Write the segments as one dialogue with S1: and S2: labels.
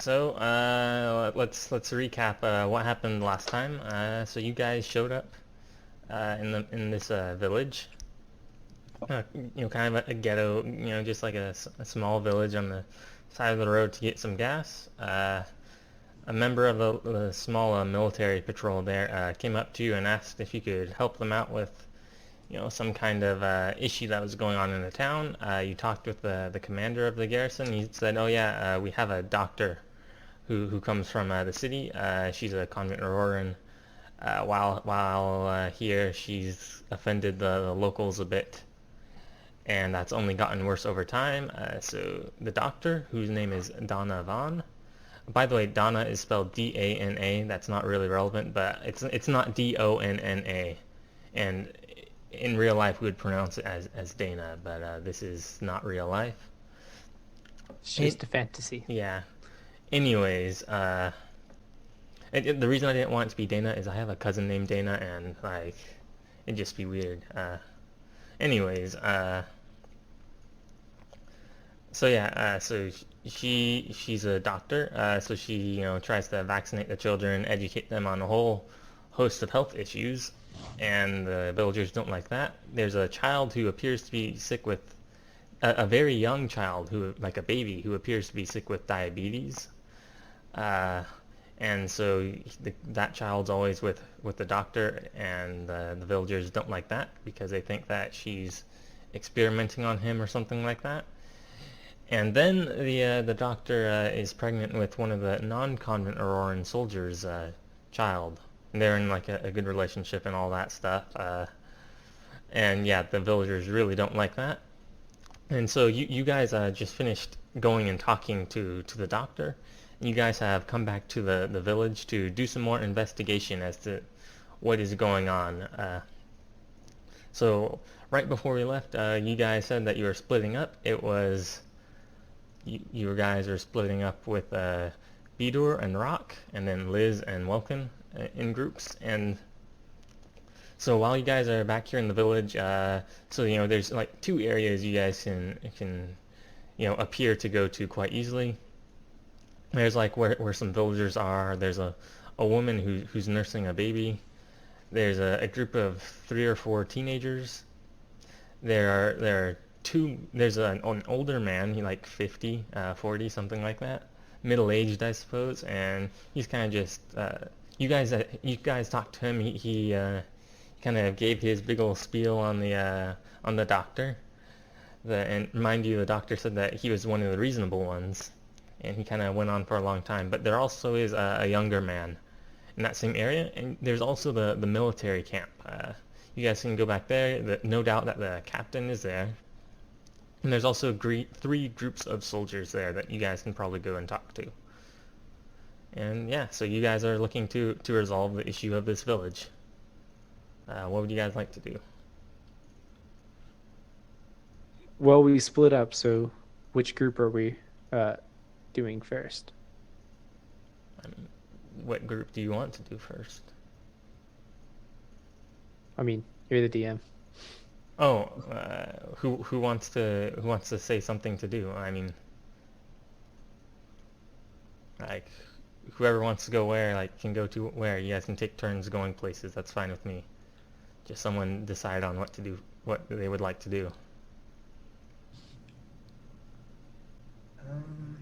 S1: Let's recap what happened last time. So you guys showed up in this village, kind of a ghetto, just like a small village on the side of the road to get some gas. A member of the small military patrol there came up to you and asked if you could help them out with, some kind of issue that was going on in the town. You talked with the commander of the garrison. He said, "Oh yeah, we have a doctor who comes from the city. She's a convent Auroran. While here, she's offended the locals a bit, and that's only gotten worse over time. So the doctor, whose name is Donna Vaughn. By the way, Donna is spelled D-A-N-A. That's not really relevant, but it's not D-O-N-N-A. And in real life, we would pronounce it as Dana, but this is not real life.
S2: It's just a fantasy.
S1: Yeah. Anyways, the reason I didn't want it to be Dana is I have a cousin named Dana, and like, it'd just be weird. Anyways, so yeah, so she's a doctor, so she tries to vaccinate the children, educate them on a whole host of health issues, and the villagers don't like that. There's a child who appears to be sick with a very young child who, like a baby, who appears to be sick with diabetes. Uh, and so that child's always with the doctor, and the villagers don't like that because they think that she's experimenting on him or something like that. And then the doctor is pregnant with one of the non-convent Auroran soldiers' child. And they're in like a good relationship and all that stuff. And yeah, the villagers really don't like that. And so you guys just finished going and talking to the doctor. You guys have come back to the village to do some more investigation as to what is going on. So right before we left, you guys said that you were splitting up. It was you guys are splitting up with Bidor and Rock, and then Liz and Welkin in groups. And so while you guys are back here in the village, there's like two areas you guys can appear to go to quite easily. There's like where some villagers are. There's a woman who's nursing a baby. There's a group of 3 or 4 teenagers. There are two. There's an older man, he like 50, 40, something like that, middle aged, I suppose, and he's kind of just. You guys talked to him. He kind of gave his big old spiel on the doctor. And mind you, the doctor said that he was one of the reasonable ones, and he kind of went on for a long time. But there also is a younger man in that same area, and there's also the military camp. You guys can go back there. No doubt that the captain is there. And there's also 3 groups of soldiers there that you guys can probably go and talk to. And yeah, so you guys are looking to resolve the issue of this village. What would you guys like to do?
S2: Well, we split up, so which group are we doing first?
S1: I mean, what group do you want to do first?
S2: I mean, you're the DM.
S1: Oh, who wants to say something to do? I mean, like, whoever wants to go where, like, can go to where. You guys can take turns going places. That's fine with me. Just someone decide on what to do, what they would like to do.
S3: Um,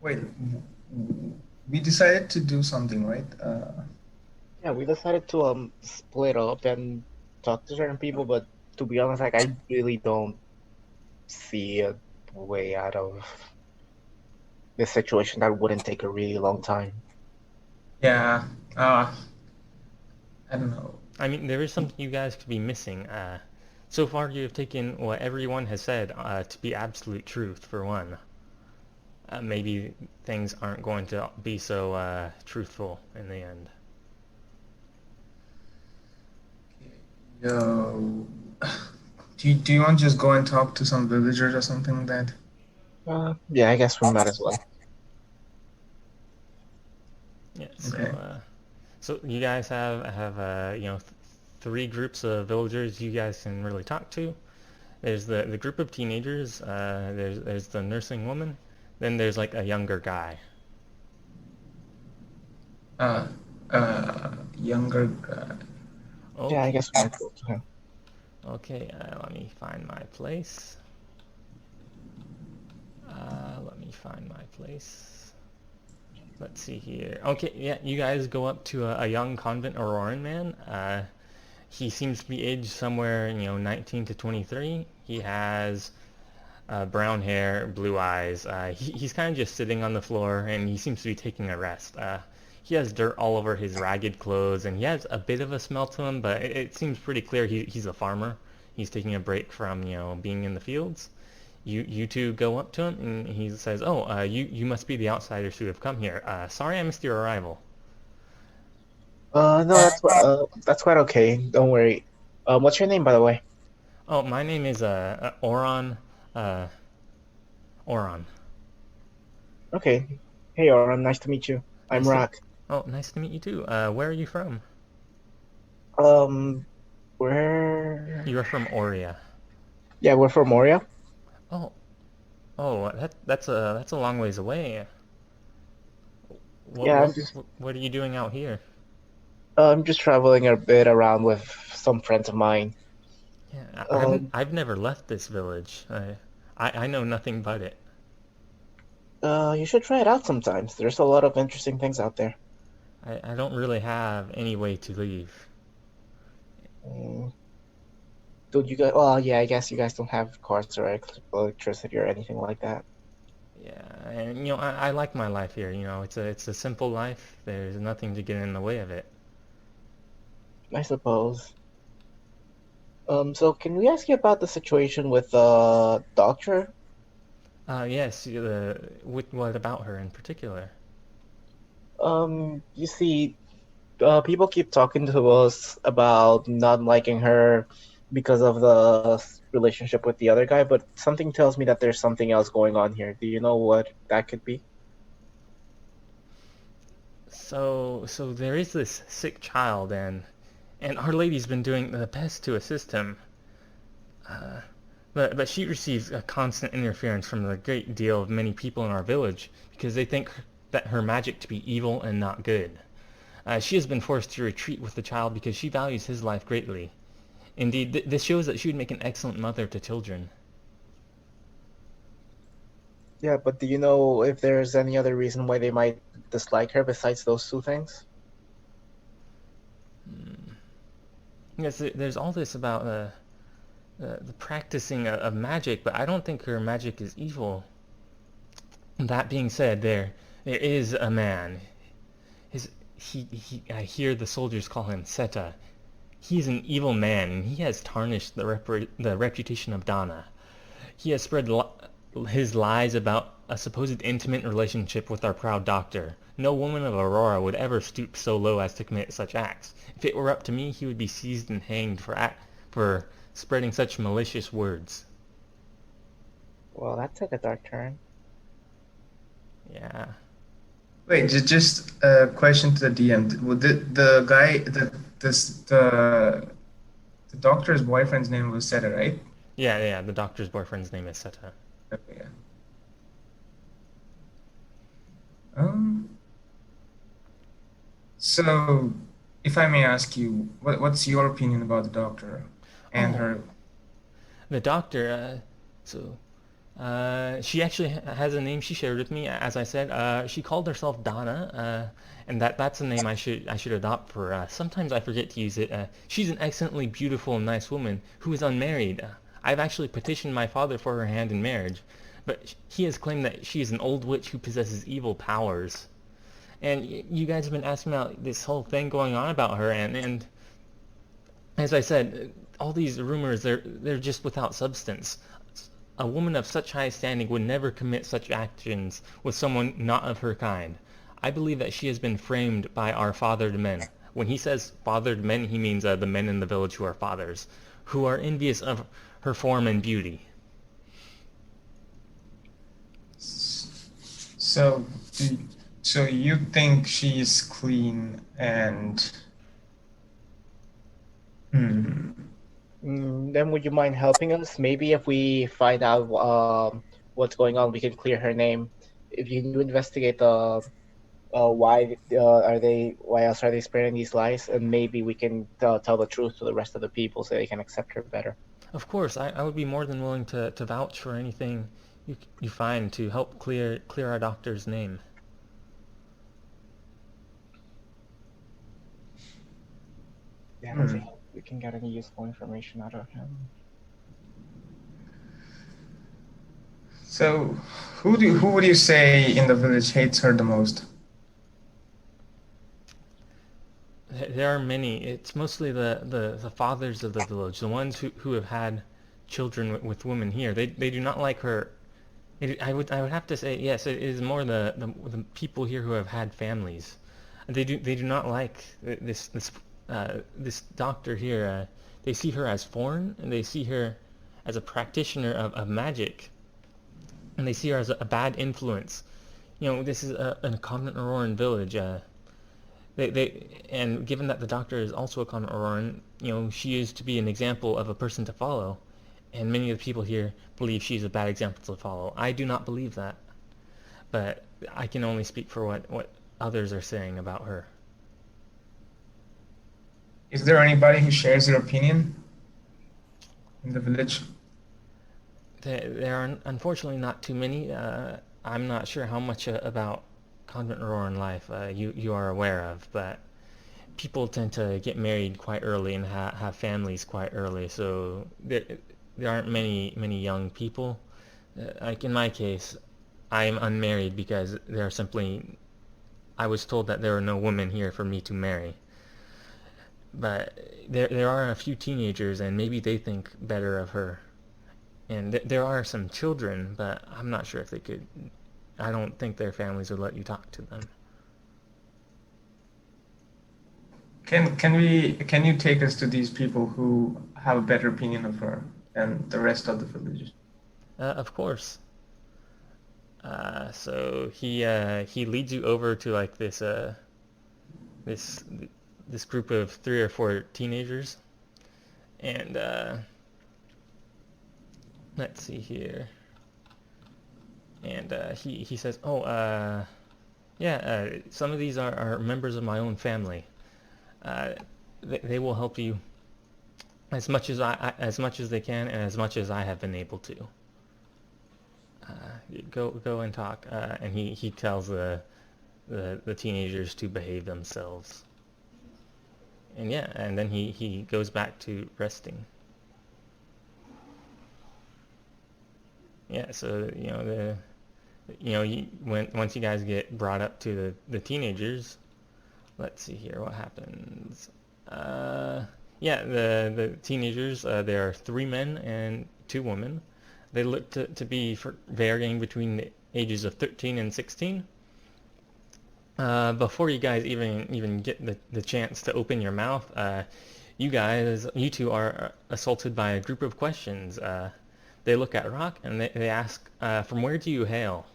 S3: Wait, we decided to do something, right?
S4: Yeah, we decided to split up and talk to certain people, but to be honest, like I really don't see a way out of this situation that wouldn't take a really long time.
S3: Yeah. I don't know.
S1: I mean, there is something you guys could be missing. So far, you have taken what everyone has said to be absolute truth, for one. Maybe things aren't going to be so truthful in the end.
S3: Yo, do you want to just go and talk to some villagers or something like that?
S4: Yeah, I guess we might as well.
S1: Yeah. So,
S3: Okay.
S1: so you guys have 3 groups of villagers you guys can really talk to. There's the group of teenagers. There's the nursing woman. Then there's like a younger guy.
S3: Uh, Younger guy.
S4: Yeah, I
S1: Okay,
S4: guess we might go to him.
S1: okay. Let me find my place. Let me find my place. Let's see here. Okay, yeah, you guys go up to a young convent Auroran man. He seems to be aged somewhere, 19 to 23. He has brown hair, blue eyes. He's kind of just sitting on the floor, and he seems to be taking a rest. He has dirt all over his ragged clothes, and he has a bit of a smell to him, but it seems pretty clear he's a farmer. He's taking a break from, being in the fields. You two go up to him, and he says, "Oh, you must be the outsiders who have come here. Sorry I missed your arrival."
S4: No, that's quite okay. Don't worry. What's your name, by the way?
S1: Oh, my name is Oron. Uh, Oron.
S4: Okay. Hey, Oran. Nice to meet you. I'm
S1: Nice to.
S4: Rock.
S1: Oh, nice to meet you too. Where are you from?
S4: Um, we're
S1: You are from Oria.
S4: yeah, we're from Moria.
S1: Oh, oh, that's a long ways away. What
S4: Yeah,
S1: what what are you doing out here?
S4: I'm just traveling a bit around with some friends of mine.
S1: Yeah,
S4: Um,
S1: I've never left this village. I know nothing but it.
S4: you should try it out sometimes. There's a lot of interesting things out there.
S1: I don't really have any way to leave.
S4: Mm, don't you guys? Well, yeah, I guess you guys don't have cars or electricity or anything like that.
S1: Yeah, and I like my life here. It's a simple life. There's nothing to get in the way of it.
S4: I suppose. So can we ask you about the situation with the doctor?
S1: Yes. What about her in particular?
S4: You see, people keep talking to us about not liking her because of the relationship with the other guy, but something tells me that there's something else going on here. Do you know what that could be?
S1: So there is this sick child, and Our Lady's been doing the best to assist him. Uh, but she receives a constant interference from a great deal of many people in our village because they think that her magic to be evil and not good. She has been forced to retreat with the child because she values his life greatly. Indeed, this shows that she would make an excellent mother to children.
S4: Yeah, but do you know if there's any other reason why they might dislike her besides those two things?
S1: Yes, there's all this about the practicing of magic, but I don't think her magic is evil. That being said, there is a man. I hear the soldiers call him Seta. He is an evil man, and he has tarnished the reputation of Dana. He has spread his lies about a supposed intimate relationship with our proud doctor. No woman of Aurora would ever stoop so low as to commit such acts. If it were up to me, he would be seized and hanged for spreading such malicious words.
S4: Well, that took a dark turn.
S1: Yeah.
S3: Wait, just a question to the DM. Would the guy the doctor's boyfriend's name was Seta, right?
S1: Yeah, the doctor's boyfriend's name is Seta.
S3: Okay, yeah. Um. So, if I may ask you, what's your opinion about the doctor and
S1: Oh,
S3: her?
S1: the doctor, she actually has a name she shared with me. As I said, she called herself Donna, and that's a name I should adopt for. Sometimes I forget to use it. She's an excellently beautiful and nice woman who is unmarried. I've actually petitioned my father for her hand in marriage, but he has claimed that she is an old witch who possesses evil powers. And you guys have been asking about this whole thing going on about her, and as I said, all these rumors they're just without substance. A woman of such high standing would never commit such actions with someone not of her kind. I believe that she has been framed by our fathered men. When he says fathered men, he means the men in the village who are fathers, who are envious of her form and beauty.
S3: So, do, so you think she's clean and hmm.
S4: Then would you mind helping us? Maybe if we find out what's going on, we can clear her name. if you investigate the why else are they spreading these lies, and maybe we can tell the truth to the rest of the people so they can accept her better.
S1: Of course, I would be more than willing to vouch for anything you find to help clear our doctor's name.
S4: Yeah, let's see if we can get any useful information out of him.
S3: So, who would you say in the village hates her the most?
S1: There are many. It's mostly the fathers of the village, the ones who have had children with women here. They do not like her. I would have to say yes. It is more the people here who have had families. They do not like this doctor here. They see her as foreign, and they see her as a practitioner of magic, and they see her as a bad influence. You know, this is a convent Auroran village. And given that the doctor is also a convent Auroran, you know, she is to be an example of a person to follow. And many of the people here believe she's a bad example to follow. I do not believe that, but I can only speak for what others are saying about her.
S3: Is there anybody who shares your opinion in the village?
S1: There are unfortunately not too many. I'm not sure how much about convent Auroran life you are aware of, but people tend to get married quite early and have families quite early, so there aren't many young people. Like in my case, I am unmarried because I was told that there are no women here for me to marry. But there are a few teenagers, and maybe they think better of her. And there are some children, but I'm not sure if they could. I don't think their families would let you talk to them.
S3: Can you take us to these people who have a better opinion of her than the rest of the village?
S1: Of course. So he leads you over to like this group of 3 or 4 teenagers, and let's see here. And he says, "Oh, yeah, some of these are members of my own family. They will help you as much as they can, and as much as I have been able to. Go and talk." And he tells the teenagers to behave themselves. And yeah, and then he goes back to resting. Yeah, so once you guys get brought up to the teenagers, let's see here what happens. Yeah, the teenagers, there are 3 men and 2 women. They look to be varying between the ages of 13 and 16. Before you guys even get the chance to open your mouth, you two are assaulted by a group of questions. They look at Rock and they ask, "From where do you hail?"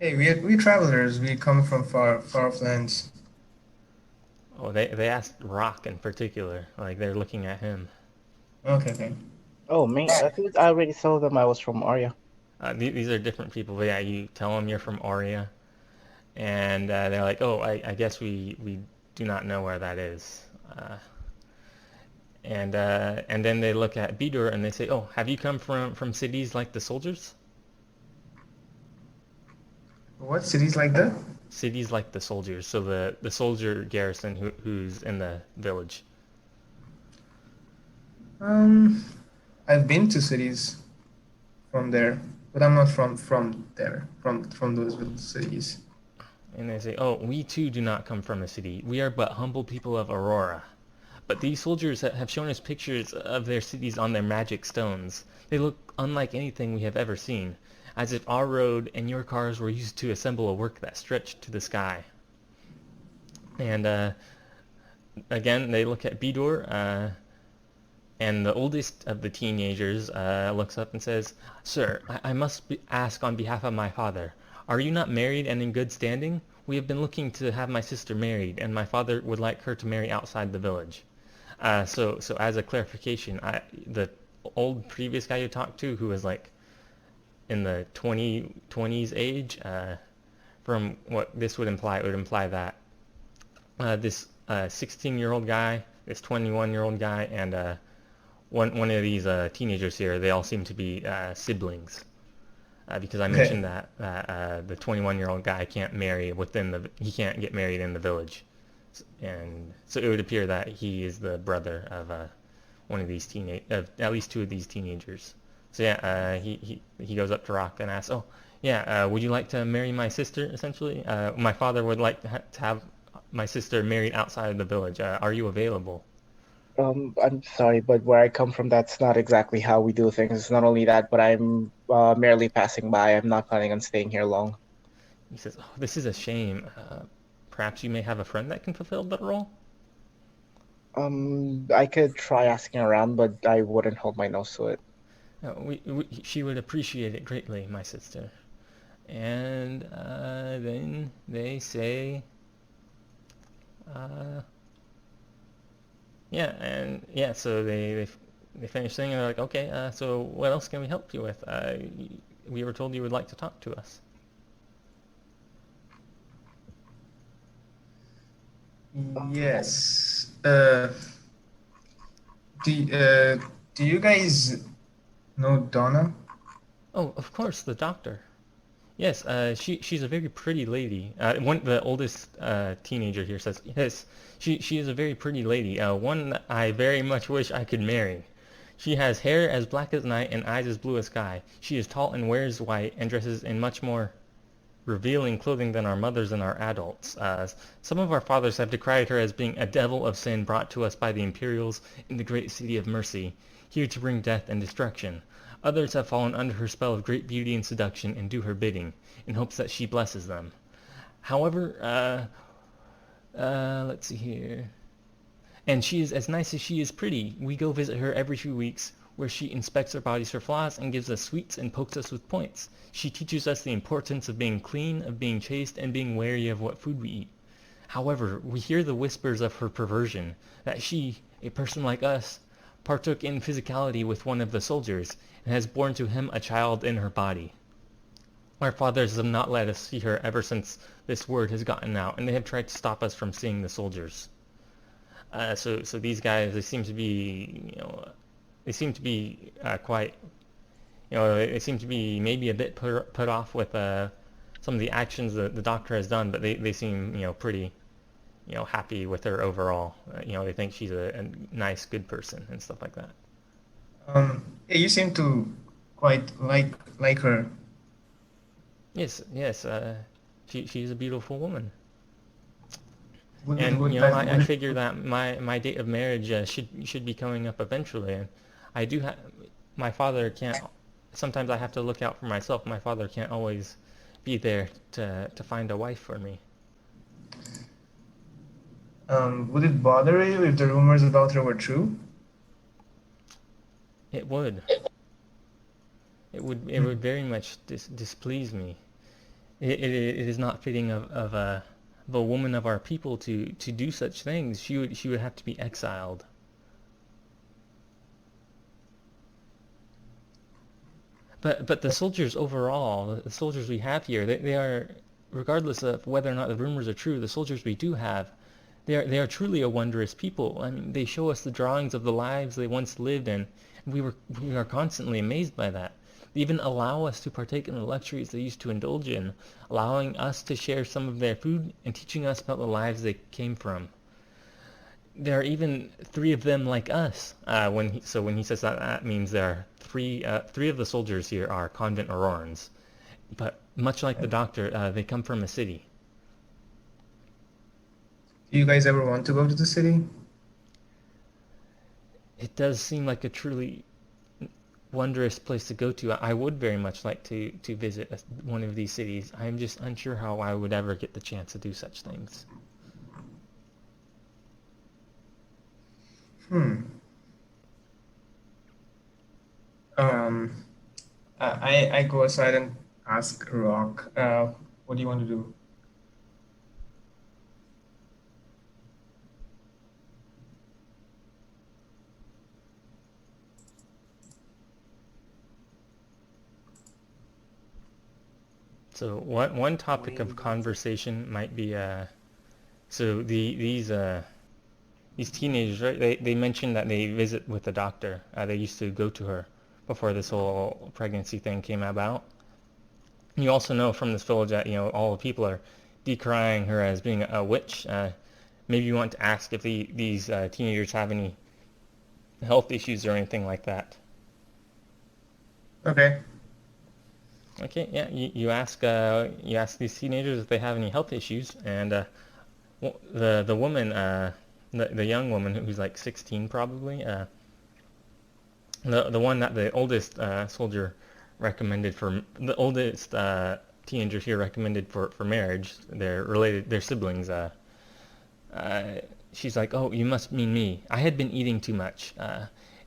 S3: Hey, we travelers. We come from far off lands.
S1: Oh, they asked Rock in particular, like they're looking at him.
S3: Okay.
S4: Oh, me? I think I already told them I was from Arya.
S1: These are different people, but yeah, you tell them you're from Aurea, and they're like, "Oh, I guess we do not know where that is." And then they look at Bidur and they say, "Oh, have you come from cities like the soldiers?"
S3: What cities like that?
S1: Cities like the soldiers, so the soldier garrison who's in the village.
S3: I've been to cities from there, but I'm not from there, from those little cities.
S1: And they say, "Oh, we too do not come from a city. We are but humble people of Aurora. But these soldiers have shown us pictures of their cities on their magic stones. They look unlike anything we have ever seen, as if our road and your cars were used to assemble a work that stretched to the sky." And again, they look at Bidur, and the oldest of the teenagers looks up and says, "Sir, I must ask on behalf of my father. Are you not married and in good standing? We have been looking to have my sister married, and my father would like her to marry outside the village." So as a clarification, the old previous guy you talked to who was like in the 20s age. From what this would imply, it would imply that this 16-year-old guy, this 21-year-old guy, and one of these teenagers here, they all seem to be siblings. Because I mentioned
S3: Okay.
S1: that the 21-year-old guy can't marry he can't get married in the village, and so it would appear that he is the brother of one of these at least two of these teenagers. So yeah, he goes up to Rock and asks, "Oh, yeah, would you like to marry my sister?" Essentially, my father would like to have my sister married outside of the village. Are you available?
S4: I'm sorry, but where I come from, that's not exactly how we do things. It's not only that, but I'm merely passing by. I'm not planning on staying here long.
S1: He says, "Oh, this is a shame. Perhaps you may have a friend that can fulfill that role."
S4: I could try asking around, but I wouldn't hold my nose to it.
S1: She would appreciate it greatly, my sister. And then they say, uh, yeah, and yeah, so they finish saying, and they're like, okay, so what else can we help you with? We were told you would like to talk to us.
S3: Yes. Do you guys know Donna?
S1: Oh, of course, the doctor. Yes, she's a very pretty lady. The oldest teenager here says, yes, she is a very pretty lady. One that I very much wish I could marry. She has hair as black as night and eyes as blue as sky. She is tall and wears white and dresses in much more revealing clothing than our mothers and our adults. Some of our fathers have decried her as being a devil of sin brought to us by the Imperials in the great city of mercy, here to bring death and destruction. Others have fallen under her spell of great beauty and seduction and do her bidding, in hopes that she blesses them. However, let's see here. And she is as nice as she is pretty. We go visit her every few weeks, where she inspects our bodies for flaws and gives us sweets and pokes us with points. She teaches us the importance of being clean, of being chaste, and being wary of what food we eat. However, we hear the whispers of her perversion, that she, a person like us, partook in physicality with one of the soldiers, and has borne to him a child in her body. Our fathers have not let us see her ever since this word has gotten out, and they have tried to stop us from seeing the soldiers. So these guys, they seem to be, they seem to be quite, they seem to be maybe a bit put off with some of the actions that the doctor has done, but they seem, pretty, happy with her overall. They think she's a nice, good person and stuff like that.
S3: Yeah, you seem to quite like her.
S1: Yes, yes, she's a beautiful woman.
S3: Would
S1: And
S3: would that
S1: I
S3: would it,
S1: figure that my date of marriage should be coming up eventually, and I do have my father can't. Sometimes I have to look out for myself. My father can't always be there to find a wife for me.
S3: would it bother you if the rumors about her were true?
S1: It would. It
S3: Hmm.
S1: would very much displease me. It is not fitting of a woman of our people to do such things. She would have to be exiled. But the soldiers overall, the soldiers we have here, they are, regardless of whether or not the rumors are true, the soldiers we do have, they are truly a wondrous people. I mean, they show us the drawings of the lives they once lived in, and we are constantly amazed by that. They even allow us to partake in the luxuries they used to indulge in, allowing us to share some of their food and teaching us about the lives they came from. There are even three of them like us. When he says that, that means there are three of the soldiers here are convent Aurorans. But much like the doctor, they come from a city.
S3: Do you guys ever want to go to the city?
S1: It does seem like a truly wondrous place to go to. I would very much like to visit one of these cities. I'm just unsure how I would ever get the chance to do such things.
S3: Hmm. Um, I go aside and ask Rock, what do you want to do?
S1: So one topic of conversation might be so these teenagers, right? They mentioned that they visit with the doctor. They used to go to her before this whole pregnancy thing came about. You also know from this village that all the people are decrying her as being a witch. Maybe you want to ask if these teenagers have any health issues or anything like that.
S3: Okay.
S1: Okay, yeah, you ask these teenagers if they have any health issues, and the woman, the young woman who's like 16 probably, the one that the oldest soldier recommended for the oldest teenager here recommended for marriage. They're related, they're siblings. She's like, oh, you must mean me. I had been eating too much,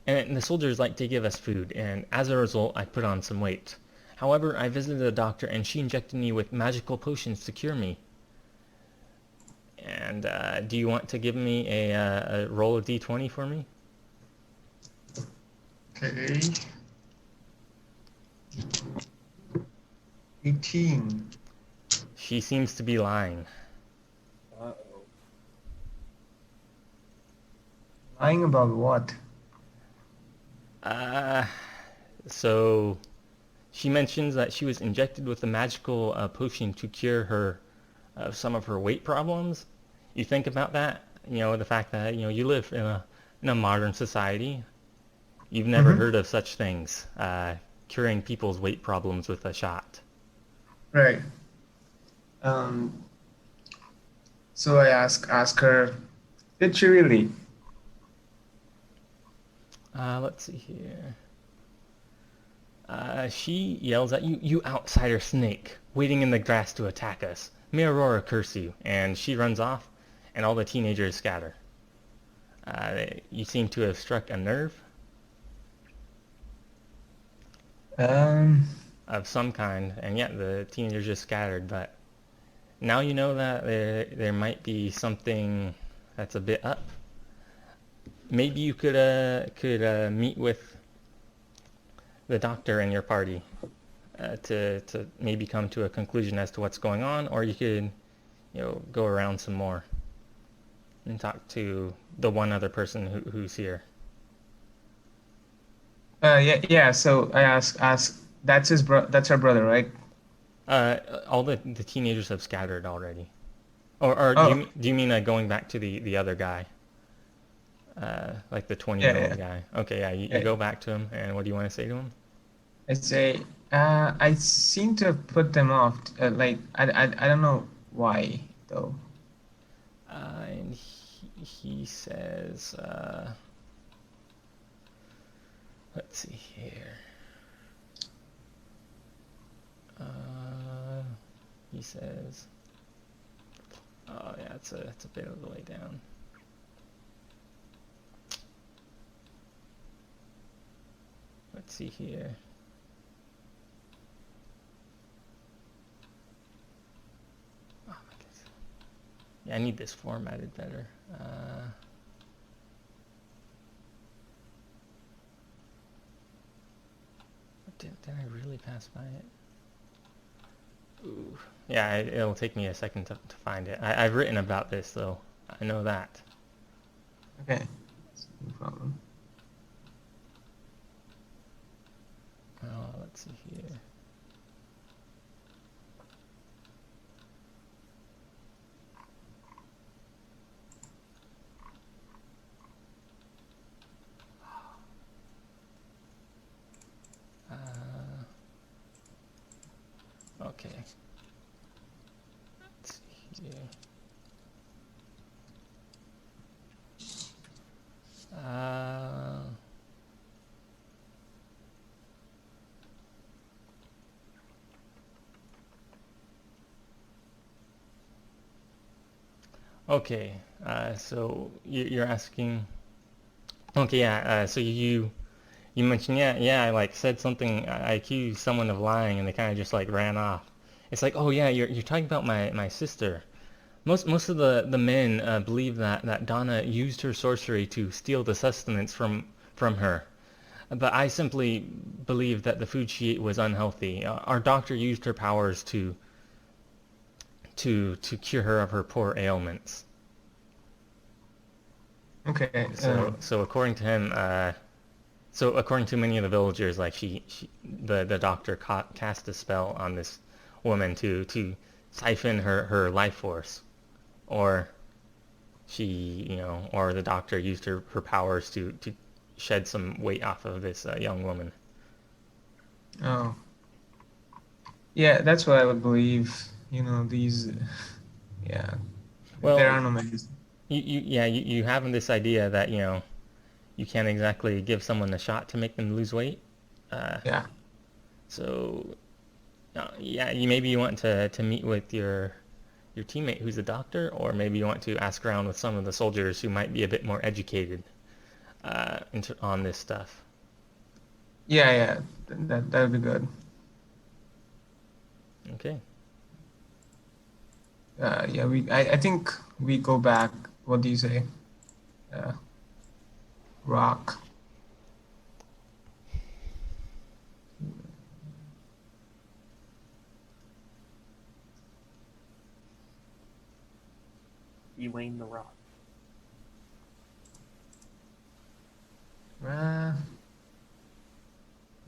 S1: and the soldiers like to give us food, and as a result, I put on some weight. However, I visited a doctor, and she injected me with magical potions to cure me. And do you want to give me a roll of d20 for me?
S3: Okay. 18.
S1: She seems to be lying.
S3: Uh-oh. Lying about what?
S1: So she mentions that she was injected with a magical potion to cure her of some of her weight problems. You think about that, the fact that you live in a modern society. You've never heard of such things, curing people's weight problems with a shot.
S3: Right. So I ask her, did she really?
S1: Let's see here. She yells at you, you outsider snake, waiting in the grass to attack us. May Aurora curse you. And she runs off, and all the teenagers scatter. You seem to have struck a nerve of some kind, and yet the teenagers just scattered. But now you know that there might be something that's a bit up. Maybe you could meet with the doctor and your party to maybe come to a conclusion as to what's going on, or you could go around some more and talk to the one other person who's here.
S3: Yeah. So I ask. That's That's her brother, right?
S1: All the teenagers have scattered already. Or
S3: Oh,
S1: do you mean going back to the other guy? Like the 20-year-old
S3: yeah.
S1: guy. Okay, yeah, you
S3: Yeah.
S1: go back to him, and what do you want to say to him?
S3: I say, I seem to have put them off. Like, I don't know why, though.
S1: And he says, let's see here. He says, oh yeah, it's a bit of the way down. Let's see here. Oh my goodness. Yeah, I need this formatted better. Did I really pass by it? Ooh. Yeah, it'll take me a second to find it. I've written about this, though. I know that.
S3: Okay, that's no problem.
S1: Oh, let's see here. Okay. Let's see here. Okay, so you're asking. Okay, yeah. So you mentioned, yeah. I like said something. I accused someone of lying, and they kind of just like ran off. It's like, oh yeah, you're talking about my sister. Most of the men believe that Donna used her sorcery to steal the sustenance from her. But I simply believe that the food she ate was unhealthy. Our doctor used her powers to to cure her of her poor ailments.
S3: Okay.
S1: So according to him, so according to many of the villagers, like the doctor cast a spell on this woman to siphon her life force, or or the doctor used her powers to shed some weight off of this young woman.
S3: Oh. Yeah, that's what I would believe. These. Yeah. There
S1: Well,
S3: are no medicine.
S1: you having this idea that you can't exactly give someone a shot to make them lose weight.
S3: Yeah.
S1: So yeah, maybe you want to meet with your teammate who's a doctor, or maybe you want to ask around with some of the soldiers who might be a bit more educated on this stuff.
S3: Yeah, yeah. That would be good.
S1: Okay.
S3: Yeah. I think we go back. What do you say? Uh, rock.
S5: Elaine the Rock.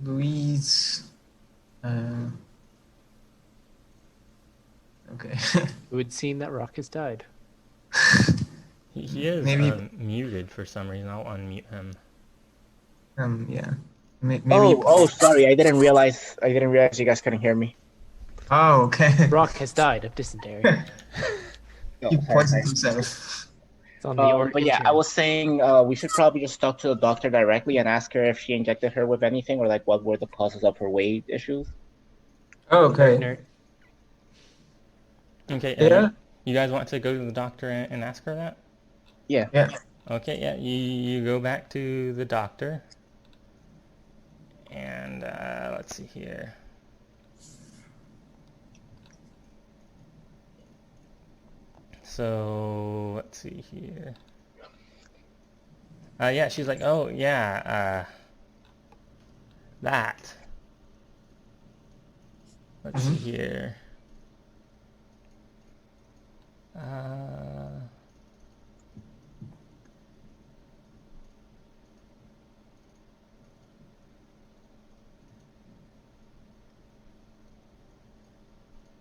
S3: Louise. Okay.
S2: It would seem that Rock has died.
S1: He is
S3: Maybe.
S1: muted for some reason. I'll unmute him.
S3: Yeah. Maybe.
S4: Oh, sorry. I didn't realize you guys couldn't hear me.
S3: Oh, okay.
S2: Rock has died of dysentery.
S3: He poisoned himself.
S2: It's on the
S4: But yeah, I was saying we should probably just talk to the doctor directly and ask her if she injected her with anything, or like what were the causes of her weight issues.
S3: Oh, okay.
S2: Nerd.
S1: Okay.
S3: Yeah.
S1: You guys want to go to the doctor and ask her that?
S4: Yeah.
S3: Yeah.
S1: Okay. Yeah. You go back to the doctor, and let's see here. So let's see here. Yeah, she's like, oh yeah, that. Let's see here.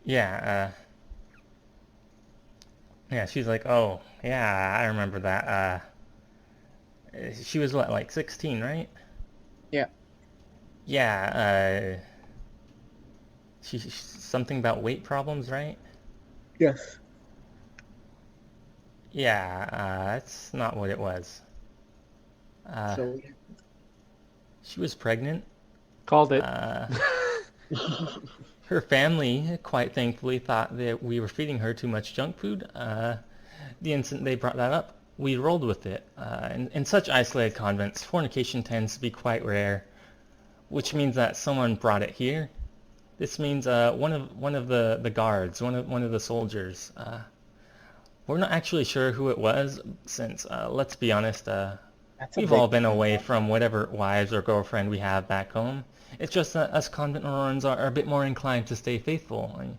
S1: Yeah, yeah, she's like, oh, yeah, I remember that. She was what, like 16, right?
S4: Yeah.
S1: Yeah, something about weight problems, right?
S4: Yes.
S1: Yeah, that's not what it was.
S4: So
S1: She was pregnant.
S2: Called it.
S1: Her family, quite thankfully, thought that we were feeding her too much junk food. The instant they brought that up, we rolled with it. In such isolated convents, fornication tends to be quite rare, which means that someone brought it here. This means one of the guards, one of the soldiers. We're not actually sure who it was, since let's be honest, we've all been away from whatever wives or girlfriend we have back home. It's just that us convent Aurorans are a bit more inclined to stay faithful. I mean,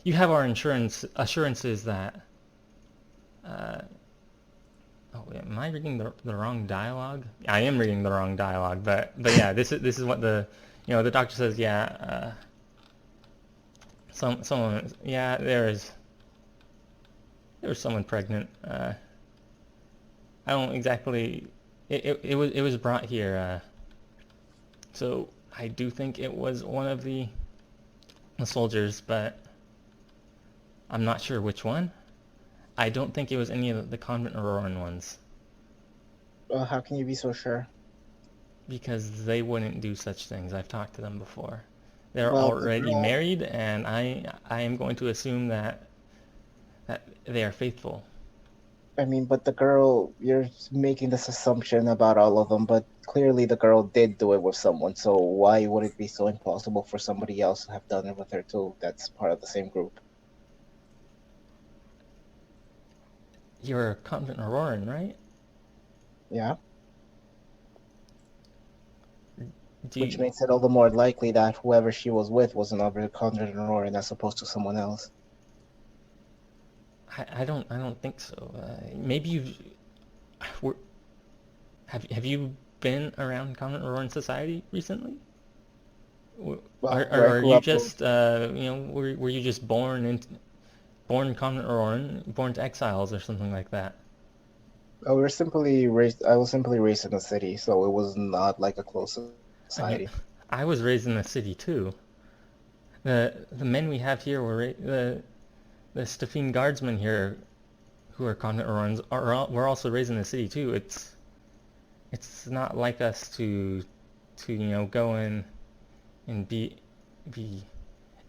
S1: you have our assurances that. Oh, am I reading the wrong dialogue? I am reading the wrong dialogue, but yeah, this is what the doctor says. Yeah, someone, yeah, there was someone pregnant. I don't exactly. It was brought here. So I do think it was one of the soldiers, but I'm not sure which one. I don't think it was any of the convent Auroran ones.
S4: Well, how can you be so sure?
S1: Because they wouldn't do such things. I've talked to them before. They're
S4: Well,
S1: already married, and I am going to assume that they are faithful.
S4: I mean, but the girl, you're making this assumption about all of them, but clearly the girl did do it with someone, so why would it be so impossible for somebody else to have done it with her too? That's part of the same group.
S1: You're a convent Auroran, right?
S4: Yeah? Which
S1: You,
S4: makes it all the more likely that whoever she was with was another conjured Auroran as opposed to someone else.
S1: I don't think so. Maybe were, have you been around Common Auroran society recently? Or
S4: Well, where I
S1: are
S4: grew
S1: you
S4: up,
S1: just were you just born Common Auroran, born to exiles or something like that?
S4: we were simply raised. I was simply raised in a city, so it was not like a close
S1: I mean,
S4: society.
S1: I was raised in the city too. The men we have here were the Stephene guardsmen here who are Common Aurorans were also raised in the city too. It's not like us to go in and be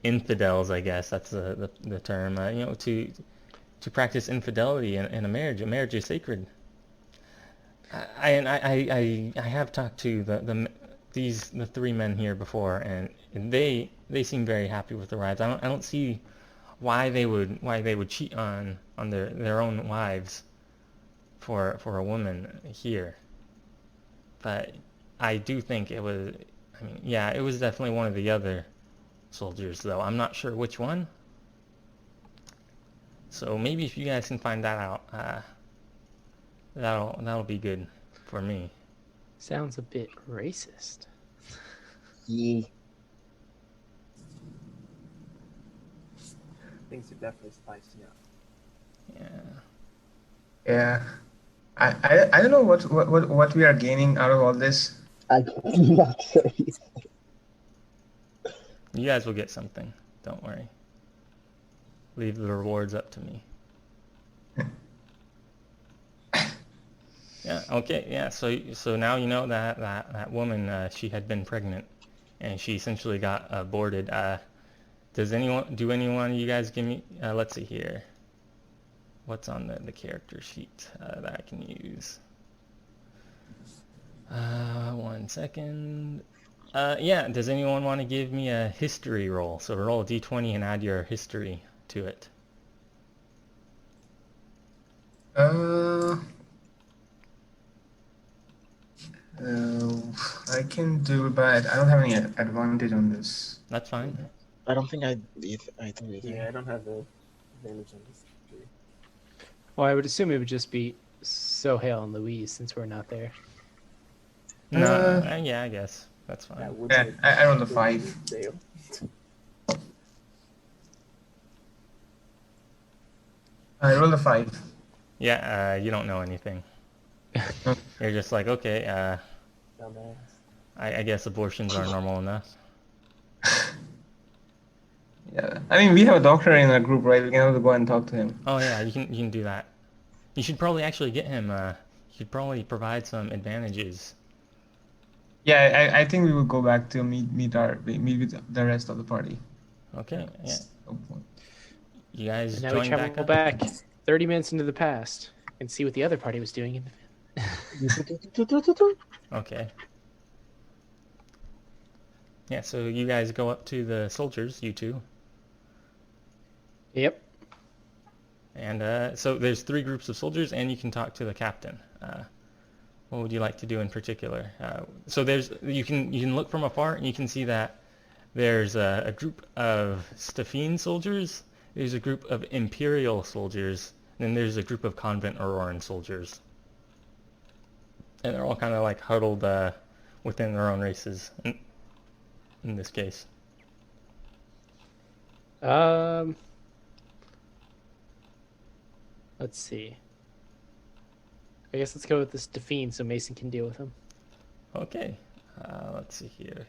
S1: infidels, I guess that's the term. To practice infidelity in a marriage. A marriage is sacred. I have talked to the three men here before, and they seem very happy with their wives. I don't see why they would cheat on their own wives for a woman here. But I do think it was. I mean, yeah, it was definitely one of the other soldiers, though. I'm not sure which one. So maybe if you guys can find that out, that'll be good for me.
S2: Sounds a bit racist.
S4: Yeah.
S5: Things are definitely spicy up.
S1: Yeah.
S3: Yeah. I don't know what we are gaining out of all this.
S4: I cannot say.
S1: You guys will get something. Don't worry. Leave the rewards up to me. Yeah. Okay. Yeah. So now you know that woman. She had been pregnant, and she essentially got aborted. Do anyone of you guys give me? Let's see here. What's on the character sheet that I can use? 1 second. Yeah. Does anyone want to give me a history roll? So roll a d20 and add your history to it.
S3: I can do, but I don't have any advantage on this.
S1: That's fine.
S4: I don't think I do either.
S5: Yeah, I don't have the advantage on this.
S2: Well, I would assume it would just be Sohail and Louise since we're not there.
S1: No.
S3: Uh,
S1: Yeah. I guess that's fine.
S5: That would
S3: Yeah,
S5: make
S3: I rolled a 5.
S5: Dale.
S3: I rolled a 5.
S1: Yeah. You don't know anything. You're just like, okay.
S5: Dumbass.
S1: I guess abortions are normal enough.
S3: Yeah, I mean we have a doctor in our group, right? We can have to go and talk to him.
S1: Oh yeah, you can do that. You should probably actually get him. You should probably provide some advantages.
S3: Yeah, I think we will go back to meet with the rest of the party.
S1: Okay. Yeah.
S3: No point.
S1: You guys
S2: And now we
S1: join
S2: travel
S1: back up.
S2: back 30 minutes into the past and see what the other party was doing in the
S1: Okay. Yeah. So you guys go up to the soldiers, you two,
S2: Yep.
S1: and so there's 3 groups of soldiers, and you can talk to the captain. What would you like to do in particular? So you can look from afar, and you can see that there's a group of Stephene soldiers. There's a group of Imperial soldiers, and then there's a group of Convent Auroran soldiers, and they're all kind of like huddled within their own races. In this case.
S2: Let's see. I guess let's go with this Stephene so Mason can deal with him.
S1: Okay. Let's see here.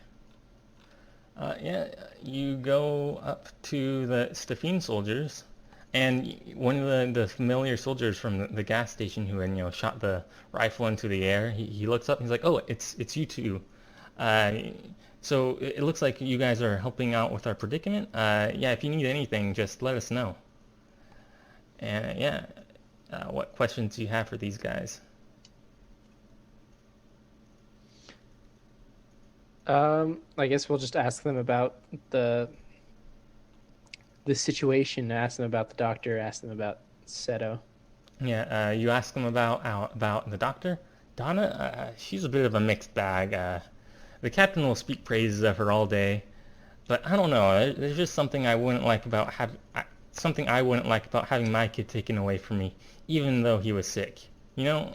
S1: Yeah, you go up to the Stephene soldiers, and one of the familiar soldiers from the gas station who had shot the rifle into the air. He looks up and he's like, "Oh, it's you two." So it looks like you guys are helping out with our predicament. Yeah, if you need anything, just let us know. And yeah, what questions do you have for these guys?
S2: I guess we'll just ask them about the situation, ask them about the doctor, ask them about Seto.
S1: Yeah, you ask them about the doctor. Donna, she's a bit of a mixed bag. The captain will speak praises of her all day, but I don't know. There's just something I wouldn't like about something I wouldn't like about having my kid taken away from me, even though he was sick. You know,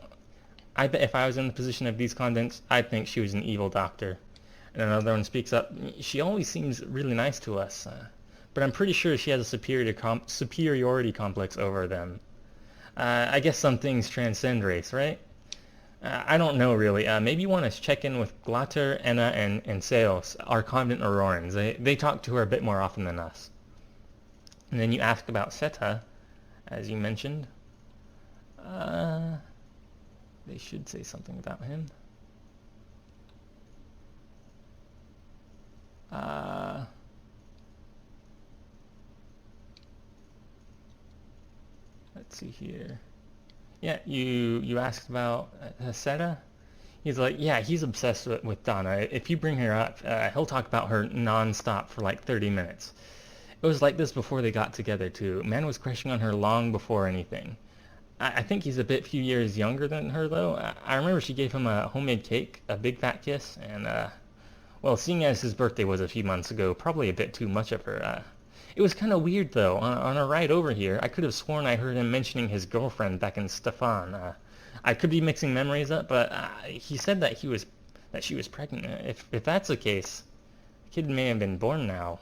S1: I bet if I was in the position of these convicts, I'd think she was an evil doctor. And another one speaks up, she always seems really nice to us, but I'm pretty sure she has a superiority complex over them. I guess some things transcend race, right? I don't know really. Maybe you want to check in with Glatter, Enna, and Seos, our convent Aurorans. They talk to her a bit more often than us. And then you ask about Seta, as you mentioned. They should say something about him. Let's see here. Yeah, you asked about Seta? He's like, yeah, he's obsessed with Donna. If you bring her up, he'll talk about her non-stop for like 30 minutes. It was like this before they got together, too. Man was crushing on her long before anything. I think he's a few years younger than her, though. I remember she gave him a homemade cake, a big fat kiss, and, well, seeing as his birthday was a few months ago, probably a bit too much of her. It was kind of weird, though. On a ride over here, I could have sworn I heard him mentioning his girlfriend back in Stefan. I could be mixing memories up, but he said that she was pregnant. If that's the case, the kid may have been born now.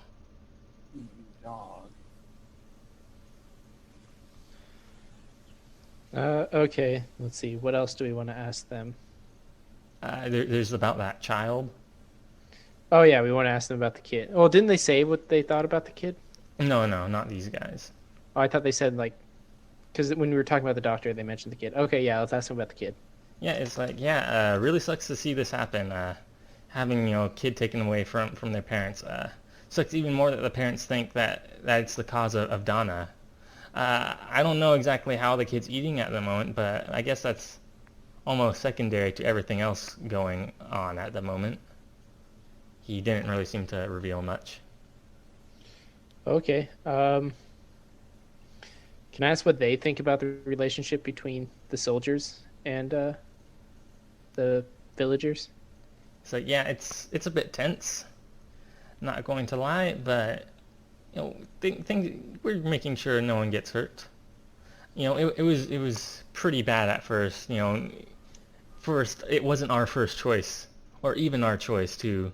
S5: Dog.
S2: Okay, let's see. What else do we want to ask them?
S1: There's about that child.
S2: Oh yeah, we want to ask them about the kid. Oh, didn't they say what they thought about the kid?
S1: No, not these guys.
S2: Oh, I thought they said like, because when we were talking about the doctor, they mentioned the kid. Okay, yeah, let's ask them about the kid.
S1: Yeah, it's like, really sucks to see this happen. Having, a kid taken away from their parents. Sucks even more that the parents think that it's the cause of Donna. I don't know exactly how the kid's eating at the moment, but I guess that's almost secondary to everything else going on at the moment. He didn't really seem to reveal much.
S2: Okay. Can I ask what they think about the relationship between the soldiers and the villagers?
S1: So yeah, it's a bit tense. Not going to lie, but we're making sure no one gets hurt. It was pretty bad at first. First it wasn't our first choice, or even our choice to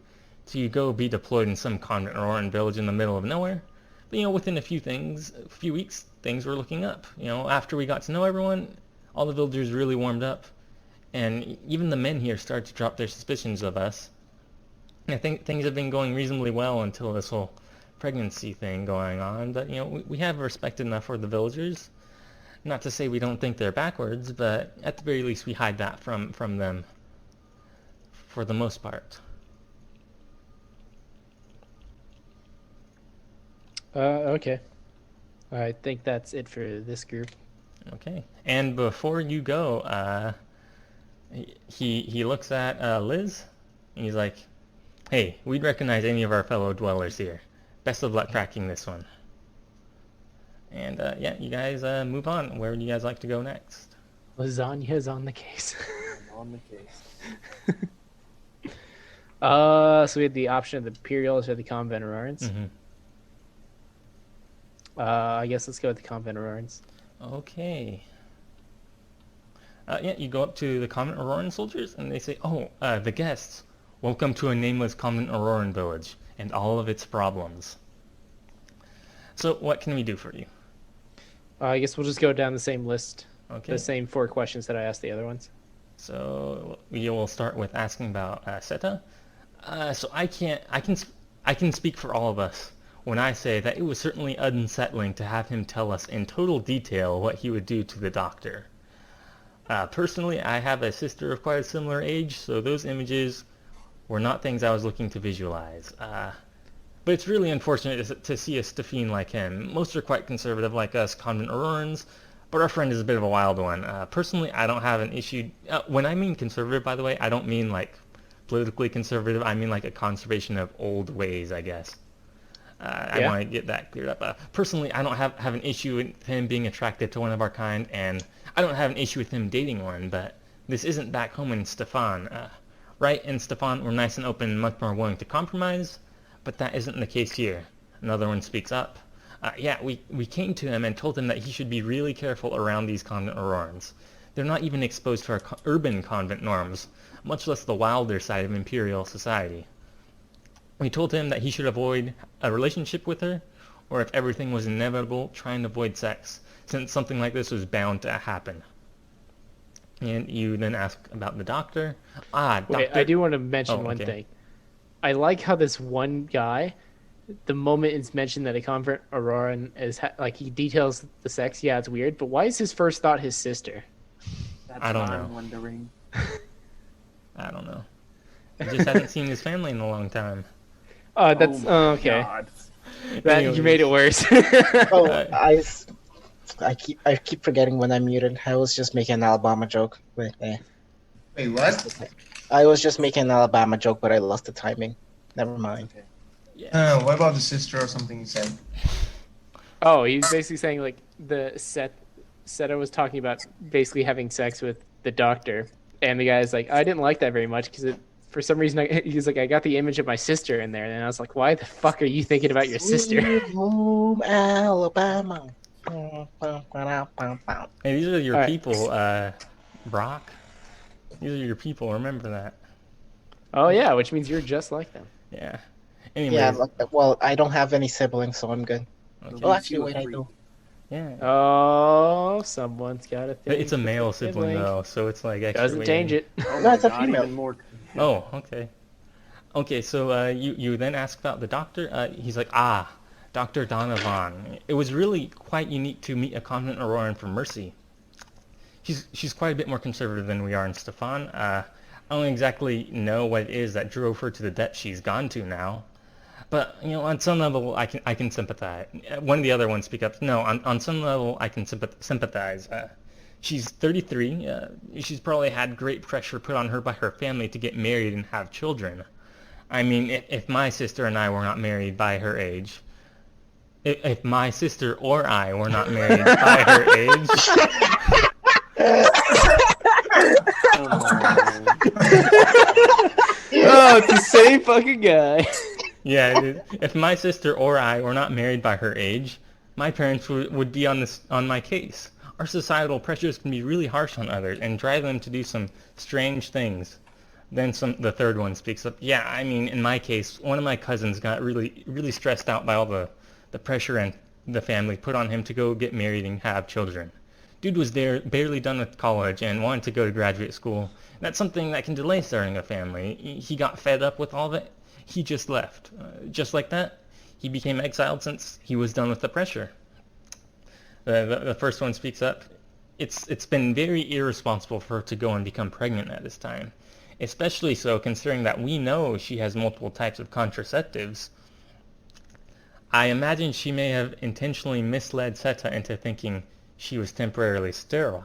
S1: go be deployed in some convent or in village in the middle of nowhere. But within a few weeks, things were looking up. After we got to know everyone, all the villagers really warmed up, and even the men here started to drop their suspicions of us. And I think things have been going reasonably well until this whole pregnancy thing going on. But we have respect enough for the villagers. Not to say we don't think they're backwards, but at the very least we hide that from them for the most part.
S2: Okay. I think that's it for this group.
S1: Okay. And before you go, he looks at Liz, and he's like, "Hey, we'd recognize any of our fellow dwellers here. Best of luck cracking this one." And yeah, you guys move on. Where would you guys like to go next?
S2: Lasagna's on the case.
S5: I'm on the case.
S2: So we had the option of the Imperials or the Convent Aurorans.
S1: Mm-hmm.
S2: I guess let's go with the Convent Aurorans.
S1: Okay. Yeah, you go up to the Convent Auroran soldiers, and they say, "Oh, the guests, welcome to a nameless Convent Auroran village and all of its problems. So, what can we do for you?"
S2: I guess we'll just go down the same list.
S1: Okay.
S2: The same 4 questions that I asked the other ones.
S1: So we will start with asking about Seta. So I can speak for all of us when I say that it was certainly unsettling to have him tell us in total detail what he would do to the doctor. Personally, I have a sister of quite a similar age, so those images were not things I was looking to visualize. But it's really unfortunate to see a Stephine like him. Most are quite conservative like us convent Aurorans, but our friend is a bit of a wild one. Personally, I don't have an issue. When I mean conservative, by the way, I don't mean like politically conservative. I mean like a conservation of old ways, I guess. I want to get that cleared up. Personally, I don't have an issue with him being attracted to one of our kind, and I don't have an issue with him dating one, but this isn't back home in Stefan. Right, in Stefan, we're nice and open and much more willing to compromise, but that isn't the case here. Another one speaks up. Yeah, we came to him and told him that he should be really careful around these convent Aurorans. They're not even exposed to our urban convent norms, much less the wilder side of Imperial society. We told him that he should avoid a relationship with her, or if everything was inevitable, try and avoid sex, since something like this was bound to happen. And you then ask about the doctor.
S2: Wait, I do want to mention
S1: Oh,
S2: one
S1: okay.
S2: thing. I like how this one guy, the moment it's mentioned that a convert Auroran is like he details the sex. Yeah, it's weird, but why is his first thought his sister?
S5: That's
S1: I don't
S5: what
S1: know.
S5: I'm wondering.
S1: I don't know. He just hasn't seen his family in a long time.
S2: Oh, that's
S5: Oh my
S2: okay.
S5: God.
S2: That you made it worse.
S4: Oh,
S1: Uh,
S4: I keep forgetting when I'm muted. I was just making an Alabama joke. But,
S3: Wait, what?
S4: I was just making an Alabama joke, but I lost the timing. Never mind.
S5: Okay.
S1: Yeah.
S3: What about the sister or something you said?
S2: Oh, he's basically saying like the Seta was talking about basically having sex with the doctor, and the guy's like, I didn't like that very much because for some reason he's like, I got the image of my sister in there, and I was like, why the fuck are you thinking about your sister?
S4: Sweet home Alabama.
S1: Hey, these are your
S2: All right.
S1: people, Brock. These are your people. Remember that.
S2: Oh yeah, which means you're just like them.
S1: Yeah. Anyways,
S4: Yeah, well, I don't have any siblings, so I'm good.
S1: okay.
S4: Oh, actually, wait, I do.
S1: Yeah.
S2: Oh, someone's got a thing.
S1: It's a
S2: for
S1: male
S2: the
S1: sibling though, so it's like extra.
S2: Doesn't change
S1: weighting.
S2: it.
S5: Oh
S4: No,
S5: my
S4: it's a
S5: God,
S4: female.
S5: even more.
S1: Oh, okay. Okay, so you then ask about the doctor. He's like, Dr. Donovan. It was really quite unique to meet a convent Auroran from Mercy. She's quite a bit more conservative than we are in Stefan. I don't exactly know what it is that drove her to the depth she's gone to now. But, on some level, I can sympathize. One of the other ones speak up. No, on some level, I can sympathize. She's 33. She's probably had great pressure put on her by her family to get married and have children. I mean, if my sister and I were not married by her age, if my sister or I were not married by her age,
S2: Oh, it's the same fucking guy.
S1: yeah, if my sister or I were not married by her age, my parents would be on my case. Our societal pressures can be really harsh on others and drive them to do some strange things. Then the third one speaks up. Yeah, I mean, in my case, one of my cousins got really, really stressed out by all the pressure and the family put on him to go get married and have children. Dude was there, barely done with college, and wanted to go to graduate school. That's something that can delay starting a family. He got fed up with all of it. He just left. Just like that, he became exiled since he was done with the pressure. The first one speaks up. It's been very irresponsible for her to go and become pregnant at this time. Especially so considering that we know she has multiple types of contraceptives. I imagine she may have intentionally misled Seta into thinking she was temporarily sterile.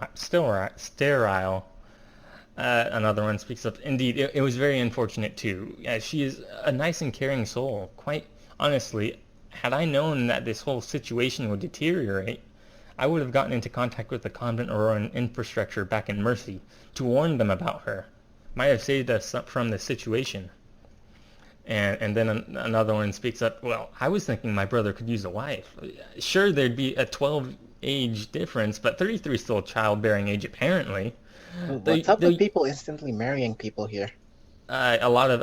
S1: Another one speaks up. Indeed, it was very unfortunate too. She is a nice and caring soul. Quite honestly, had I known that this whole situation would deteriorate, I would have gotten into contact with the convent Auroran infrastructure back in Mercy to warn them about her. Might have saved us from this situation. And then another one speaks up. Well, I was thinking my brother could use a wife. Sure, there'd be a 12 age difference, but 33 is still a childbearing age apparently.
S4: What's up with people instantly marrying people here?
S1: A lot of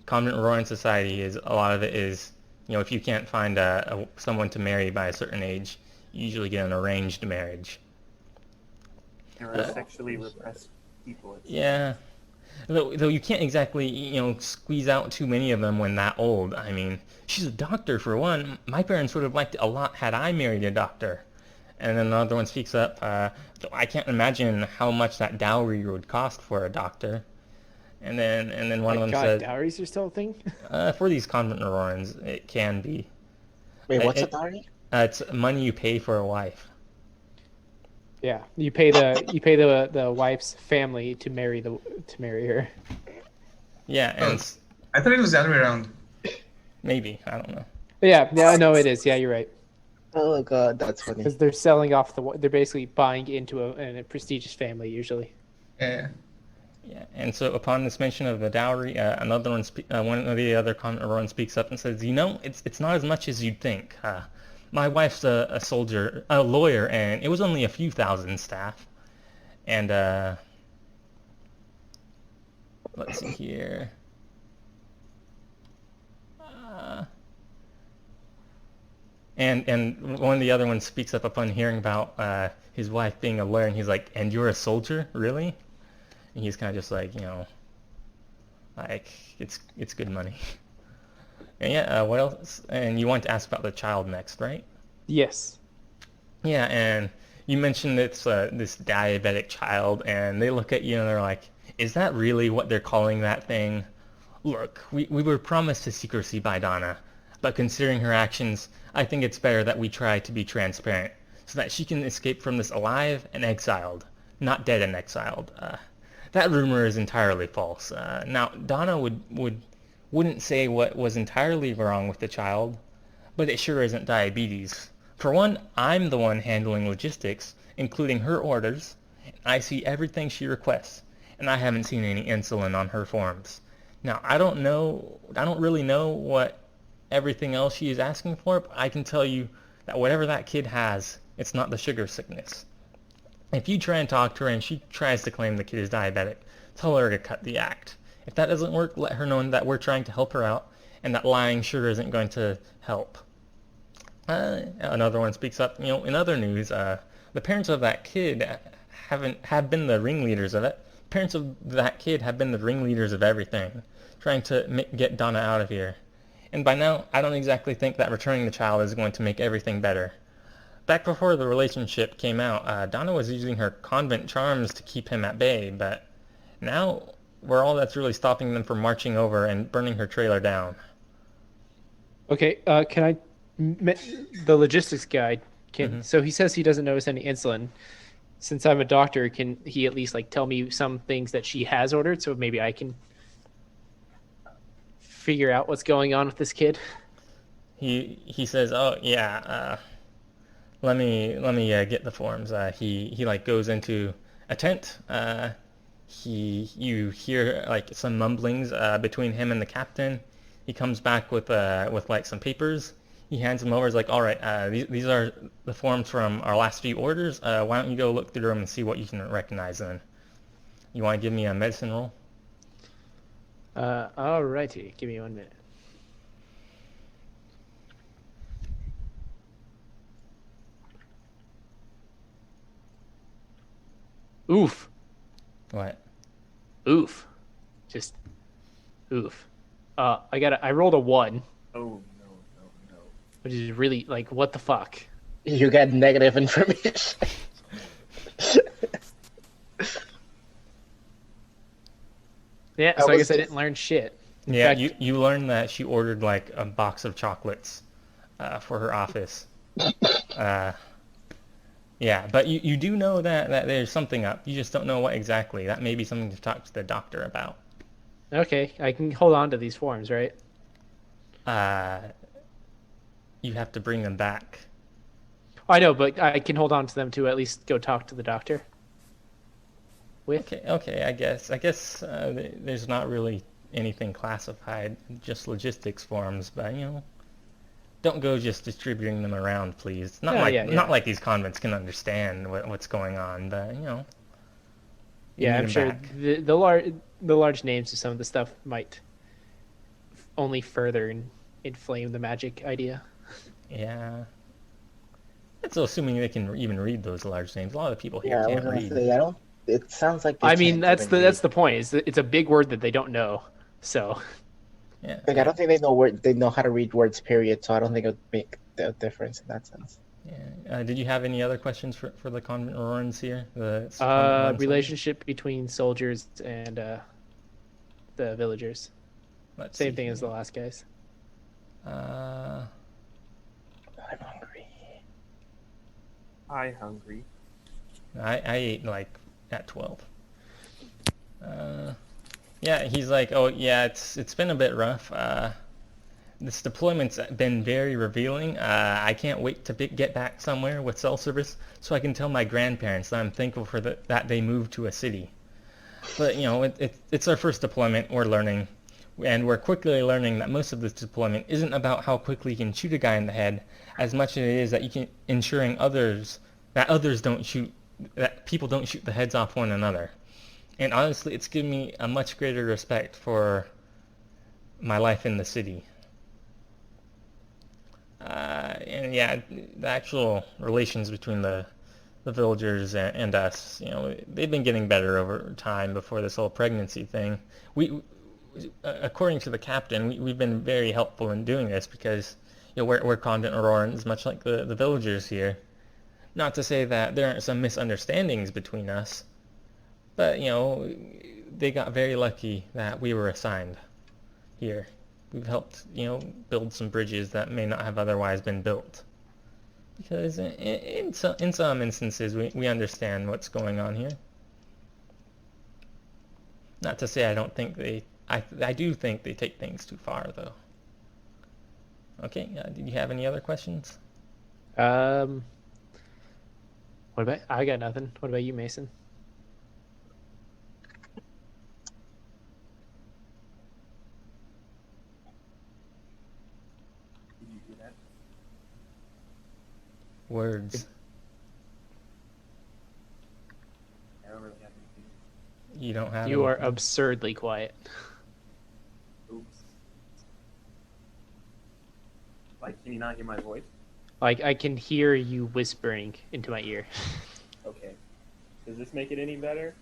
S1: convent Auroran society a lot of it is, if you can't find someone to marry by a certain age, you usually get an arranged marriage.
S5: Or sexually repressed people.
S1: Yeah. Though you can't exactly, squeeze out too many of them when that old. I mean, she's a doctor for one. My parents would have liked it a lot had I married a doctor. And then another one speaks up. I can't imagine how much that dowry would cost for a doctor. And then one of them said,
S2: dowries are still a thing?
S1: for these convent Aurorans, it can be.
S4: Wait, what's a dowry?
S1: It's money you pay for a wife.
S2: Yeah, you pay the wife's family to marry her.
S1: Yeah, and
S3: I thought it was the other way around.
S1: maybe, I don't know.
S2: Yeah, no, it is. Yeah, you're right.
S4: Oh god, that's funny.
S2: Because they're selling off they're basically buying into a prestigious family usually.
S3: Yeah.
S1: Yeah, and so upon this mention of the dowry, another one, one of the other Conroran speaks up and says, it's not as much as you'd think. My wife's a soldier, a lawyer, and it was only a few thousand staff. And let's see here. And one of the other ones speaks up upon hearing about his wife being a lawyer, and he's like, "And you're a soldier, really?" And he's kind of just like, like it's good money. And yeah, what else? And you want to ask about the child next, right?
S2: Yes.
S1: Yeah, and you mentioned it's this diabetic child, and they look at you and they're like, "Is that really what they're calling that thing? Look, we were promised to secrecy by Donna, but considering her actions, I think it's better that we try to be transparent, so that she can escape from this alive and exiled, not dead and exiled." That rumor is entirely false. Now, Donna wouldn't say what was entirely wrong with the child, but it sure isn't diabetes. For one, I'm the one handling logistics, including her orders. I see everything she requests, and I haven't seen any insulin on her forms. Now, I don't really know what everything else she is asking for, but I can tell you that whatever that kid has, it's not the sugar sickness. If you try and talk to her and she tries to claim the kid is diabetic, tell her to cut the act. If that doesn't work, let her know that we're trying to help her out and that lying sure isn't going to help. Another one speaks up, in other news, the parents of that kid have been the ringleaders of it. Parents of that kid have been the ringleaders of everything, trying to get Donna out of here. And by now, I don't exactly think that returning the child is going to make everything better. Back before the relationship came out, Donna was using her convent charms to keep him at bay, but now we're all that's really stopping them from marching over and burning her trailer down.
S2: Okay, the logistics guy so he says he doesn't notice any insulin. Since I'm a doctor, can he at least tell me some things that she has ordered, so maybe I can figure out what's going on with this kid?
S1: He says, "Oh yeah, let me get the forms." He goes into a tent. You hear some mumblings between him and the captain. He comes back with some papers. He hands them over. He's like, "All right, these are the forms from our last few orders. Why don't you go look through them and see what you can recognize then? You want to give me a medicine roll?"
S2: Alrighty, give me 1 minute. Oof.
S1: What?
S2: Oof. Just oof. I rolled a 1,
S5: Oh, no.
S2: which is really what the fuck?
S4: You get negative information.
S2: Yeah, so I guess I didn't learn shit. In
S1: Yeah,
S2: fact,
S1: you learn that she ordered a box of chocolates for her office. Yeah, but you do know that there's something up. You just don't know what exactly. That may be something to talk to the doctor about.
S2: okay, I can hold on to these forms, right?
S1: You have to bring them back.
S2: I know, but I can hold on to them to at least go talk to the doctor with.
S1: Okay, I guess there's not really anything classified, just logistics forms, but don't go just distributing them around, please. Not not like these convents can understand what's going on, but you
S2: Yeah,
S1: need
S2: I'm
S1: them
S2: sure
S1: back.
S2: the large names of some of the stuff might only further inflame the magic idea.
S1: Yeah. That's assuming they can even read those large names. A lot of the people here
S4: Yeah, I was
S1: can't
S4: gonna
S1: read.
S4: say, I don't. It sounds like. They
S2: I mean,
S4: can't
S2: that's
S4: even
S2: the point. It's a big word that they don't know. So
S1: Yeah.
S4: I don't think they know how to read words. Period. So I don't think it would make the difference in that sense.
S1: Yeah. Did you have any other questions for the convent runs here? The convent runs?
S2: relationship between soldiers and the villagers.
S1: Let's
S2: Same
S1: see
S2: thing as the
S1: here.
S2: last guys.
S4: I'm hungry.
S5: I hungry.
S1: I ate at 12. Yeah, he's like, "Oh yeah, it's been a bit rough. This deployment's been very revealing. I can't wait to get back somewhere with cell service so I can tell my grandparents that I'm thankful for that they moved to a city. But it's our first deployment. We're learning, and we're quickly learning that most of this deployment isn't about how quickly you can shoot a guy in the head, as much as it is that you can ensuring others don't shoot, that people don't shoot the heads off one another. And honestly, it's given me a much greater respect for my life in the city. And yeah, the actual relations between the villagers and us, they've been getting better over time before this whole pregnancy thing. According to the captain, we've been very helpful in doing this because we're convent Aurorans, much like the villagers here. Not to say that there aren't some misunderstandings between us, but they got very lucky that we were assigned here. We've helped build some bridges that may not have otherwise been built. Because in some instances, we understand what's going on here. Not to say I don't think I do think they take things too far, though. Okay, did you have any other questions?
S2: What about? I got nothing. What about you, Mason?
S5: Did you do that?
S1: Words.
S5: I don't really have anything.
S1: You don't have
S2: You are
S1: anything?
S2: absurdly quiet.
S5: Oops. Like, can you not hear my voice?
S2: Like I can hear you whispering into my ear.
S5: Okay. Does this make it any better?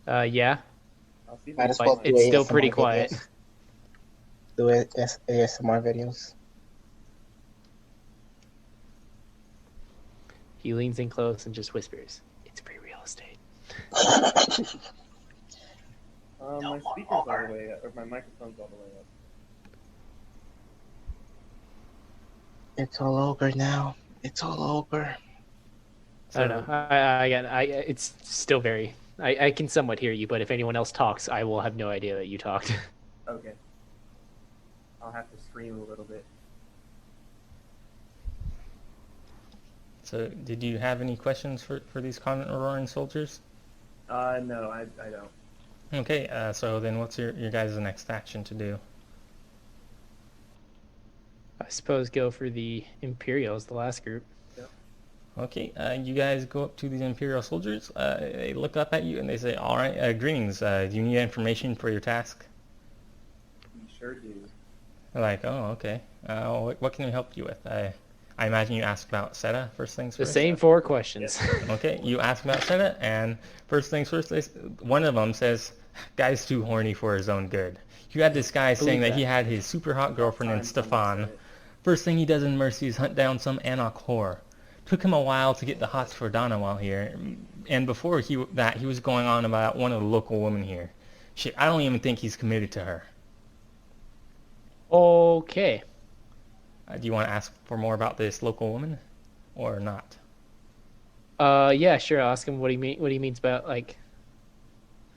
S2: Yeah,
S5: I'll see if
S4: Might
S5: I
S4: as
S5: can
S4: well
S5: find
S4: do
S2: it's still
S4: ASMR
S2: pretty
S4: videos.
S2: quiet.
S4: Do ASMR videos.
S2: He leans in close and just whispers, "It's free real estate."
S5: My speaker's all the way up, or my microphone's all the way up.
S4: It's all over now. It's all over.
S2: I don't know. It's still very. I can somewhat hear you, but if anyone else talks, I will have no idea that you talked.
S5: Okay. I'll have to scream a little bit.
S1: So, did you have any questions for these convent Auroran soldiers?
S5: No, I don't.
S1: Okay, so then what's your guys' next action to do?
S2: I suppose go for the Imperials, the last group.
S1: Okay, you guys go up to these Imperial soldiers. They look up at you and they say, "All right, greetings. Do you need information for your task?"
S5: We sure do.
S1: They're like, "Oh, okay. What can we help you with?" I imagine you ask about Seta first things
S2: The
S1: first.
S2: same 4 questions.
S1: Okay, you ask about Seta, and first things first, one of them says, "Guy's too horny for his own good." You had this guy saying that he had his super hot girlfriend named Stefan. First thing he does in Mercy is hunt down some Anarch whore. Took him a while to get the hots for Donna while here, and before he was going on about one of the local women here. Shit, I don't even think he's committed to her.
S2: Okay.
S1: Do you want to ask for more about this local woman, or not?
S2: Yeah, sure. I'll ask him what he means about like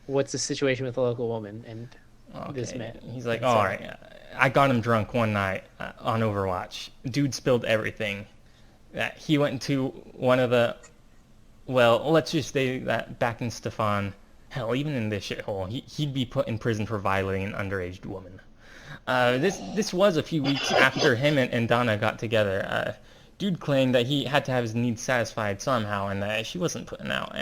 S2: what's the situation with the local woman and this
S1: Okay.
S2: man.
S1: He's like,
S2: and
S1: all
S2: Sarah.
S1: right, I got him drunk one night on Overwatch. Dude spilled everything. He went into one of the, well, let's just say that back in Stefan, hell, even in this shithole, he'd be put in prison for violating an underage woman. This was a few weeks after him and Donna got together. Dude claimed that he had to have his needs satisfied somehow, and that she wasn't putting out.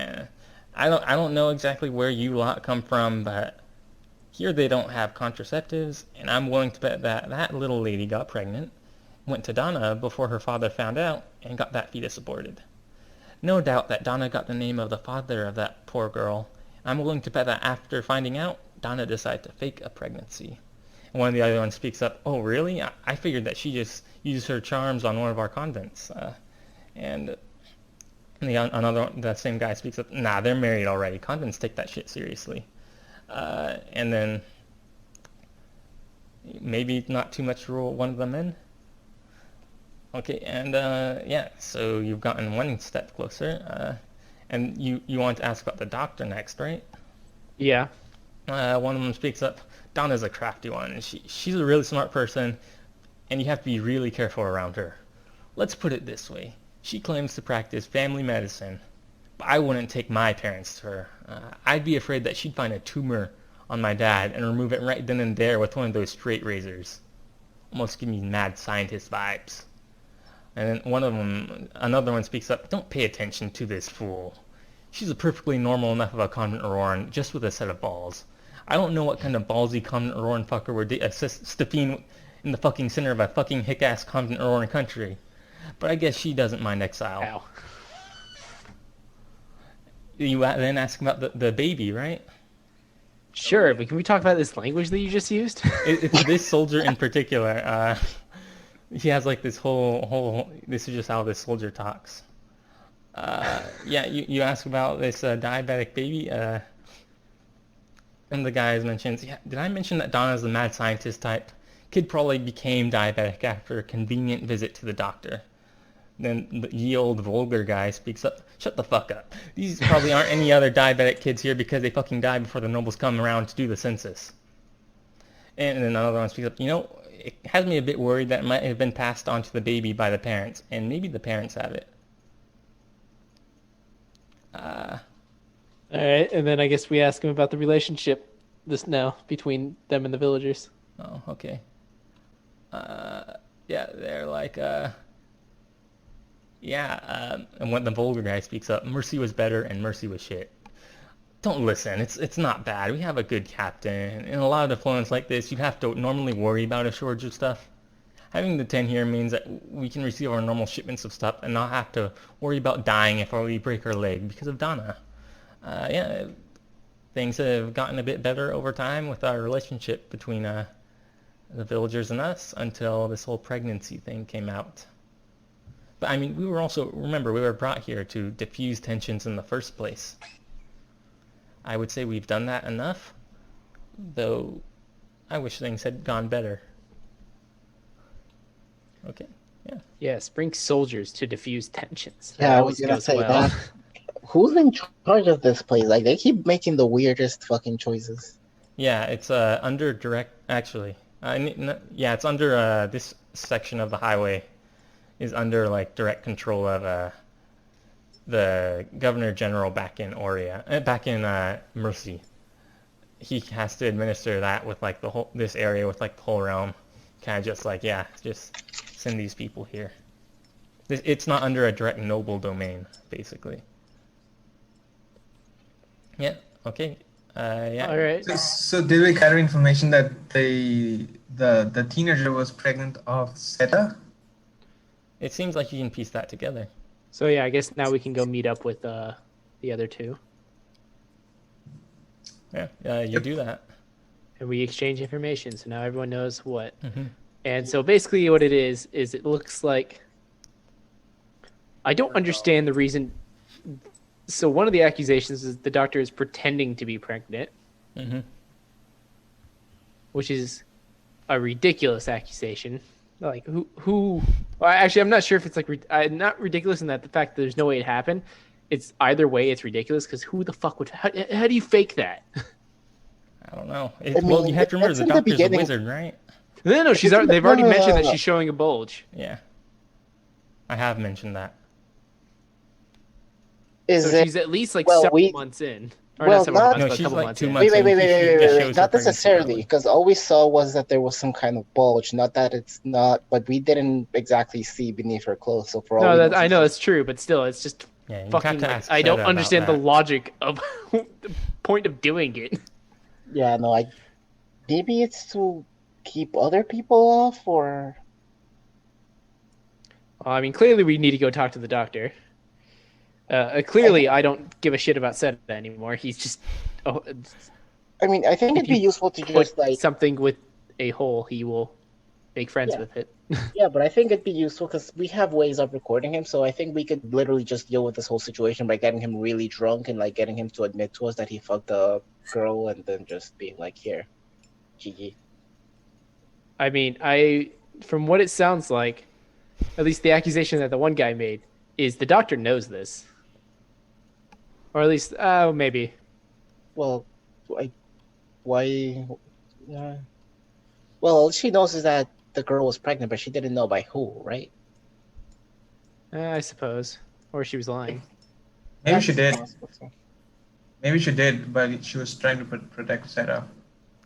S1: I don't know exactly where you lot come from, but here they don't have contraceptives, and I'm willing to bet that that little lady got pregnant, went to Donna before her father found out, and got that fetus aborted. No doubt that Donna got the name of the father of that poor girl. I'm willing to bet that after finding out, Donna decided to fake a pregnancy. And one of the other ones speaks up, "Oh, really? I figured that she just used her charms on one of our convents." And that same guy speaks up, "Nah, they're married already. Convents take that shit seriously." And then maybe not too much to rule one of them in. Okay, and yeah, so you've gotten one step closer. And you want to ask about the doctor next, right?
S2: Yeah.
S1: One of them speaks up. Donna's a crafty one, and she's a really smart person, and you have to be really careful around her. Let's put it this way. She claims to practice family medicine, But I wouldn't take my parents to her. I'd be afraid that she'd find a tumor on my dad and remove it right then and there with one of those straight razors. Almost give me mad scientist vibes. And then another one speaks up, don't pay attention to this fool. She's a perfectly normal enough of a convent Auroran, just with a set of balls. I don't know what kind of ballsy convent Auroran fucker would stepping in the fucking center of a fucking hick-ass convent Auroran country. But I guess she doesn't mind exile.
S2: Ow.
S1: You then ask about the baby, right?
S2: Sure, but can we talk about this language that you just used?
S1: It's this soldier in particular. He has like this whole. This is just how this soldier talks. Yeah, you ask about this diabetic baby, and the guy mentions. Yeah, did I mention that Donna's the mad scientist type? Kid probably became diabetic after a convenient visit to the doctor. Then the ye old vulgar guy speaks up. Shut the fuck up. These probably aren't any other diabetic kids here because they fucking died before the nobles come around to do the census. And then another one speaks up. You know, it has me a bit worried that it might have been passed on to the baby by the parents, and maybe the parents have it.
S2: All right, and then I guess we ask him about the relationship between them and the villagers.
S1: Oh, okay. Yeah, they're like, and when the vulgar guy speaks up, Mercy was better and Mercy was shit. Don't listen, it's not bad. We have a good captain. In a lot of deployments like this, you have to normally worry about a shortage of stuff. Having the 10 here means that we can receive our normal shipments of stuff and not have to worry about dying if we break our leg because of Donna. Yeah, things have gotten a bit better over time with our relationship between the villagers and us until this whole pregnancy thing came out. But I mean, we were brought here to diffuse tensions in the first place. I would say we've done that enough, though I wish things had gone better. Okay, yeah.
S2: Yes, bring soldiers to diffuse tensions.
S4: Yeah,
S2: That
S4: I
S2: always
S4: was gonna
S2: goes
S4: say
S2: well.
S4: that. Who's in charge of this place? Like, they keep making the weirdest fucking choices.
S1: Yeah, it's under direct, actually. Yeah, it's under this section of the highway is under like direct control of the Governor General back in Mercy. He has to administer that with like this area with like the whole realm. Kind of just like, just send these people here. It's not under a direct noble domain, basically. Yeah. Okay. Yeah.
S2: All right.
S3: So did we gather information that the teenager was pregnant of Seta?
S1: It seems like you can piece that together.
S2: So yeah, I guess now we can go meet up with the other two,
S1: Yeah. You do that.
S2: and we exchange information. So now everyone knows what.
S1: Mm-hmm.
S2: And so basically, what it is it looks like. I don't understand the reason. So one of the accusations is the doctor is pretending to be pregnant,
S1: Mm-hmm.
S2: which is a ridiculous accusation. Like who? Well, actually, I'm not sure if it's like not ridiculous in that the fact that there's no way it happened. It's either way, it's ridiculous because who the fuck would? How do you fake that?
S1: I don't know.
S4: mean,
S1: You have to remember
S4: that's
S1: the
S4: in the
S1: doctor's a
S4: beginning.
S1: wizard, right?
S2: No, they've already
S4: No.
S2: mentioned that she's showing a bulge.
S1: Yeah. I have mentioned that.
S4: Is
S2: So
S4: it?
S2: she's at least like
S4: well,
S2: several months in. Or
S4: well,
S2: not several
S4: not-
S2: months,
S1: No,
S2: but a
S1: she's
S2: couple
S1: like
S2: months
S1: 2
S2: in.
S1: months.
S4: Wait.
S1: She just shows her
S4: Not
S1: pregnancy
S4: necessarily,
S1: early.
S4: because all we saw was that there was some kind of bulge. Not that it's not, but we didn't exactly see beneath her clothes. So for all
S2: No,
S4: we
S2: I know
S4: she's
S2: it's true, but still, it's just
S1: Yeah, you have
S2: fucking.
S1: to
S2: Like,
S1: ask
S2: I don't
S1: Seta about
S2: understand the
S1: that.
S2: logic of the point of doing it.
S4: Yeah, no, maybe it's to keep other people off, or
S2: Well, I mean, clearly we need to go talk to the doctor. Clearly, I don't give a shit about Seta anymore. He's just
S4: I mean, I think
S2: If
S4: it'd be
S2: you
S4: useful to
S2: put
S4: just like,
S2: something with a hole, he will make friends
S4: Yeah.
S2: with it.
S4: yeah, but I think it'd be useful because we have ways of recording him. So I think we could literally just deal with this whole situation by getting him really drunk and like getting him to admit to us that he fucked a girl, and then just being like, "Here, GG."
S2: I mean, from what it sounds like, at least the accusation that the one guy made is the doctor knows this, or at least, maybe.
S4: Well, why? Yeah. Well, all she knows is that the girl was pregnant, but she didn't know by who, right?
S2: I suppose, or she was lying.
S3: Maybe she
S4: That's
S3: did.
S4: possible, too.
S3: Maybe she did, but she was trying to protect Sarah.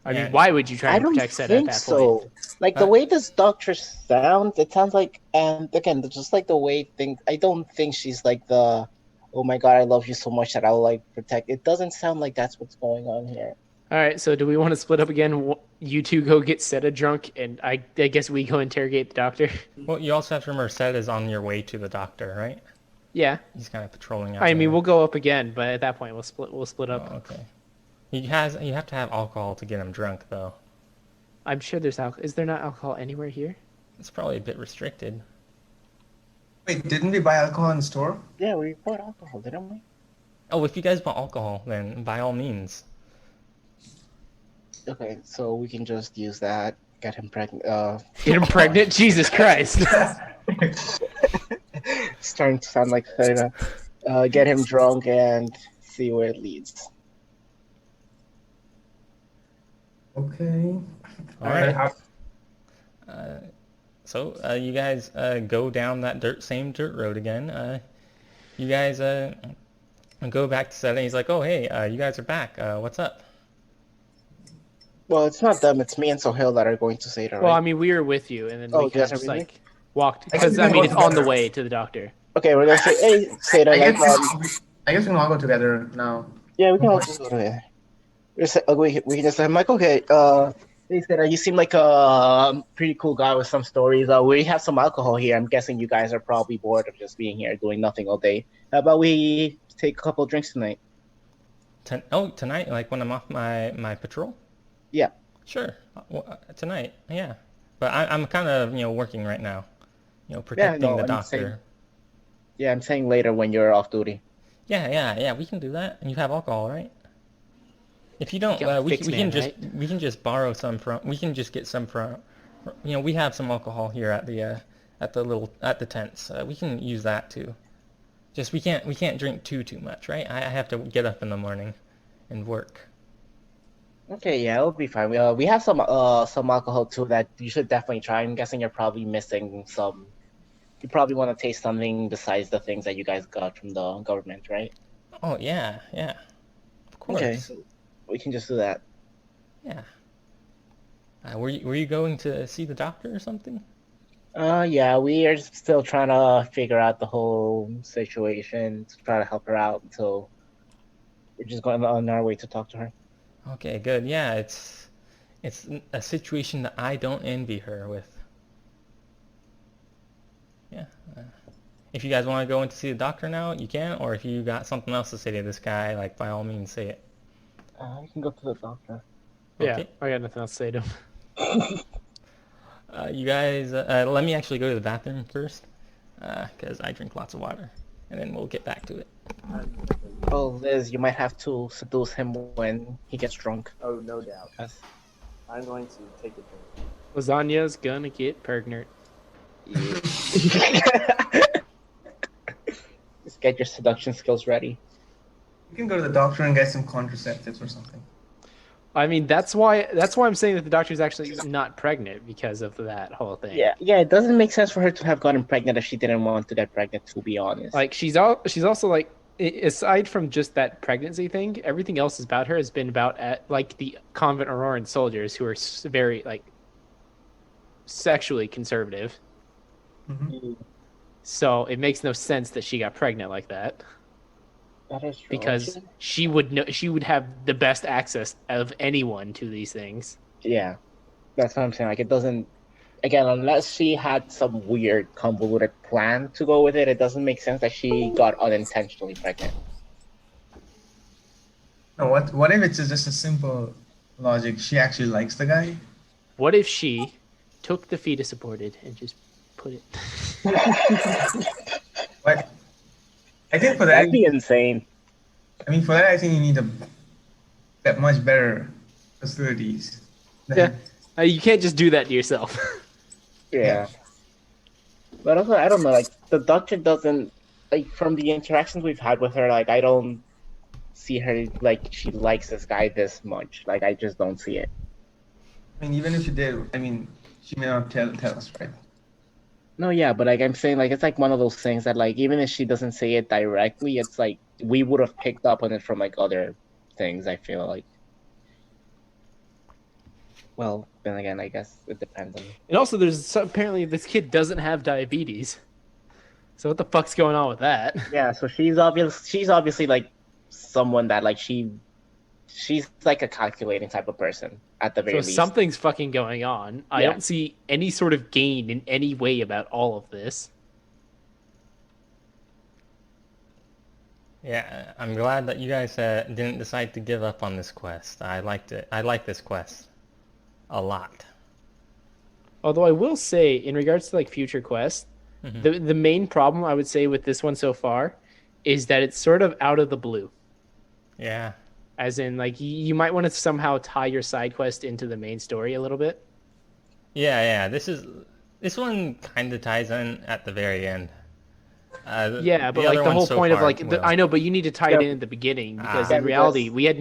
S2: I
S1: Yeah.
S2: mean, why would you try
S4: I
S2: and
S4: don't
S2: protect Seta at
S4: think
S2: that
S4: so.
S2: point?
S4: Like the
S1: Uh,
S4: way this doctor sounds, it sounds like, and again, just like the way things. I don't think she's like the, oh my god, I love you so much that I'll like protect. It doesn't sound like that's what's going on here.
S2: All right, so do we want to split up again? You two go get Seta drunk, and I guess we go interrogate the doctor.
S1: Well, you also have to remember Seth is on your way to the doctor, right?
S2: Yeah,
S1: He's kind of patrolling out
S2: I mean
S1: there.
S2: we'll go up again, but at that point we'll split. We'll split up.
S1: Oh, okay. You have to have alcohol to get him drunk, though.
S2: I'm sure there's alcohol. Is there not alcohol anywhere here?
S1: It's probably a bit restricted.
S3: Wait, didn't we buy alcohol in the store?
S4: Yeah, we bought alcohol, didn't we?
S1: Oh, if you guys want alcohol, then by all means.
S4: Okay, so we can just use that. Get him pregnant.
S2: Get him pregnant? Jesus Christ!
S4: It's starting to sound like Theta. Get him drunk and see where it leads.
S3: Okay.
S1: All right. So you guys go down that same dirt road again. You guys go back to Seth, and he's like, "Oh, hey, you guys are back. What's up?"
S4: Well, it's not them. It's me and Sohail that are going to say that,
S2: Well, I
S4: right?
S2: mean we were with you, and then
S4: Oh,
S2: we kind
S4: yes,
S2: of just
S4: are we
S2: like walked
S3: I guess
S2: because
S3: we
S2: I
S3: can
S2: mean
S3: go
S2: it's on the
S3: together.
S2: way to the doctor.
S4: Okay, we're gonna say, hey, Seda,
S3: I
S4: like,
S3: guess, I guess we can all go together now.
S4: yeah, we can all just go to it. We can just say, Mike, okay, hey, Seda, you seem like a pretty cool guy with some stories. We have some alcohol here. I'm guessing you guys are probably bored of just being here doing nothing all day. How about we take a couple of drinks tonight?
S1: Tonight, like when I'm off my patrol?
S4: Yeah.
S1: Sure. Tonight, yeah. But I'm kind of working right now, protecting the
S4: I'm
S1: doctor.
S4: saying- Yeah, I'm saying later when you're off duty.
S1: Yeah. We can do that. And you have alcohol, right? If you don't,
S2: Got
S1: we
S2: fixed
S1: can
S2: man,
S1: just
S2: right?
S1: we can just borrow some from. We can just get some from. We have some alcohol here at the tents. We can use that too. Just we can't drink too much, right? I have to get up in the morning, and work.
S4: Okay, yeah, it'll be fine. We have some alcohol too that you should definitely try. I'm guessing you're probably missing some. You probably want to taste something besides the things that you guys got from the government, right?
S1: Oh yeah, of course.
S4: Okay, so we can just do that.
S1: Yeah. Were you going to see the doctor or something?
S4: Yeah, we are still trying to figure out the whole situation to try to help her out. So we're just going on our way to talk to her.
S1: Okay, good. Yeah, it's a situation that I don't envy her with. Yeah. If you guys want to go in to see the doctor now, you can, or if you got something else to say to this guy, like by all means say it.
S4: You can go to the doctor.
S2: Yeah,
S1: Okay.
S2: I got nothing else to say to him.
S1: You guys, let me actually go to the bathroom first, because I drink lots of water, and then we'll get back to it.
S4: Oh, Liz, you might have to seduce him when he gets drunk.
S5: Oh, no doubt.
S4: Yes.
S5: I'm going to take a drink.
S2: Lasagna's gonna get pregnant.
S4: Just get your seduction skills ready.
S3: You can go to the doctor and get some contraceptives or something.
S2: I mean, that's why I'm saying that the doctor's actually not pregnant because of that whole thing.
S4: Yeah, it doesn't make sense for her to have gotten pregnant if she didn't want to get pregnant, to be honest.
S2: Like she's also like, aside from just that pregnancy thing, everything else about her has been about like the convent Auroran soldiers who are very like sexually conservative.
S3: Mm-hmm.
S2: So it makes no sense that she got pregnant like that.
S4: That is true.
S2: Because she would have the best access of anyone to these things.
S4: Yeah, that's what I'm saying. Like, it doesn't. Again, unless she had some weird convoluted plan to go with it, it doesn't make sense that she got unintentionally pregnant.
S3: No, what if it's just a simple logic? She actually likes the guy.
S2: What if she took the fetus aborted and just put it?
S3: But I think for that,
S4: That'd be insane.
S3: I mean, for that, I think you need that much better facilities.
S2: Yeah. You can't just do that to yourself.
S4: Yeah. But also, I don't know. Like, the doctor doesn't like from the interactions we've had with her. Like, I don't see her like she likes this guy this much. Like, I just don't see it.
S3: I mean, even if she did, I mean, she may not tell us, right?
S4: No, yeah, but like I'm saying, like it's like one of those things that like even if she doesn't say it directly, it's like we would have picked up on it from like other things. I feel like. Well, then again, I guess it depends on.
S2: And also, apparently this kid doesn't have diabetes. So what the fuck's going on with that?
S4: Yeah, so she's obviously like someone that like she's like a calculating type of person at the very
S2: So
S4: least.
S2: something's fucking going on. I
S4: Yeah.
S2: don't see any sort of gain in any way about all of this.
S1: Yeah, I'm glad that you guys didn't decide to give up on this quest. I liked it. I like this quest a lot.
S2: Although I will say, in regards to like future quests, the main problem I would say with this one so far is that it's sort of out of the blue.
S1: Yeah.
S2: As in, like, you might want to somehow tie your side quest into the main story a little bit.
S1: Yeah. This one kind of ties in at the very end.
S2: Yeah, but like
S1: other
S2: the
S1: ones
S2: whole
S1: so
S2: point of
S1: far
S2: like
S1: will.
S2: I know, but you need to tie it
S4: Yeah.
S2: in at the beginning because
S1: Ah.
S2: in reality we have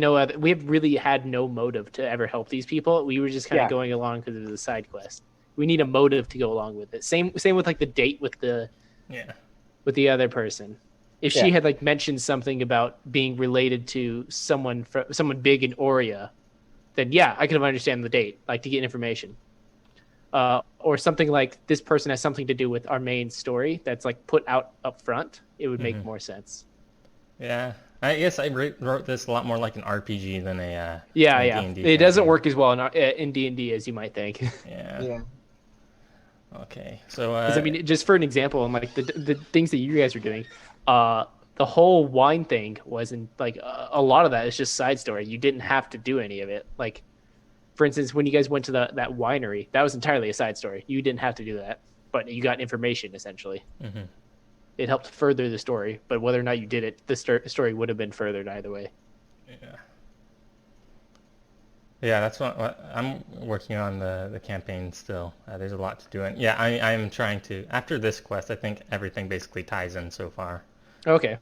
S2: really had no motive to ever help these people. We were just kind of
S4: Yeah.
S2: going along because it was a side quest. We need a motive to go along with it. Same with like the date with the other person. If she
S4: Yeah.
S2: had like mentioned something about being related to someone big in Oria, then yeah, I could have understand the date, like to get information. Or something like this person has something to do with our main story that's like put out up front, it would make more sense.
S1: Yeah. I guess I wrote this a lot more like an RPG than a
S2: Yeah.
S1: D&D
S2: It doesn't
S1: campaign.
S2: work as well in D&D as you might think.
S1: Yeah.
S4: Yeah.
S1: Okay. So
S2: 'Cause, I mean, just for an example, and like the things that you guys are doing, the whole wine thing wasn't like a lot of that is just side story. You didn't have to do any of it. Like, for instance, when you guys went to that winery, that was entirely a side story. You didn't have to do that, but you got information essentially. It helped further the story, but whether or not you did it, the story would have been furthered either way.
S1: yeah. Yeah, that's what I'm working on the campaign still. There's a lot to do, and yeah, I'm trying to. After this quest, I think everything basically ties in so far.
S2: Okay,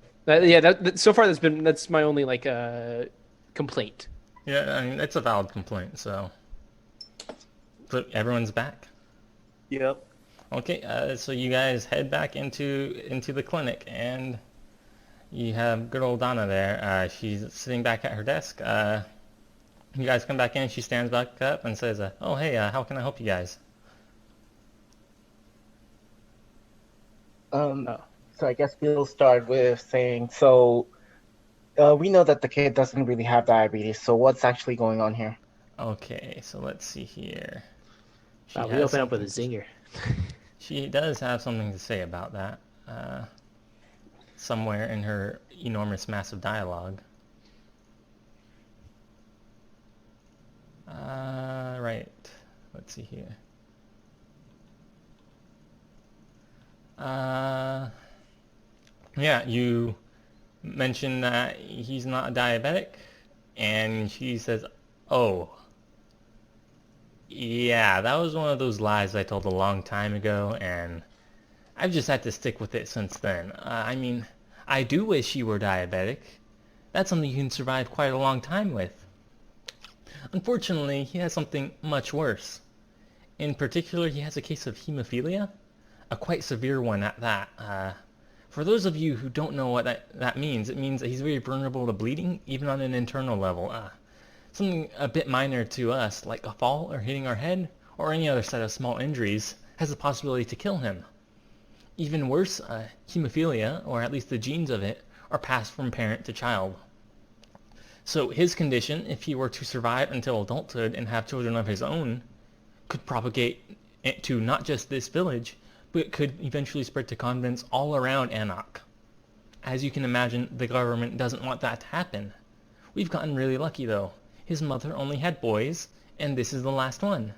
S2: so far that's my only like complaint.
S1: Yeah, I mean it's a valid complaint. So everyone's back.
S5: Yep.
S1: Okay, so you guys head back into the clinic, and you have good old Donna there. She's sitting back at her desk. You guys come back in. She stands back up and says, "Oh, hey, how can I help you guys?"
S4: So I guess we'll start with saying, so we know that the kid doesn't really have diabetes, so what's actually going on here?
S1: Okay, so let's see here. She
S2: We
S1: has
S2: open up with a
S1: something-
S2: zinger.
S1: She does have something to say about that. Somewhere in her enormous, massive dialogue. Right. Let's see here. Yeah, you mentioned that he's not a diabetic, and she says, "Oh, yeah, that was one of those lies I told a long time ago, and I've just had to stick with it since then. I mean, I do wish he were diabetic. That's something you can survive quite a long time with. Unfortunately, he has something much worse. In particular, he has a case of hemophilia, a quite severe one at that. For those of you who don't know what that means, it means that he's very vulnerable to bleeding, even on an internal level. Something a bit minor to us, like a fall or hitting our head, or any other set of small injuries, has the possibility to kill him. Even worse, hemophilia, or at least the genes of it, are passed from parent to child. So his condition, if he were to survive until adulthood and have children of his own, could propagate to not just this village, but it could eventually spread to convents all around Anarch. As you can imagine, the government doesn't want that to happen. We've gotten really lucky though. His mother only had boys, and this is the last one.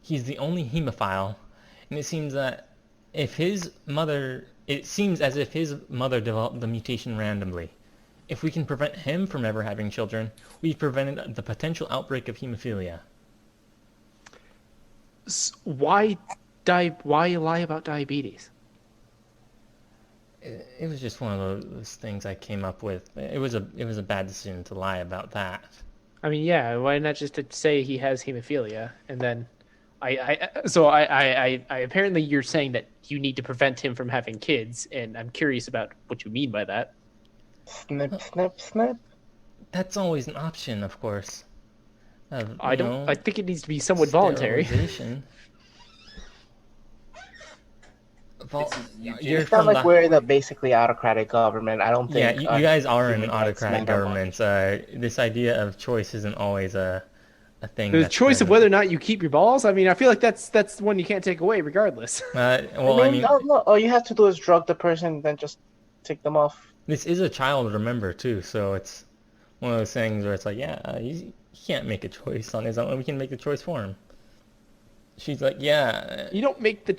S1: He's the only hemophile, and it seems as if his mother developed the mutation randomly. If we can prevent him from ever having children, we've prevented the potential outbreak of hemophilia."
S2: Why lie about diabetes?
S1: It was just one of those things I came up with. It was a bad decision to lie about that.
S2: I mean, yeah, why not just to say he has hemophilia and then I apparently you're saying that you need to prevent him from having kids, and I'm curious about what you mean by that.
S4: Snip, snip, snip.
S1: That's always an option, of course.
S2: I think it needs to be somewhat voluntary.
S1: Sterilization.
S5: This is
S1: You're
S4: It's not
S1: from
S4: like
S1: the
S4: we're in a basically autocratic government. I don't
S1: yeah.
S4: think
S1: You guys are in
S4: human rights
S1: autocratic
S4: matter much.
S1: governments. This idea of choice isn't always a thing.
S2: The
S1: that's
S2: choice of
S1: present.
S2: whether or not you keep your balls. I mean, I feel like that's one you can't take away, regardless.
S1: Well, I mean,
S4: all you have to do is drug the person, then just take them off.
S1: this is a child, remember, too. So it's one of those things where it's like, yeah, he can't make a choice on his own. We can make the choice for him. She's like, yeah.
S2: You don't make the.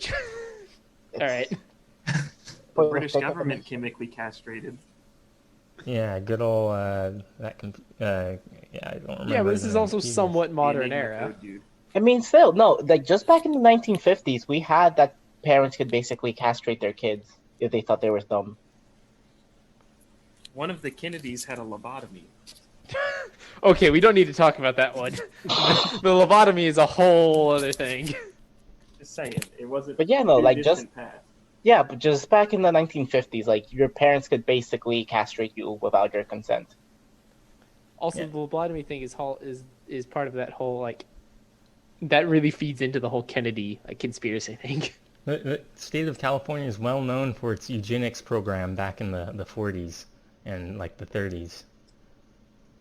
S2: All right.
S5: The British government chemically castrated.
S1: Yeah, good old that. Yeah, I don't remember.
S2: Yeah, but this is also
S1: Jesus.
S2: somewhat modern
S5: Enigma
S2: era.
S5: code, dude.
S4: I mean, still, no, like just back in the 1950s, we had that parents could basically castrate their kids if they thought they were dumb.
S5: One of the Kennedys had a lobotomy.
S2: Okay, we don't need to talk about that one. The lobotomy is a whole other thing.
S5: Just saying, it wasn't.
S4: But yeah, no,
S5: too
S4: like,
S5: distant past.
S4: Yeah, but just back in the 1950s, like your parents could basically castrate you without your consent.
S2: Also,
S1: Yeah.
S2: the lobotomy thing is part of that whole like. That really feeds into the whole Kennedy conspiracy thing.
S1: The state of California is well known for its eugenics program back in the 40s and like the 30s.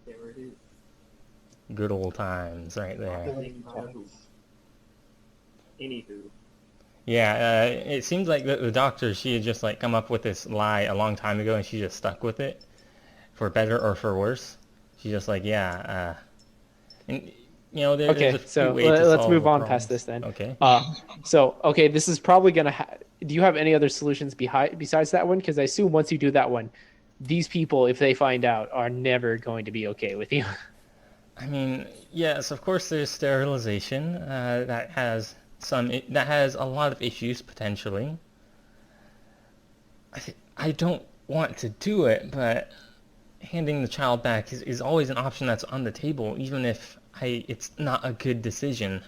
S5: There it is.
S1: Good old times, right there.
S5: Anywho,
S1: Yeah, it seems like the doctor, she had just like come up with this lie a long time ago, and she just stuck with it, for better or for worse. She's just like, yeah, and you know, there's
S2: Okay,
S1: a few
S2: so
S1: ways to
S2: let's
S1: solve
S2: move
S1: the
S2: on
S1: problems.
S2: past this then.
S1: Okay.
S2: Okay, this is probably gonna. Do you have any other solutions besides that one? Because I assume once you do that one, these people, if they find out, are never going to be okay with you.
S1: I mean, yes, of course there's sterilization, that has a lot of issues potentially. I don't want to do it, but handing the child back is always an option that's on the table, even if it's not a good decision.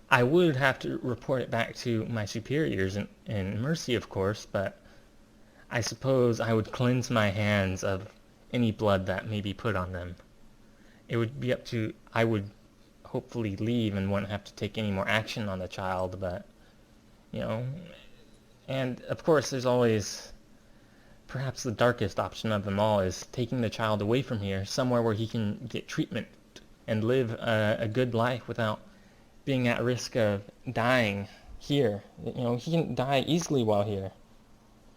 S1: I would have to report it back to my superiors in mercy, of course, but I suppose I would cleanse my hands of any blood that may be put on them. It would be up to, I would hopefully leave and wouldn't have to take any more action on the child, but, you know, and of course there's always, perhaps the darkest option of them all is taking the child away from here, somewhere where he can get treatment and live a good life without being at risk of dying here. You know, he can die easily while here.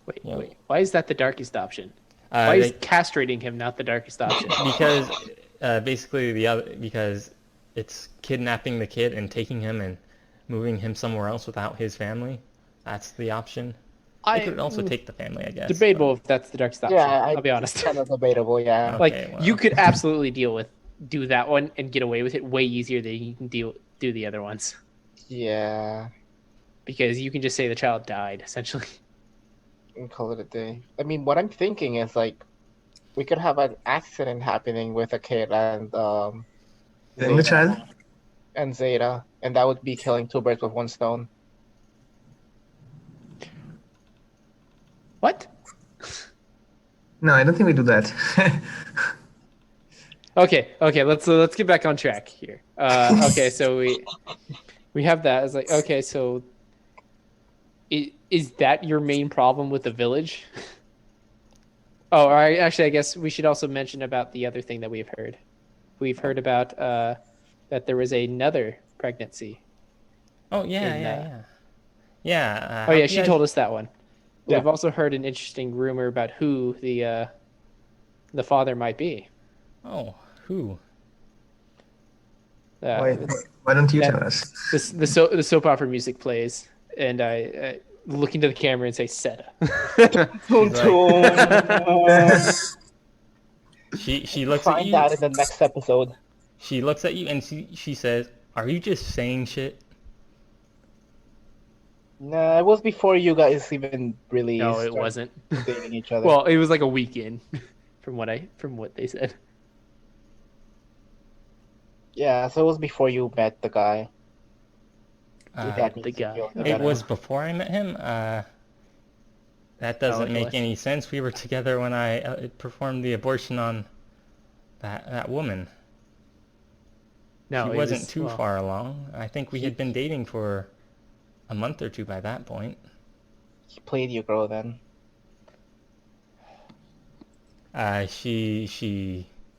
S2: Wait. Why is that the darkest option? Why is castrating him not the darkest option?
S1: Because basically because it's kidnapping the kid and taking him and moving him somewhere else without his family. That's the option. They could also take the family, I guess.
S2: Debatable if that's the darkest option.
S4: Yeah,
S2: I'll be honest.
S4: It's kind of debatable, yeah.
S1: Okay, well.
S2: You could absolutely do that one and get away with it way easier than you can do the other ones.
S4: Yeah,
S2: Because you can just say the child died, essentially.
S4: and call it a day. I mean, what I'm thinking is like, we could have an accident happening with a kid and
S3: Killing the child?
S4: and Zeta, and that would be killing two birds with one stone.
S2: What?
S3: No, I don't think we do that.
S2: Okay. Let's get back on track here. Okay, so we have that. It's like, okay, so is that your main problem with the village? Oh, all right. Actually, I guess we should also mention about the other thing that we've heard. We've heard about that there was another pregnancy.
S1: Oh yeah,
S2: in,
S1: yeah. Yeah.
S2: Oh yeah, she told us that one.
S4: Yeah.
S2: We've also heard an interesting rumor about who the father might be.
S1: Oh, who?
S3: Why don't you
S2: that-
S3: tell us?
S2: The soap opera music plays, and I look into the camera and say Seta.
S1: She looks at
S4: Find
S1: you.
S4: that in the next episode.
S1: She looks at you and she says, "Are you just saying shit?"
S4: Nah, it was before you guys even really
S2: No, it
S4: started
S2: wasn't.
S4: dating each other.
S2: Well, it was like a week in, from what they said.
S4: Yeah, so it was before you met the guy. Your dad
S2: the
S4: needs to
S2: guy.
S4: feel
S1: It
S4: better.
S1: was before I met him. That doesn't make
S2: what?
S1: any sense. We were together when I performed the abortion on that woman.
S2: No,
S1: She
S2: it
S1: wasn't
S2: was,
S1: too
S2: well,
S1: far along. I think we
S2: he-
S1: had been dating for a month or two by that point.
S4: He played you, girl. Then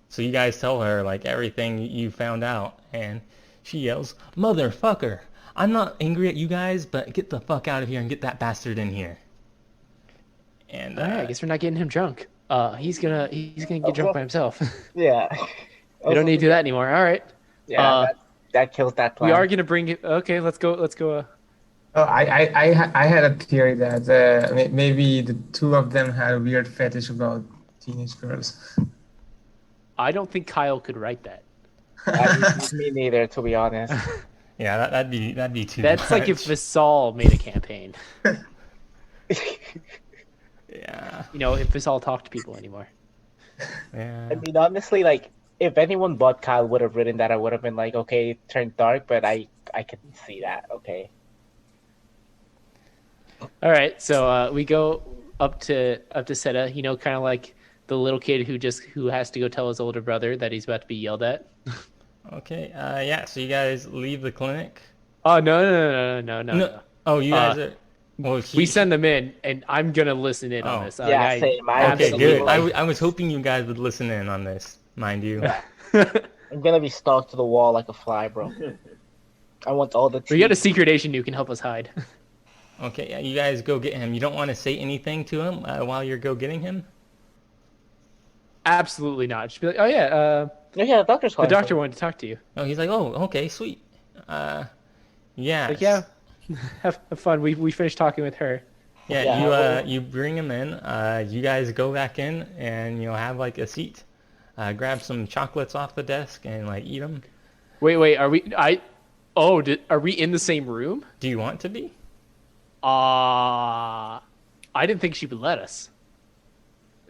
S1: So you guys tell her like everything you found out, and she yells, "Motherfucker! I'm not angry at you guys, but get the fuck out of here and get that bastard in here." And
S2: all right, I guess we're not getting him drunk. He's gonna get drunk
S4: well,
S2: by himself.
S4: yeah.
S2: We don't need to do that anymore. All right.
S4: Yeah, that kills that plan.
S2: We are gonna bring it. Okay, let's go. Let's go.
S3: Oh, I had a theory that maybe the two of them had a weird fetish about teenage girls.
S2: I don't think Kyle could write that.
S4: Me neither, to be honest.
S1: yeah, that'd be too
S2: That's
S1: much.
S2: like if Visal made a campaign.
S1: Yeah.
S2: You know, if Visal talked to people anymore.
S1: Yeah.
S4: I mean, honestly, like, if anyone but Kyle would have written that, I would have been like, okay, it turned dark, but I can see that. Okay.
S2: All right, so we go up to Seta. You know, kind of like the little kid who has to go tell his older brother that he's about to be yelled at.
S1: Okay. Yeah. So you guys leave the clinic.
S2: Oh no.
S1: Oh, you guys are. Well,
S2: We send them in, and I'm gonna listen in on
S1: Oh.
S2: this.
S4: Yeah, same. I
S1: Okay,
S4: absolutely
S1: good.
S4: like-
S1: I was hoping you guys would listen in on this, mind you.
S4: I'm gonna be stuck to the wall like a fly, bro. I want all the.
S2: We got a secret agent who can help us hide.
S1: Okay, yeah, you guys go get him. You don't want to say anything to him while you're go getting him?
S2: Absolutely not. Just be like, oh yeah,
S4: Yeah, the doctor's
S2: the
S4: calling.
S2: doctor wanted to talk to you.
S1: Oh, he's like, oh, okay, sweet. Yeah.
S2: Like, yeah, have fun. We finished talking with her.
S1: Yeah,
S4: Yeah,
S1: you bring him in. You guys go back in and have like a seat. Grab some chocolates off the desk and like eat them.
S2: Wait, are we? Are we in the same room?
S1: Do you want to be?
S2: I didn't think she would let us.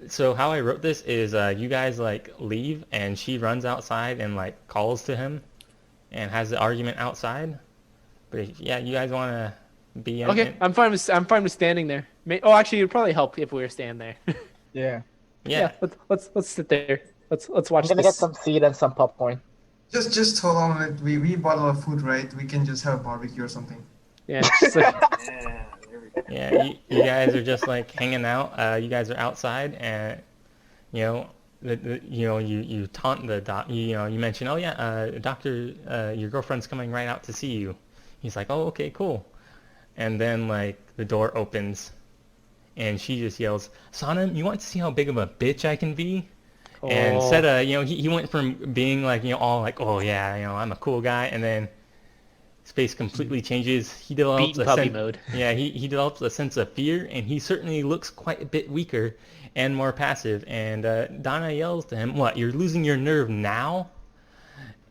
S1: So how I wrote this is you guys like leave and she runs outside and like calls to him and has the argument outside. But yeah, you guys want to be in
S2: Okay, I'm fine with standing there. Actually, it'd probably help if we were standing there.
S4: Yeah.
S1: Yeah.
S2: Let's sit there. Let's watch
S4: I'm gonna
S2: this.
S4: get some seed and some popcorn.
S3: Just hold on. We bought a lot of food, right? We can just have a barbecue or something.
S2: Yeah, just like,
S5: Yeah, there we go.
S1: Yeah, you guys are just like hanging out. You guys are outside, and you taunt the doc. You mention, oh yeah, doctor, your girlfriend's coming right out to see you. He's like, oh okay, cool. And then like the door opens, and she just yells, Sonam, you want to see how big of a bitch I can be? And
S2: Oh.
S1: Seta, he went from being like all like, oh yeah, I'm a cool guy, and then his face completely changes. He develops
S2: beaten
S1: a
S2: puppy
S1: sense,
S2: mode.
S1: yeah, he develops a sense of fear, and he certainly looks quite a bit weaker and more passive. And Donna yells to him, "What? You're losing your nerve now?"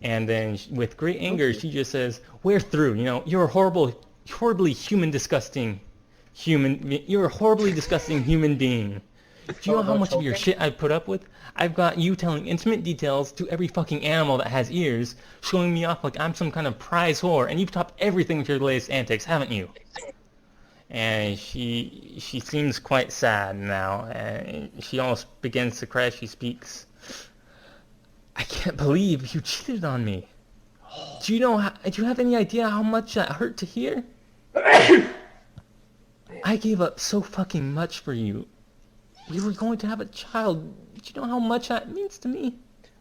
S1: And then, with great anger, she just says, "We're through. You're a horribly disgusting human. You're a horribly disgusting human being. Do you know how much of your shit I've put up with? I've got you telling intimate details to every fucking animal that has ears, showing me off like I'm some kind of prize whore, and you've topped everything with your latest antics, haven't you?" And she seems quite sad now, and she almost begins to cry. She speaks, "I can't believe you cheated on me. Do you have any idea how much that hurt to hear? I gave up so fucking much for you. We were going to have a child. Do you know how much that means to me?"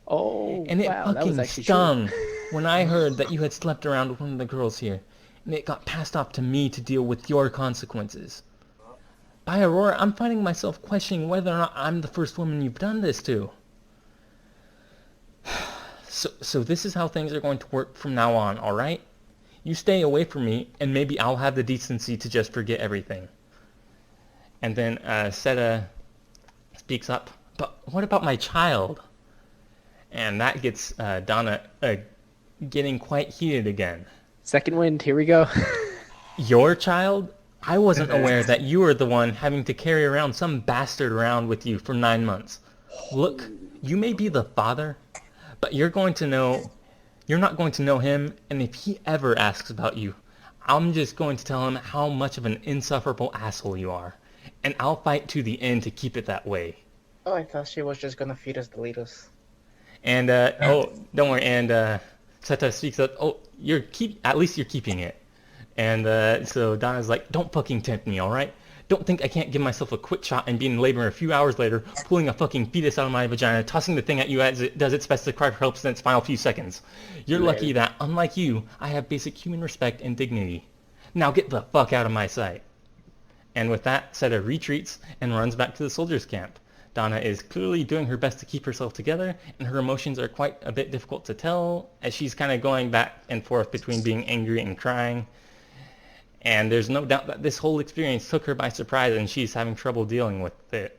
S2: Oh,
S1: And it
S2: wow, that was
S1: fucking
S2: actually
S1: stung when I heard that you had slept around with one of the girls here. And it got passed off to me to deal with your consequences. By Aurora, I'm finding myself questioning whether or not I'm the first woman you've done this to. So this is how things are going to work from now on, alright? You stay away from me, and maybe I'll have the decency to just forget everything. And then Seta speaks up, "But what about my child?" And that gets Donna getting quite heated again.
S2: Second wind. Here we go.
S1: Your child? I wasn't aware that you were the one having to carry around some bastard around with you for 9 months. Look, you may be the father, but you're not going to know him, and if he ever asks about you, I'm just going to tell him how much of an insufferable asshole you are. and I'll fight to the end to keep it that way.
S4: Oh, I thought she was just gonna feed us Doritos.
S1: And oh, don't worry. And Seta speaks up. Oh, at least you're keeping it. And so Donna's like, don't fucking tempt me, all right? Don't think I can't give myself a quick shot and be in labor a few hours later, pulling a fucking fetus out of my vagina, tossing the thing at you as it does its best to cry for help in its final few seconds. You're lucky that, unlike you, I have basic human respect and dignity. Now get the fuck out of my sight. And with that, Seta retreats and runs back to the soldiers' camp. Donna is clearly doing her best to keep herself together, and her emotions are quite a bit difficult to tell, as she's kind of going back and forth between being angry and crying. And there's no doubt that this whole experience took her by surprise, and she's having trouble dealing with it.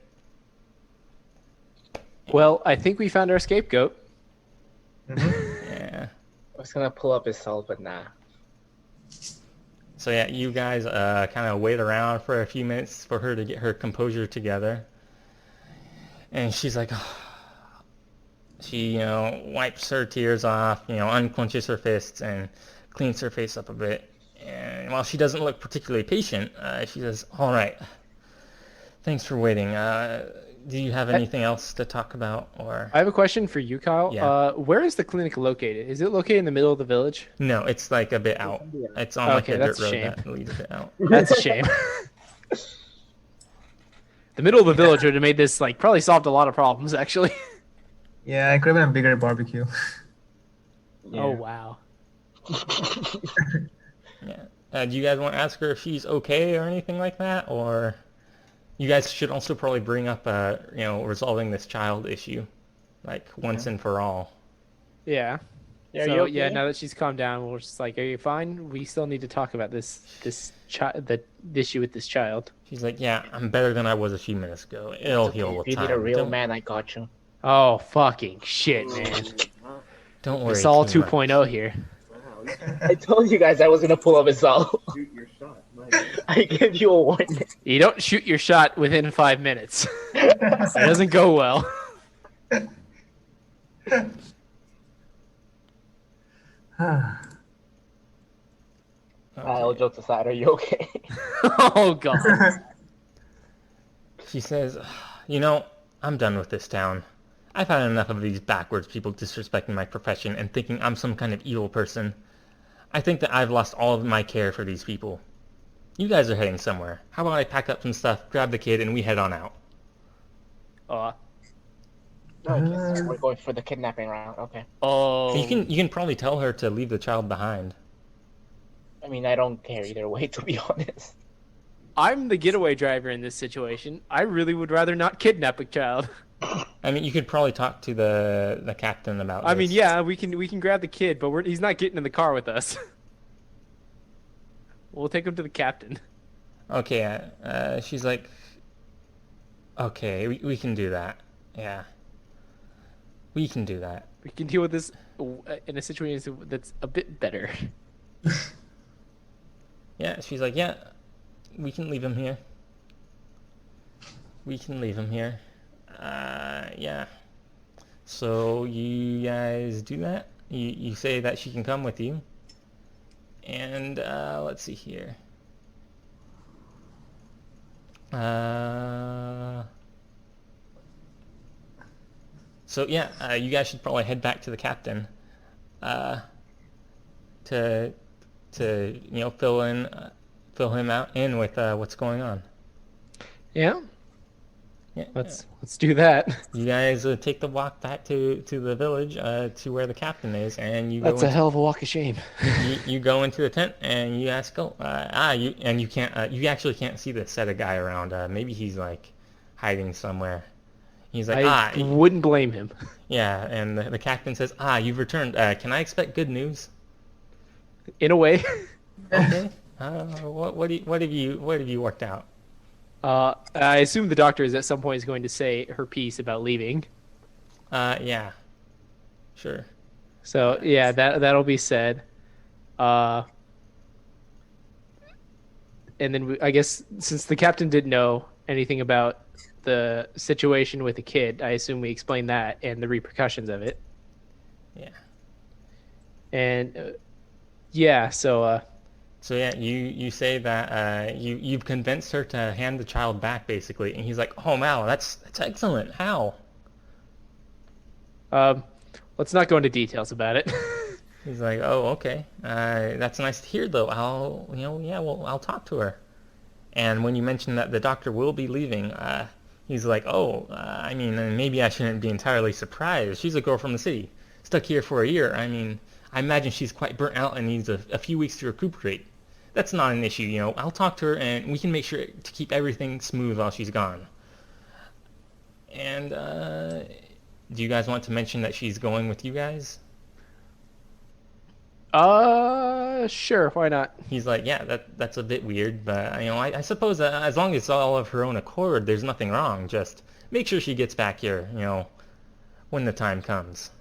S2: Well, I think we found our scapegoat.
S1: Yeah.
S4: I was gonna pull up his soul, but nah.
S1: So yeah, you guys kind of wait around for a few minutes for her to get her composure together. And she's like, she, wipes her tears off, unclenches her fists and cleans her face up a bit. And while she doesn't look particularly patient, she says, all right, thanks for waiting. Do you have anything else to talk about? Or
S2: I have a question for you, Kyle.
S1: Yeah.
S2: Where is the clinic located? Is it located in the middle of the village?
S1: No, it's like a bit out. It's on like
S2: Okay,
S1: a dirt
S2: that's a
S1: road
S2: shame.
S1: that leads a bit out.
S2: That's a shame. The middle of the village would have made this, like, probably solved a lot of problems, actually.
S3: Yeah, I could have been a bigger barbecue.
S2: Oh, wow.
S1: Yeah. Do you guys want to ask her if she's okay or anything like that? Or you guys should also probably bring up, resolving this child issue, like, once and for all.
S2: Yeah.
S4: Yeah,
S2: So,
S4: you okay?
S2: yeah, now that she's calmed down, we're just like, are you fine? We still need to talk about the issue with this child.
S1: She's like, yeah, I'm better than I was a few minutes ago. It'll heal with
S4: If you
S1: time.
S4: need a real
S1: Don't-
S4: man, I got you.
S2: Oh, fucking shit, man.
S1: Don't worry.
S2: It's all
S1: too much.
S2: 2.0 here.
S5: Wow, you
S4: I told you guys I was gonna pull up his soul.
S5: shoot your shot. My God.
S4: I gave you a warning.
S2: You don't shoot your shot within 5 minutes. It doesn't go well.
S4: All jokes aside, are you okay?
S2: Oh, God.
S1: She says, I'm done with this town. I've had enough of these backwards people disrespecting my profession and thinking I'm some kind of evil person. I think that I've lost all of my care for these people. You guys are heading somewhere. How about I pack up some stuff, grab the kid, and we head on out?
S2: Oh.
S4: No, I guess we're going for the kidnapping round. Okay.
S2: Oh.
S1: You can probably tell her to leave the child behind.
S4: I mean, I don't care either way, to be honest.
S2: I'm the getaway driver in this situation. I really would rather not kidnap a child.
S1: I mean, you could probably talk to the captain about
S2: I
S1: this.
S2: mean, yeah, we can grab the kid, but he's not getting in the car with us. We'll take him to the captain.
S1: Okay, she's like, okay, we can do that. Yeah. We can do that.
S2: We can deal with this in a situation that's a bit better.
S1: Yeah, she's like, yeah, we can leave him here. We can leave him here. Yeah. So you guys do that? You say that she can come with you. And, let's see here. So yeah, you guys should probably head back to the captain. To fill him out in with what's going on.
S2: Yeah,
S1: Yeah.
S2: let's do that.
S1: You guys take the walk back to the village to where the captain is, and you
S2: That's
S1: go
S2: a hell of a walk of shame.
S1: you go into the tent and you ask, you can't you actually can't see the set of guy around. Maybe he's like hiding somewhere. He's like,
S2: I wouldn't blame him.
S1: yeah, and the captain says, you've returned. Can I expect good news?
S2: In a way.
S1: Okay. What have you worked out?
S2: I assume the doctor is at some point is going to say her piece about leaving.
S1: Yeah. Sure.
S2: So yeah, that'll be said. And then I guess since the captain didn't know anything about the situation with the kid, I assume we explained that and the repercussions of it.
S1: Yeah.
S2: And yeah, so
S1: So yeah, you say that you've convinced her to hand the child back basically, and he's like, "Oh wow, that's excellent. How?"
S2: Um, let's not go into details about it.
S1: He's like, "Oh okay, that's nice to hear though. I'll talk to her." And when you mention that the doctor will be leaving, he's like, "Oh, I mean, maybe I shouldn't be entirely surprised. She's a girl from the city, stuck here for a year. I mean, I imagine she's quite burnt out and needs a few weeks to recuperate. That's not an issue, you know. I'll talk to her and we can make sure to keep everything smooth while she's gone." And do you guys want to mention that she's going with you guys?
S2: Sure, why not?
S1: He's like, "Yeah, that's a bit weird, but I suppose as long as it's all of her own accord, there's nothing wrong. Just make sure she gets back here, when the time comes."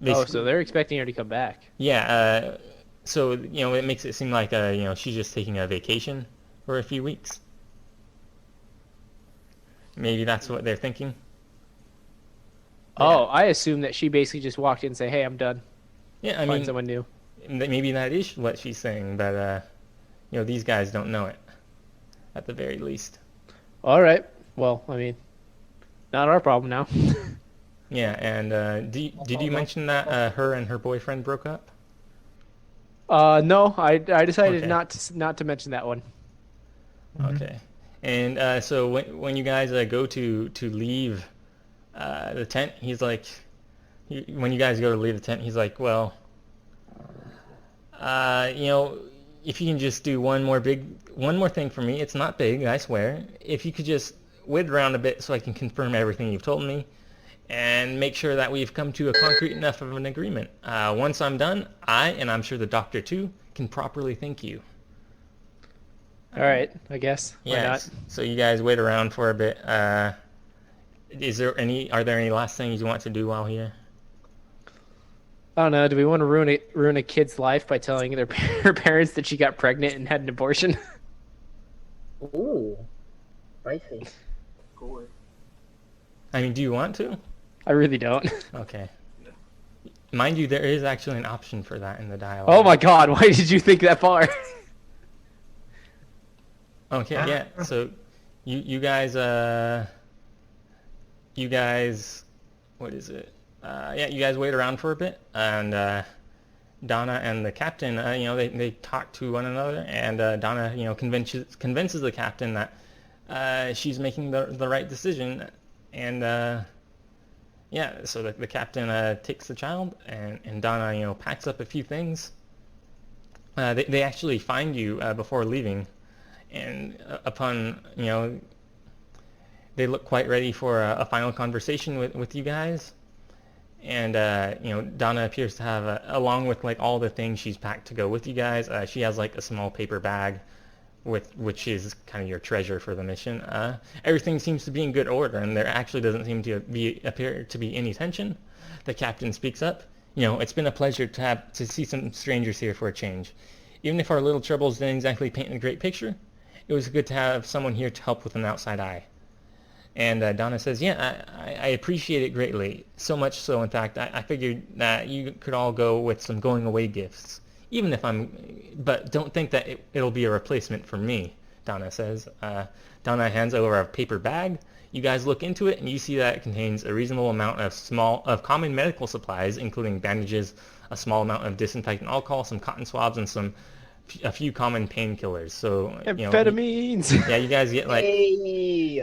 S2: Oh, so they're expecting her to come back.
S1: Yeah, so it makes it seem like she's just taking a vacation for a few weeks. Maybe that's what they're thinking.
S2: Oh, I assume that she basically just walked in and said, "Hey, I'm done.
S1: Yeah, I
S2: Find
S1: mean,
S2: someone new."
S1: maybe that is what she's saying, but these guys don't know it, at the very least.
S2: All right. Well, I mean, not our problem now.
S1: Yeah, and did you mention that her and her boyfriend broke up?
S2: No, I decided
S1: Okay.
S2: not to mention that one.
S1: Okay. And so when you guys go to leave the tent, he's like, when you guys go to leave the tent, he's like, "Well, if you can just do one more thing for me, it's not big, I swear. If you could just wait around a bit so I can confirm everything you've told me, and make sure that we've come to a concrete enough of an agreement. Once I'm done, and I'm sure the doctor too, can properly thank you."
S2: All right, I guess. Why
S1: Yeah.
S2: not?
S1: So you guys wait around for a bit. Are there any last things you want to do while here?
S2: I don't know. Do we want to ruin a kid's life by telling her parents that she got pregnant and had an abortion?
S4: Ooh, spicy.
S5: Gore.
S1: I mean, do you want to?
S2: I really don't.
S1: Okay. Mind you, there is actually an option for that in the dialogue.
S2: Oh my God! Why did you think that far?
S1: Okay, yeah. So, you guys, what is it? Yeah, you guys wait around for a bit, and Donna and the captain, they talk to one another, and Donna, convinces the captain that she's making the right decision, and yeah, so the captain takes the child, and Donna, packs up a few things. They actually find you before leaving, and upon, they look quite ready for a final conversation with you guys. And Donna appears to have, along with like all the things she's packed to go with you guys, she has like a small paper bag, which is kind of your treasure for the mission. Everything seems to be in good order, and there actually doesn't seem to appear to be any tension. The captain speaks up. "It's been a pleasure to see some strangers here for a change. Even if our little troubles didn't exactly paint a great picture, it was good to have someone here to help with an outside eye." And Donna says, "Yeah, I appreciate it greatly. So much so, in fact, I figured that you could all go with some going away gifts. But don't think that it'll be a replacement for me," Donna says. Donna hands over a paper bag. You guys look into it, and you see that it contains a reasonable amount of common medical supplies, including bandages, a small amount of disinfectant alcohol, some cotton swabs, and a few common painkillers. So,
S2: Amphetamines.
S1: yeah, you guys get like
S4: Hey.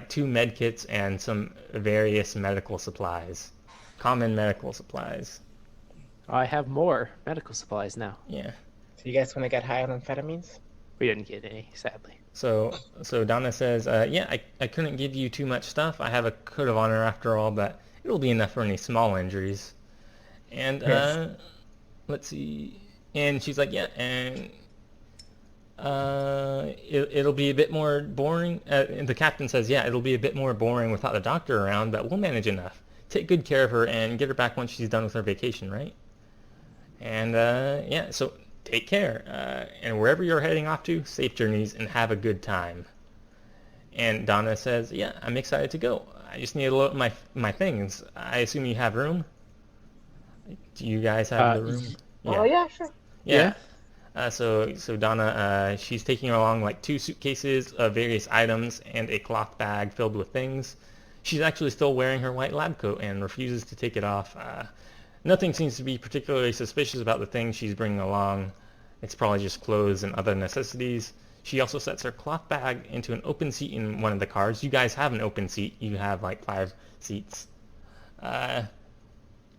S1: 2 med kits and some various medical supplies, common medical supplies.
S2: I have more medical supplies now.
S1: Yeah.
S4: So you guys want to get high on amphetamines?
S2: We didn't get any, sadly.
S1: So Donna says, "Yeah, I couldn't give you too much stuff. I have a code of honor after all, but it'll be enough for any small injuries." And
S3: Yes.
S1: let's see. And she's like, "Yeah, and it'll be a bit more boring." And the captain says, "Yeah, it'll be a bit more boring without the doctor around, but we'll manage enough. Take good care of her and get her back once she's done with her vacation, right?" And yeah, so take care. And wherever you're heading off to, safe journeys and have a good time. And Donna says, "Yeah, I'm excited to go. I just need to load my things. I assume you have room? Do you guys have the room?"
S4: Oh yeah, sure.
S1: Yeah. So Donna, she's taking along like 2 suitcases of various items and a cloth bag filled with things. She's actually still wearing her white lab coat and refuses to take it off. Nothing seems to be particularly suspicious about the things she's bringing along. It's probably just clothes and other necessities. She also sets her cloth bag into an open seat in one of the cars. You guys have an open seat. You have like 5 seats.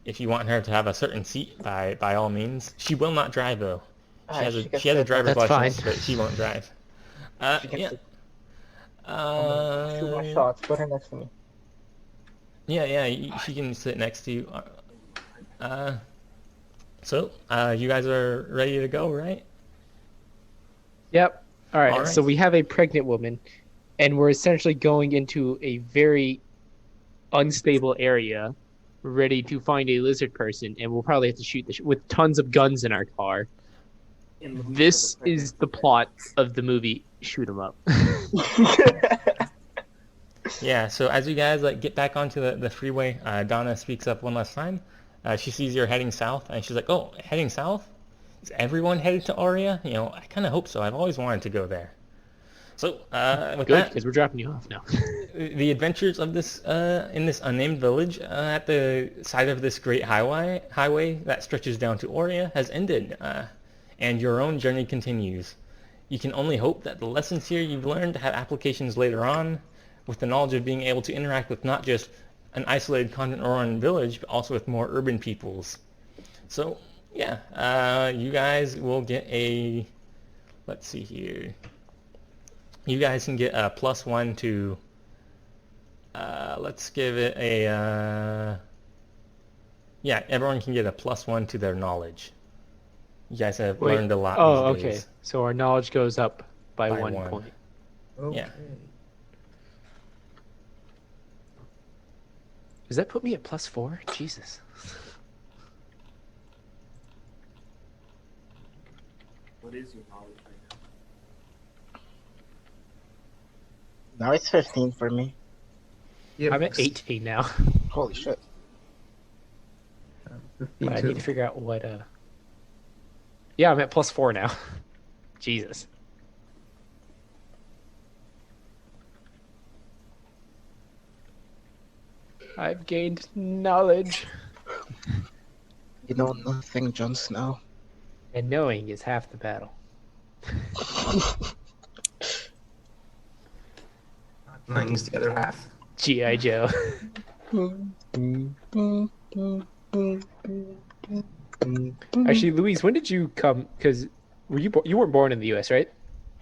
S1: If you want her to have a certain seat, by all means. She will not drive though. She has a driver's
S2: That's
S1: license,
S2: fine.
S1: but she won't drive.
S4: She gets
S1: Yeah.
S4: to shoot my shots. Put her next to me.
S1: Yeah, she can sit next to you. So, you guys are ready to go, right?
S2: Yep. All right.
S1: All right.
S2: So we have a pregnant woman, and we're essentially going into a very unstable area, ready to find a lizard person, and we'll probably have to shoot with tons of guns in our car. This is the plot of the movie Shoot 'Em Up.
S1: Yeah, so as you guys like get back onto the freeway, Donna speaks up one last time. She sees you're heading south, and she's like, "Oh, heading south? Is everyone headed to Aria? You know, I kind of hope so. I've always wanted to go there." So, with
S2: Good,
S1: that,
S2: because we're dropping you off now.
S1: the adventures of this in this unnamed village at the side of this great highway that stretches down to Oria has ended, and your own journey continues. You can only hope that the lessons here you've learned have applications later on, with the knowledge of being able to interact with not just an isolated Content-Oran village, but also with more urban peoples. So, yeah, you guys will get a... Let's see here. You guys can get a +1 to... let's give it a... yeah, everyone can get a +1 to their knowledge. You guys have
S2: Wait.
S1: learned a lot
S2: Oh,
S1: these
S2: okay.
S1: days.
S2: So our knowledge goes up by
S1: By
S2: 1
S1: 1.
S2: point.
S3: Okay.
S1: Yeah.
S2: Does that put me at +4? Jesus.
S5: What is your knowledge right now?
S4: Now it's 15 for me.
S3: Yep.
S2: I'm at 18 now.
S4: Holy shit.
S3: 15
S2: But I
S3: too.
S2: need to figure out what Yeah, I'm at +4 now. Jesus. I've gained knowledge.
S4: You know nothing, Jon Snow.
S2: And knowing is half the battle.
S3: Mine is the other half.
S2: G.I. Joe. Actually, Louise, when did you come? Because you weren't born in the U.S., right?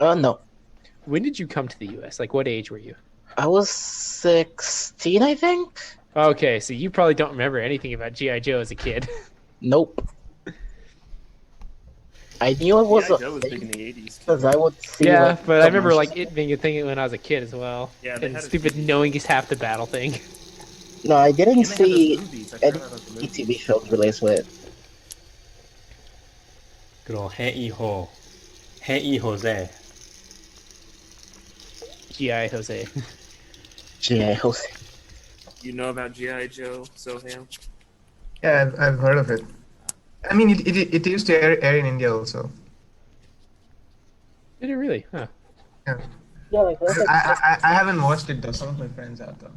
S4: No.
S2: When did you come to the U.S.? Like, what age were you?
S4: I was 16, I think?
S2: Okay, so you probably don't remember anything about G.I. Joe as a kid.
S4: Nope. I knew it was
S5: G.I.
S4: a
S5: Joe was big in the 80s. too.
S4: because I would see.
S2: Yeah,
S4: like,
S2: but I remember
S4: commercials.
S2: like it being a thing when I was a kid as well.
S5: Yeah, they
S2: And
S5: had a
S2: stupid
S5: TV.
S2: knowing is half the battle thing.
S4: No, I didn't
S5: And they had those
S4: see
S5: movies. I
S4: any
S5: forgot about the movies.
S4: TV shows related with it.
S1: Good old Hey Ho. Hey Jose.
S2: G.I. Jose.
S4: G.I. Jose.
S5: You know about G.I. Joe, Soham?
S3: Yeah, I've heard of it. I mean, it used to air in India also.
S2: Did it really? Huh.
S3: Yeah.
S4: Yeah, like,
S3: I haven't watched it though. Some of my friends have though.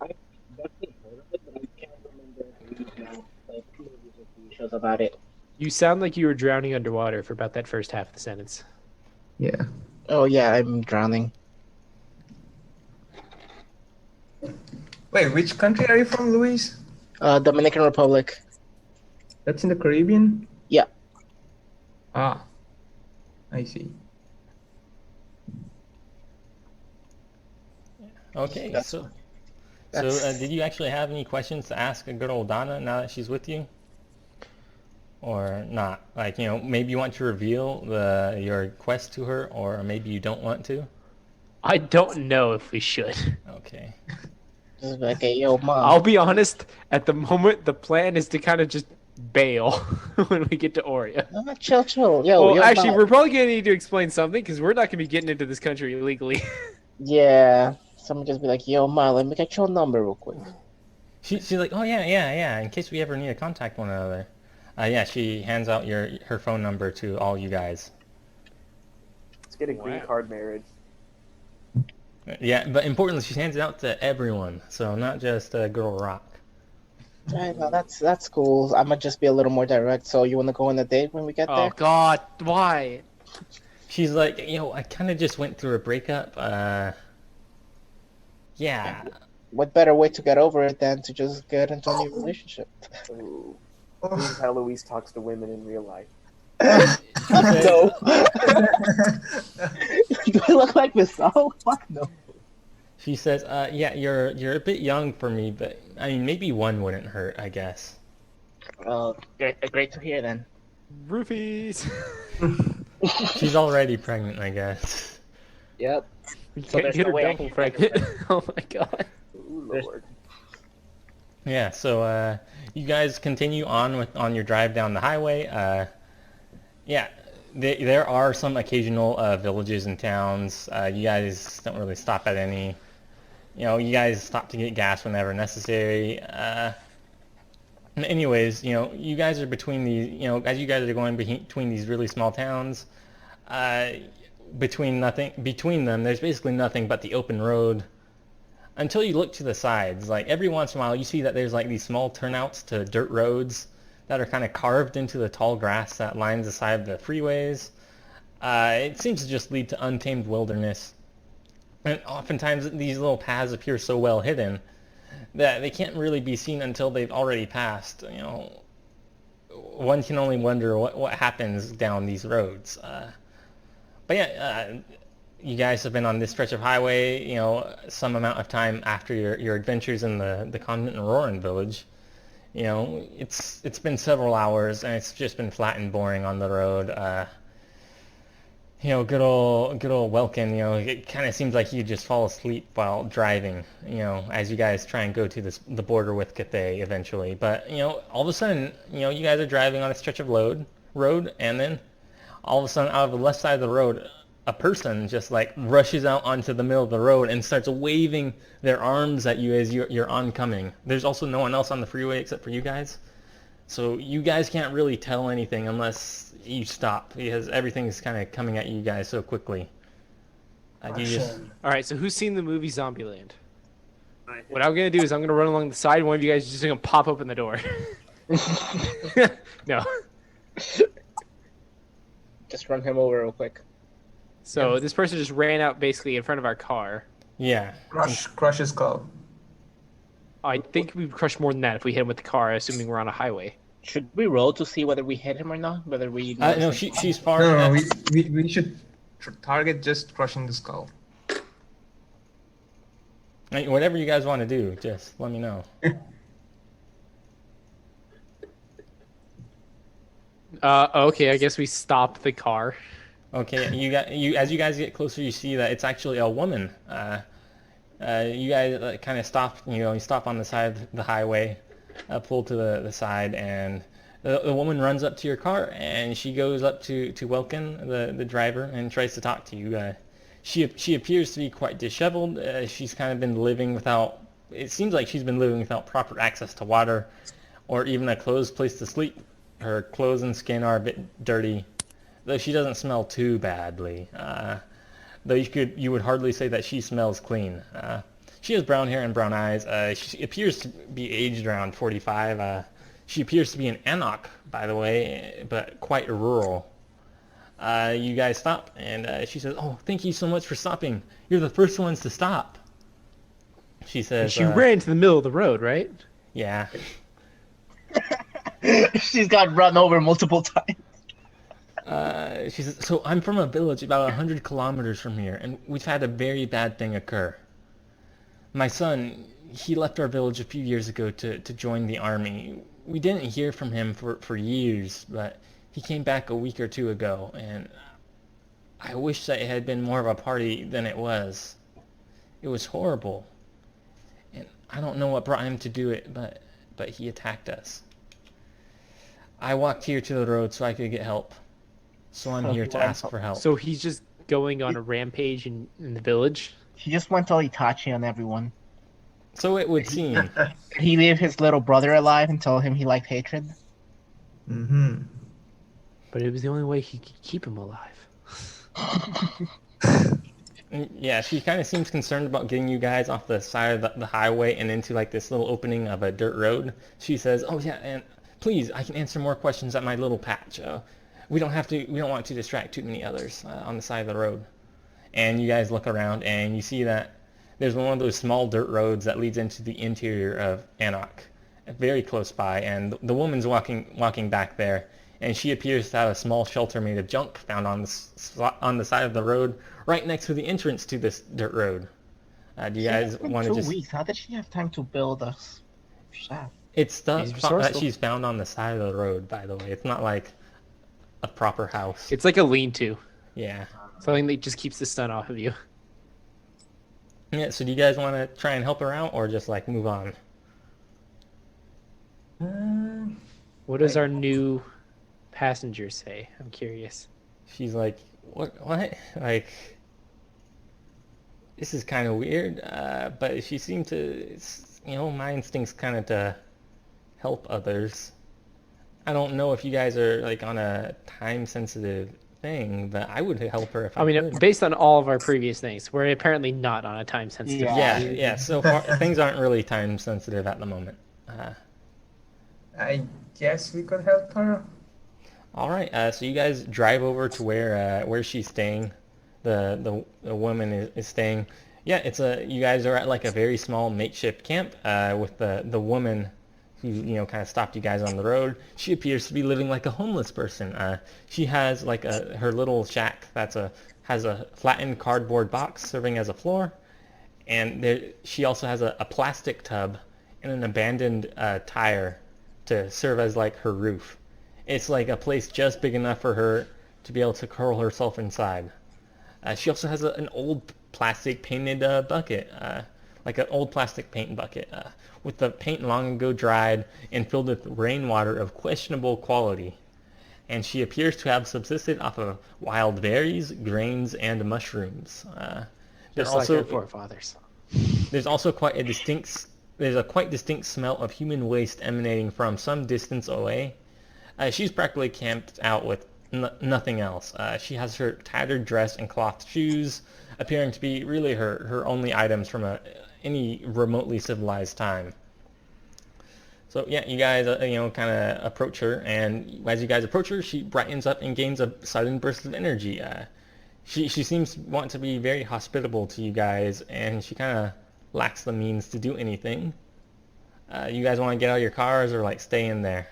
S4: I definitely heard of it, but I can't remember reading out like movies or TV shows about it.
S2: You sound like you were drowning underwater for about that first half of the sentence.
S3: Yeah.
S4: Oh yeah, I'm drowning.
S3: Wait, which country are you from, Luis?
S4: Dominican Republic.
S3: That's in the Caribbean?
S4: Yeah.
S3: Ah. I see.
S1: Okay,
S4: That's-
S1: so
S4: that's-
S1: did you actually have any questions to ask a good old Donna now that she's with you? Or not? Like, you know, maybe you want to reveal your quest to her, or maybe you don't want to?
S2: I don't know if we should.
S1: Okay.
S4: Just like, hey, yo, mom.
S2: I'll be honest, at the moment, the plan is to kind of just bail when we get to Oria.
S4: Chill. Yo,
S2: Well,
S4: yo,
S2: actually,
S4: mom.
S2: we're probably going to need to explain something because we're not going to be getting into this country illegally.
S4: Yeah. Someone just be like, yo, ma, let me get your number real quick.
S1: She's like, oh yeah, in case we ever need to contact one another. Yeah, she hands out her phone number to all you guys.
S5: Let's get a green
S2: Wow.
S5: card marriage.
S1: Yeah, but importantly, she hands it out to everyone, so not just Girl Rock.
S4: Right, no, that's cool. I'm gonna just be a little more direct. So you want to go on a date when we get
S2: Oh
S4: there?
S2: God, why?
S1: She's like, I kind of just went through a breakup. Yeah.
S4: What better way to get over it than to just get into a new relationship?
S5: Ooh. This is how Louise talks to women in real life.
S1: She says,
S4: No. Do I look like this? Oh, fuck no.
S1: She says, yeah, you're a bit young for me, but I mean, maybe one wouldn't hurt, I guess.
S4: Great to hear then.
S2: Roofies.
S1: She's already pregnant, I guess.
S4: Yep.
S2: We
S4: So
S2: can't
S4: there's
S2: get
S4: no
S2: her
S4: way I
S2: double
S4: can make
S2: pregnant. Oh my God.
S5: Ooh,
S4: There's-
S5: Lord.
S1: Yeah, so you guys continue on your drive down the highway. Yeah, there are some occasional villages and towns. You guys don't really stop at any. You guys stop to get gas whenever necessary. Anyways, you guys are between these. As you guys are going between these really small towns, between them, there's basically nothing but the open road. Until you look to the sides, like every once in a while, you see that there's like these small turnouts to dirt roads that are kind of carved into the tall grass that lines the side of the freeways. It seems to just lead to untamed wilderness. And oftentimes these little paths appear so well hidden that they can't really be seen until they've already passed. One can only wonder what happens down these roads. But yeah, you guys have been on this stretch of highway, some amount of time after your adventures in the convent in Roarin village. It's been several hours and it's just been flat and boring on the road. Good old Welkin, it kind of seems like he'd just fall asleep while driving, as you guys try and go to the border with Kathay eventually. But, all of a sudden, you guys are driving on a stretch of road, and then all of a sudden, out of the left side of the road, a person just like rushes out onto the middle of the road and starts waving their arms at you as you're oncoming. There's also no one else on the freeway except for you guys. So you guys can't really tell anything unless you stop because everything's kind of coming at you guys so quickly. You just...
S2: All right, so who's seen the movie Zombieland? What I'm gonna do is I'm gonna run along the side. One of you guys is just gonna pop open the door. No.
S4: Just run him over real quick.
S2: So this person just ran out basically in front of our car.
S1: Yeah.
S3: Crush his skull.
S2: I think we would crush more than that if we hit him with the car, assuming we're on a highway.
S4: Should we roll to see whether we hit him or not? Whether we...
S1: No, she's far.
S3: No, we should target just crushing the skull.
S1: Whatever you guys want to do, just let me know.
S2: Okay, I guess we stop the car.
S1: Okay, as you guys get closer, you see that it's actually a woman. You guys kind of stop. You stop on the side of the highway, pull to the side, and the woman runs up to your car, and she goes up to Welkin, the driver, and tries to talk to you. She appears to be quite disheveled. She's kind of been living without. It seems like she's been living without proper access to water, or even a closed place to sleep. Her clothes and skin are a bit dirty, though she doesn't smell too badly. Though you would hardly say that she smells clean. She has brown hair and brown eyes. She appears to be aged around 45. She appears to be an Anok, by the way, but quite rural. You guys stop, and she says, "Oh, thank you so much for stopping. You're the first ones to stop." She says,
S2: She ran to the middle of the road, right?
S1: "Yeah."
S4: She's got run over multiple times.
S1: She says, "So I'm from a village about 100 kilometers from here, and we've had a very bad thing occur. My son, he left our village a few years ago to join the army. We didn't hear from him for years, but he came back a week or two ago, and I wish that it had been more of a party than it was. It was horrible, and I don't know what brought him to do it, but he attacked us. I walked here to the road so I could get help. So I'm here to ask for help."
S2: So he's just going on a rampage in the village.
S4: He just went all Itachi on everyone.
S1: So it would seem.
S4: He leave his little brother alive and told him he liked hatred.
S3: Mm-hmm.
S2: But it was the only way he could keep him alive.
S1: Yeah, she kind of seems concerned about getting you guys off the side of the highway and into like this little opening of a dirt road. She says, "Oh yeah, and please, I can answer more questions at my little patch. We don't have to. We don't want to distract too many others on the side of the road." And you guys look around and you see that there's one of those small dirt roads that leads into the interior of Anok, very close by. And the woman's walking back there, and she appears to have a small shelter made of junk found on the side of the road, right next to the entrance to this dirt road. Do you guys
S4: It's been
S1: want to
S4: 2 weeks. How did she have time to build a shaft?
S1: It's stuff
S2: She's
S1: that
S2: resourceful.
S1: she's found on the side of the road, by the way. It's not like a proper house.
S2: It's like a lean-to.
S1: Yeah.
S2: Something that just keeps the sun off of you.
S1: Yeah, so do you guys want to try and help her out or just like move on?
S2: What does our new passenger say? I'm curious.
S1: She's like, what? Like, this is kind of weird, but she seemed to, my instinct's kind of to help others. I don't know if you guys are like on a time-sensitive thing, but I would help her if I
S2: I mean,
S1: could.
S2: based on all of our previous things, we're apparently not on a time-sensitive.
S4: Yeah.
S1: Yeah. So far, things aren't really time-sensitive at the moment.
S3: I guess we could help her.
S1: All right, so you guys drive over to where she's staying. The woman is staying. Yeah, you guys are at like a very small makeshift camp with the woman who kind of stopped you guys on the road. She appears to be living like a homeless person. She has like her little shack has a flattened cardboard box serving as a floor, and she also has a plastic tub and an abandoned tire to serve as like her roof. It's like a place just big enough for her to be able to curl herself inside. She also has an old plastic painted bucket, like an old plastic paint bucket, with the paint long ago dried and filled with rainwater of questionable quality. And she appears to have subsisted off of wild berries, grains, and mushrooms.
S2: Just like our forefathers.
S1: There's also there's a quite distinct smell of human waste emanating from some distance away. She's practically camped out with nothing else. She has her tattered dress and cloth shoes, appearing to be really her only items from any remotely civilized time. So yeah, you guys kind of approach her, and as you guys approach her, she brightens up and gains a sudden burst of energy. She seems to want to be very hospitable to you guys, and she kind of lacks the means to do anything. You guys want to get out of your cars or like stay in there?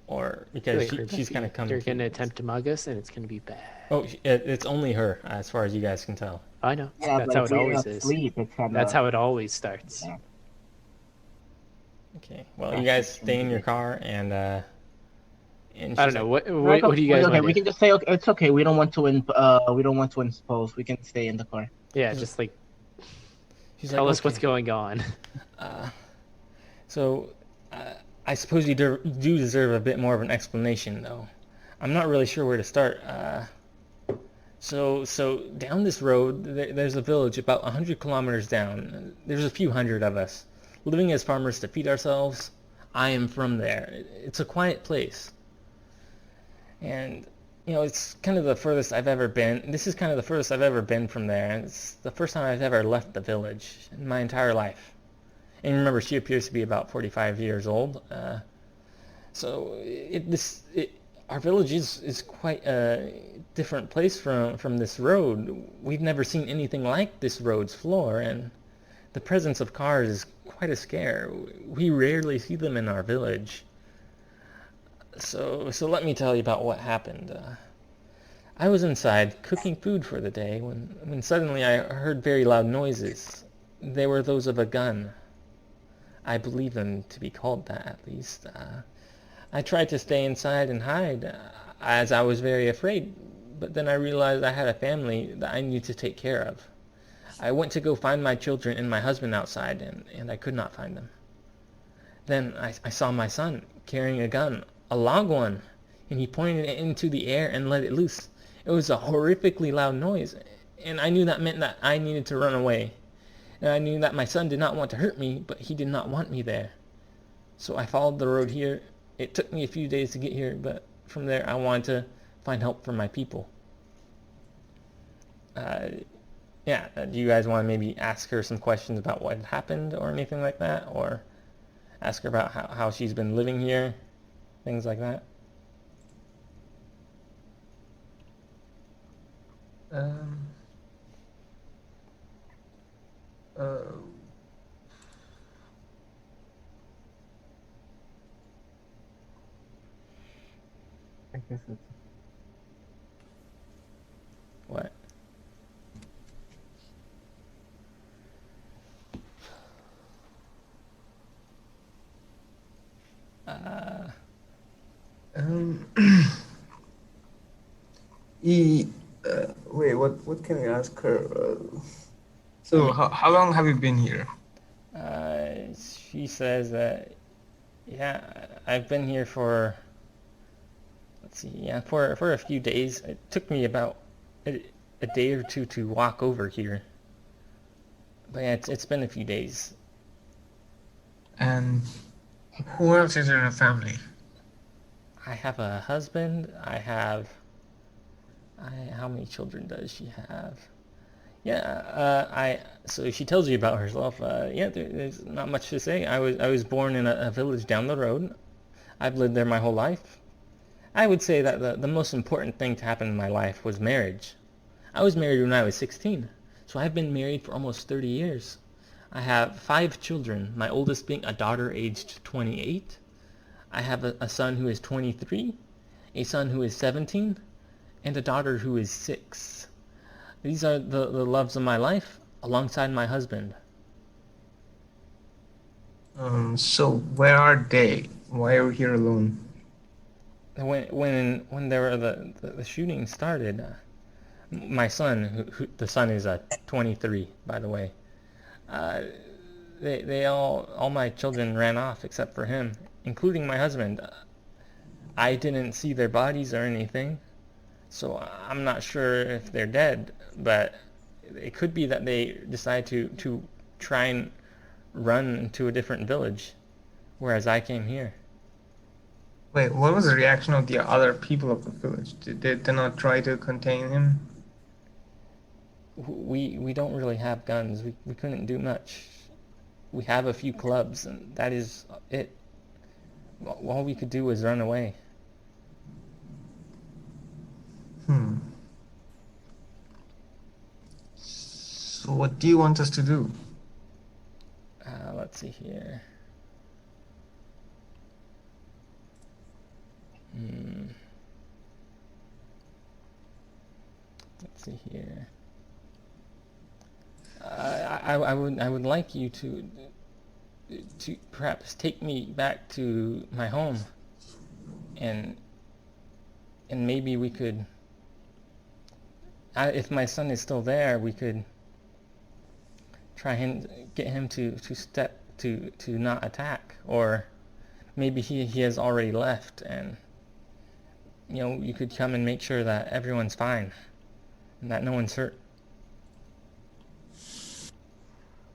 S1: Or because she's kind of coming.
S2: They're going to attempt to mug us, and it's going to be bad.
S1: Oh, it's only her, as far as you guys can tell.
S2: I know.
S4: Yeah,
S2: That's
S4: but
S2: how it
S4: we're
S2: always is.
S4: asleep. It's kinda...
S2: That's how it always starts.
S4: Yeah.
S1: Okay. Well, you guys stay in your car, and
S2: I don't know. What do you guys
S4: okay,
S2: want
S4: we
S2: to
S4: can just say okay, it's okay. We don't want to impose. We can stay in the car.
S2: Yeah, just like
S1: she's
S2: tell
S1: like,
S2: us what's
S1: okay.
S2: going on.
S1: So, I suppose you do deserve a bit more of an explanation, though. I'm not really sure where to start. So down this road, there's a village about 100 kilometers down. There's a few hundred of us, living as farmers to feed ourselves. I am from there. It's a quiet place. And, it's kind of the furthest I've ever been. This is kind of the furthest I've ever been from there. And it's the first time I've ever left the village in my entire life. And remember, she appears to be about 45 years old. So our village is quite a different place from this road. We've never seen anything like this road's floor, and the presence of cars is quite a scare. We rarely see them in our village. So let me tell you about what happened. I was inside cooking food for the day when suddenly I heard very loud noises. They were those of a gun. I believe them to be called that, at least. I tried to stay inside and hide, as I was very afraid, but then I realized I had a family that I needed to take care of. I went to go find my children and my husband outside, and I could not find them. Then I saw my son carrying a gun, a long one, and he pointed it into the air and let it loose. It was a horrifically loud noise, and I knew that meant that I needed to run away. And I knew that my son did not want to hurt me, but he did not want me there. So I followed the road here, it took me a few days to get here, but from there I wanted to find help for my people. Yeah, do you guys want to maybe ask her some questions about what had happened or anything like that? Or ask her about how she's been living here? Things like that?
S3: Um, uh,
S4: I guess it's
S1: What?
S3: um, wait, what can I ask her? So how long have you been here?
S1: She says that, yeah, I've been here for, let's see, yeah, for a few days. It took me about a day or two to walk over here. But yeah, it's been a few days.
S3: And who else is in your family?
S1: I have a husband. How many children does she have? Yeah, so she tells you about herself. Yeah, there's not much to say. I was born in a village down the road. I've lived there my whole life. I would say that the most important thing to happen in my life was marriage. I was married when I was 16, so I've been married for almost 30 years. I have 5 children, my oldest being a daughter aged 28. I have a son who is 23, a son who is 17, and a daughter who is 6. These are the loves of my life alongside my husband.
S3: So where are they? Why are you here alone?
S1: When there were the shooting started, my son, the son is 23, by the way. Uh, they all my children ran off except for him, including my husband. I didn't see their bodies or anything, so I'm not sure if they're dead, but it could be that they decide to try and run to a different village, whereas I came here.
S3: Wait, what was the reaction of the other people of the village? Did they not try to contain him?
S1: We don't really have guns. We couldn't do much. We have a few clubs, and that is it. All we could do was run away.
S3: So what do you want us to do?
S1: Let's see here. Let's see here. I would like you to perhaps take me back to my home, and maybe we could, if my son is still there, we could try and get him to not attack, or maybe he has already left, and you could come and make sure that everyone's fine and that no one's hurt.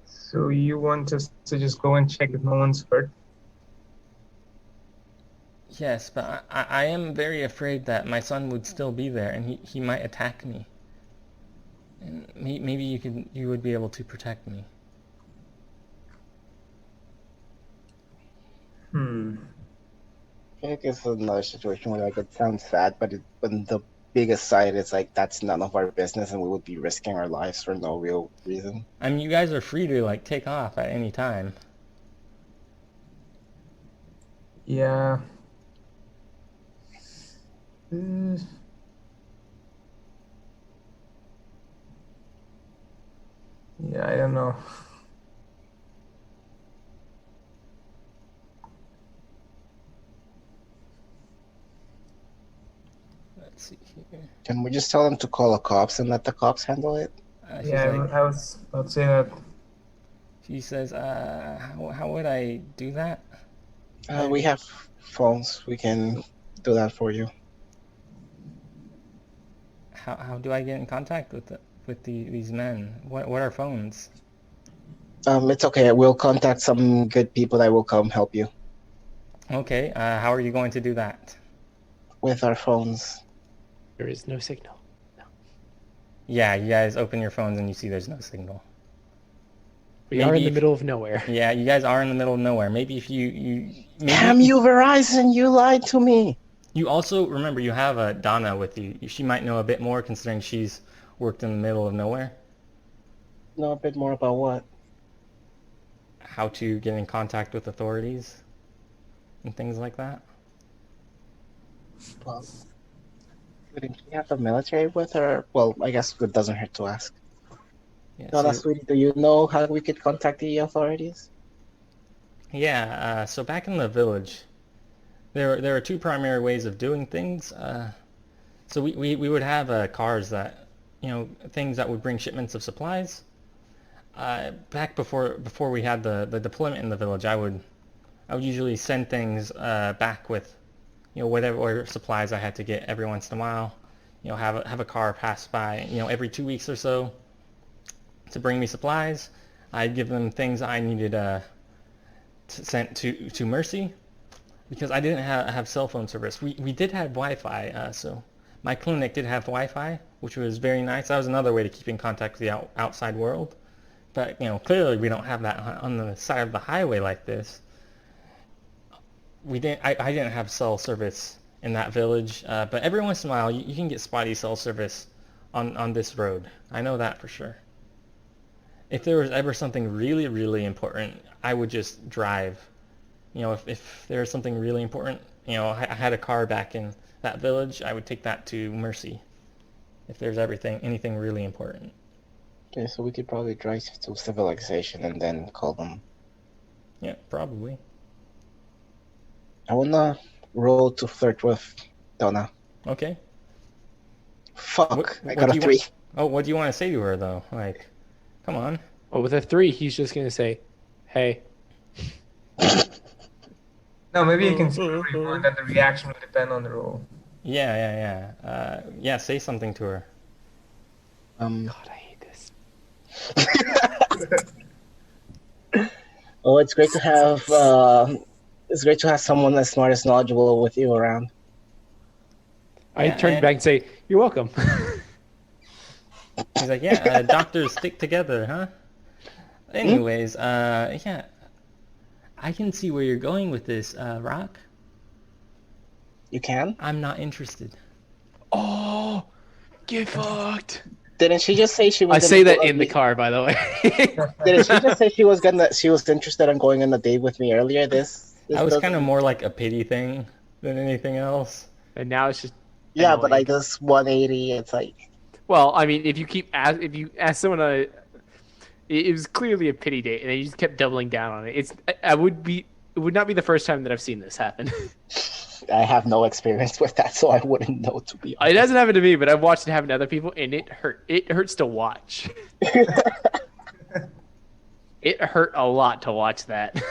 S3: So you want us to just go and check if no one's hurt?
S1: Yes, but I am very afraid that my son would still be there, and he might attack me. And maybe you would be able to protect me.
S4: I think it's another situation where like it sounds sad, but the biggest side is like that's none of our business, and we would be risking our lives for no real reason.
S1: I mean, you guys are free to take off at any time.
S3: Yeah. Yeah, I don't know.
S1: Let's see here.
S4: Can we just tell them to call the cops and let the cops handle it?
S1: She's
S3: Yeah,
S1: like,
S3: I was about to say that.
S1: she says, how would I do that?
S4: We have phones. We can do that for you.
S1: How do I get in contact with these men? What are phones?
S4: It's okay. We'll contact some good people that will come help you.
S1: Okay, how are you going to do that?
S4: with our phones.
S2: There is no signal.
S1: Yeah, you guys open your phones and you see there's no signal.
S2: We are in the
S1: if-
S2: middle of nowhere.
S1: Yeah, you guys are in the middle of nowhere. Maybe if
S4: Damn you, Verizon! You lied to me.
S1: You also remember you have Donna with you. She might know a bit more considering she's worked in the middle of nowhere.
S4: Know a bit more about what?
S1: How to get in contact with authorities and things like that.
S4: Well, didn't she have the military with her? Well, I guess it doesn't hurt to ask.
S1: Yeah,
S4: Donna, sweetie, do you know how we could contact the authorities?
S1: yeah. So back in the village, there are two primary ways of doing things. So we would have cars that, things that would bring shipments of supplies. Back before we had the deployment in the village, I would usually send things back with, whatever supplies I had to get every once in a while. Have a car pass by, every 2 weeks or so to bring me supplies. I'd give them things I needed sent to Mercy because I didn't have cell phone service. We did have Wi-Fi, so my clinic did have Wi-Fi, which was very nice. That was another way to keep in contact with the outside world. But clearly we don't have that on the side of the highway like this. I didn't have cell service in that village, but every once in a while you can get spotty cell service on this road. I know that for sure. If there was ever something really, really important, I would just drive. If there was something really important, I had a car back in that village, I would take that to Mercy. If there's anything really important.
S4: Okay, so we could probably drive to civilization and then call them.
S1: Yeah, probably.
S4: I wanna roll to flirt with Donna.
S1: Okay.
S4: Fuck, I
S1: What
S4: got
S1: do
S4: a
S1: you
S4: 3.
S1: what do you want to say to her though? Like, come on.
S2: Well, with a 3, he's just gonna say, "Hey."
S3: No, maybe you can say whatever you want, and the reaction will depend on the roll.
S1: Yeah. Say something to her.
S2: God, I hate this.
S4: Oh, it's great to have someone as smart as knowledgeable with you around.
S2: I turn back and say, "You're welcome."
S1: He's like, yeah, doctors stick together, huh? Anyways, yeah. I can see where you're going with this, Rock.
S4: You can?
S1: I'm not interested.
S2: Oh, get fucked.
S4: Didn't she just say she was?
S2: I say that in the car, by the way.
S4: Didn't she just say she was interested in going on a date with me earlier? This
S1: I was kind of more like a pity thing than anything else.
S2: And now it's just
S4: yeah,
S2: annoying.
S4: but like this 180, it's like.
S2: Well, I mean, if you ask someone it was clearly a pity date, and they just kept doubling down on it. It would not be the first time that I've seen this happen.
S4: I have no experience with that, so I wouldn't know, to be honest.
S2: It hasn't happened to me, but I've watched it happen to other people, and it hurts to watch. It hurt a lot to watch that.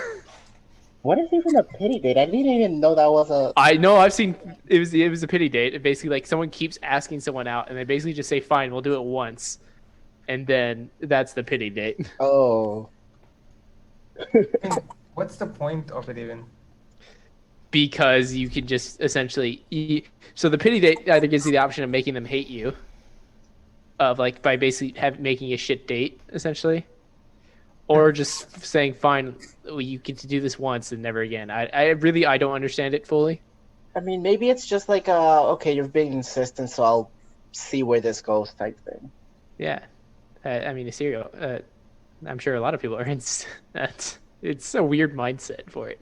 S4: What is even a pity date? I didn't even know that was a.
S2: I know, I've seen it was a pity date. It basically, like, someone keeps asking someone out, and they basically just say, "Fine, we'll do it once," and then that's the pity date.
S4: Oh.
S3: What's the point of it even?
S2: Because you can just essentially so the pity date either gives you the option of making them hate you, of like by basically making a shit date essentially, or just saying, "Fine, you get to do this once and never again." I don't understand it fully.
S4: I mean, maybe it's just like okay, you're being insistent, so I'll see where this goes type thing.
S2: Yeah, I mean, I'm sure a lot of people are in that. It's a weird mindset for it.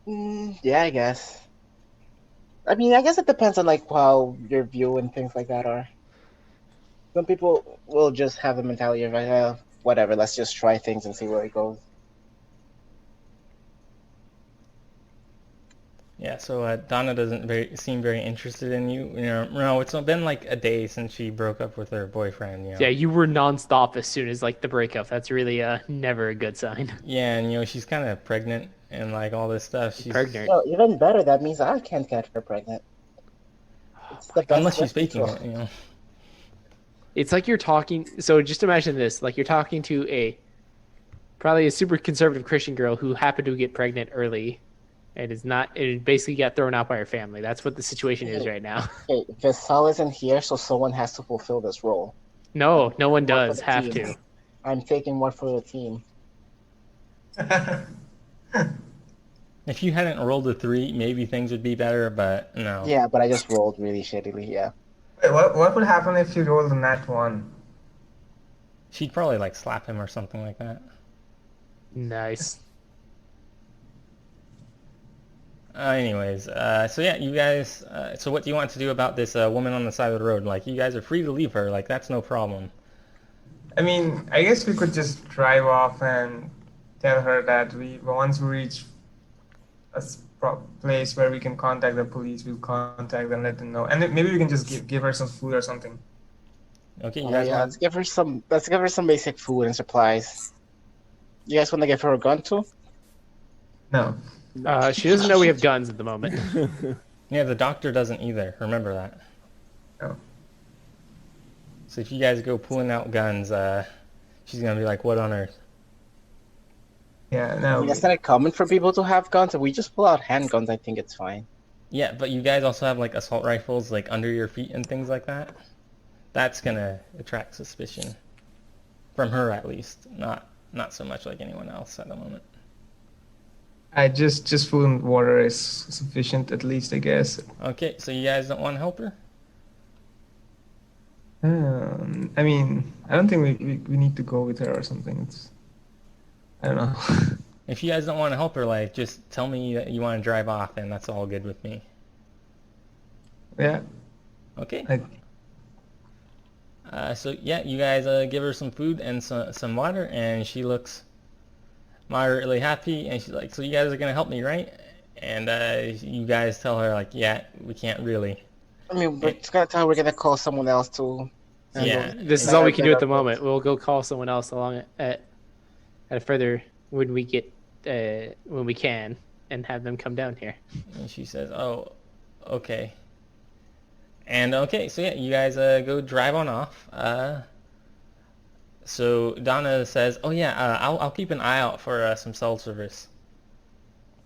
S4: Yeah, I guess. I mean, I guess it depends on like how your view and things like that are. Some people will just have the mentality of like, whatever, let's just try things and see where it goes.
S1: Yeah, so Donna doesn't seem very interested in you. No, it's been like a day since she broke up with her boyfriend.
S2: Yeah, you were nonstop as soon as like the breakup. That's really never a good sign.
S1: Yeah, and she's kind of pregnant and like all this stuff. She's
S2: pregnant.
S4: Well, even better, that means I can't get her pregnant. It's the best
S1: unless she's
S4: birth
S1: faking
S4: control.
S1: it.
S2: It's like you're talking. So just imagine this: like you're talking to probably a super conservative Christian girl who happened to get pregnant early, It is not. It basically got thrown out by her family. That's what the situation is right now.
S4: Hey, Vesal isn't here, so someone has to fulfill this role.
S2: No, no one
S4: One for
S2: does
S4: the
S2: have
S4: team.
S2: to.
S4: I'm taking one for the team.
S1: If you hadn't rolled a 3, maybe things would be better, but no.
S4: Yeah, but I just rolled really shittily. Yeah.
S3: Wait, what would happen if you rolled a nat 1?
S1: She'd probably like slap him or something like that.
S2: Nice.
S1: Anyways, so yeah, you guys, so what do you want to do about this woman on the side of the road? Like, you guys are free to leave her, like, that's no problem.
S3: I mean, I guess we could just drive off and tell her that once we reach a place where we can contact the police, we'll contact them, let them know, and then maybe we can just give her some food or something.
S1: Okay, you
S4: Oh,
S1: guys
S4: yeah,
S1: want...
S4: let's give her some. Let's give her some basic food and supplies. You guys want to give her a gun too?
S3: No.
S2: She doesn't know we have guns at the moment.
S1: Yeah, the doctor doesn't either, remember that.
S3: No.
S1: So if you guys go pulling out guns, she's gonna be like, what on earth?
S3: Yeah,
S4: I
S3: no.
S4: mean, it's not common for people to have guns. If we just pull out handguns, I think it's fine.
S1: Yeah, but you guys also have like assault rifles like under your feet and things like that. That's gonna attract suspicion. From her at least. Not so much like anyone else at the moment.
S3: I just food and water is sufficient, at least, I guess.
S1: Okay, so you guys don't want to help her?
S3: I mean, I don't think we need to go with her or something. I don't know.
S1: If you guys don't want to help her, like, just tell me that you want to drive off, and that's all good with me.
S3: Yeah.
S1: Okay. So yeah, you guys give her some food and some water, and she looks moderately happy, and she's like, so you guys are gonna help me, right? And you guys tell her like, yeah, we can't really.
S4: I mean, we're just gonna tell her we're gonna call someone else to.
S1: Yeah.
S2: This is all we can do at the moment. We'll go call someone else along at a further when we get when we can and have them come down here.
S1: And she says, oh, okay. And okay, so yeah, you guys go drive on off. So Donna says, oh yeah, I'll keep an eye out for some cell service.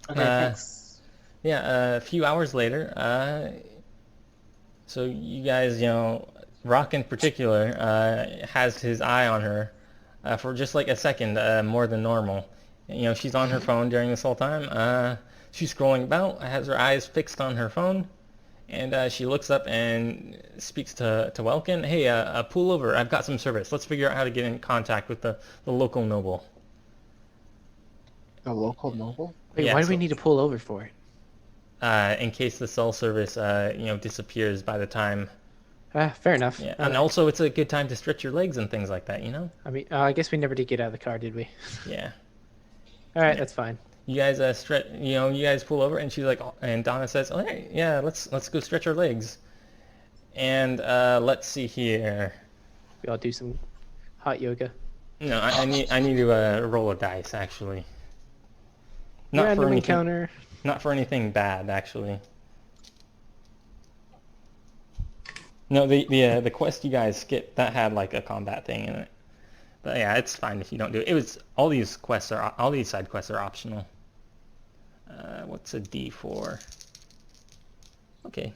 S4: Okay, thanks.
S1: Yeah, a few hours later, so you guys, Rock in particular, has his eye on her for just like a second more than normal. She's on her phone during this whole time. She's scrolling about, has her eyes fixed on her phone, and she looks up and speaks to Welkin. Hey, pull over. I've got some service. Let's figure out how to get in contact with the local noble.
S4: A local noble?
S2: Wait,
S1: Yeah,
S2: why do
S1: so-
S2: we need to pull over for it?
S1: In case the cell service, disappears by the time.
S2: Fair enough.
S1: Yeah, and also it's a good time to stretch your legs and things like that.
S2: I mean, I guess we never did get out of the car, did we?
S1: Yeah.
S2: All right, that's fine.
S1: You guys you guys pull over, and she's like, and Donna says, "Oh, hey, yeah, let's go stretch our legs." And let's see here.
S2: We all do some hot yoga.
S1: No, I need to roll a dice actually. Not
S2: Random
S1: for anything.
S2: encounter.
S1: Not for anything bad actually. No, the quest you guys skipped that had like a combat thing in it. But yeah, it's fine if you don't do it. It was all these side quests are optional. What's a D4? Okay.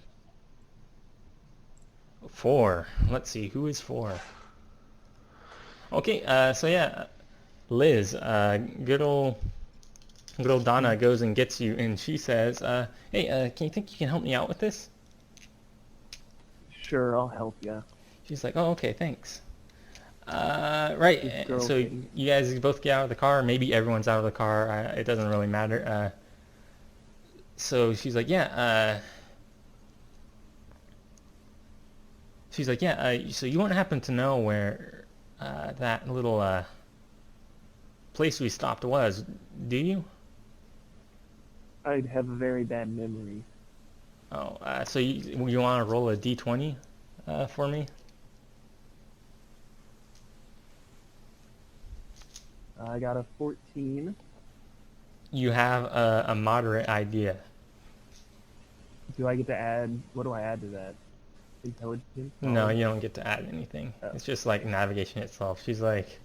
S1: 4. Let's see, who is 4? Okay, so yeah, Liz, good old Donna goes and gets you, and she says, hey, can you think you can help me out with this?
S5: Sure, I'll help you.
S1: She's like, oh, okay, thanks. Right,
S5: This girl
S1: so
S5: thing.
S1: you guys both get out of the car. Maybe everyone's out of the car. It doesn't really matter. So she's like, yeah. She's like, yeah. So you won't happen to know where that little place we stopped was, do you?
S5: I'd have a very bad memory.
S1: Oh, so you want to roll a d20 for me?
S5: I got a 14.
S1: You have a moderate idea.
S5: Do I get to add? What do I add to that? Intelligence?
S1: No, you don't get to add anything.
S5: Oh.
S1: It's just like navigation itself. She's like,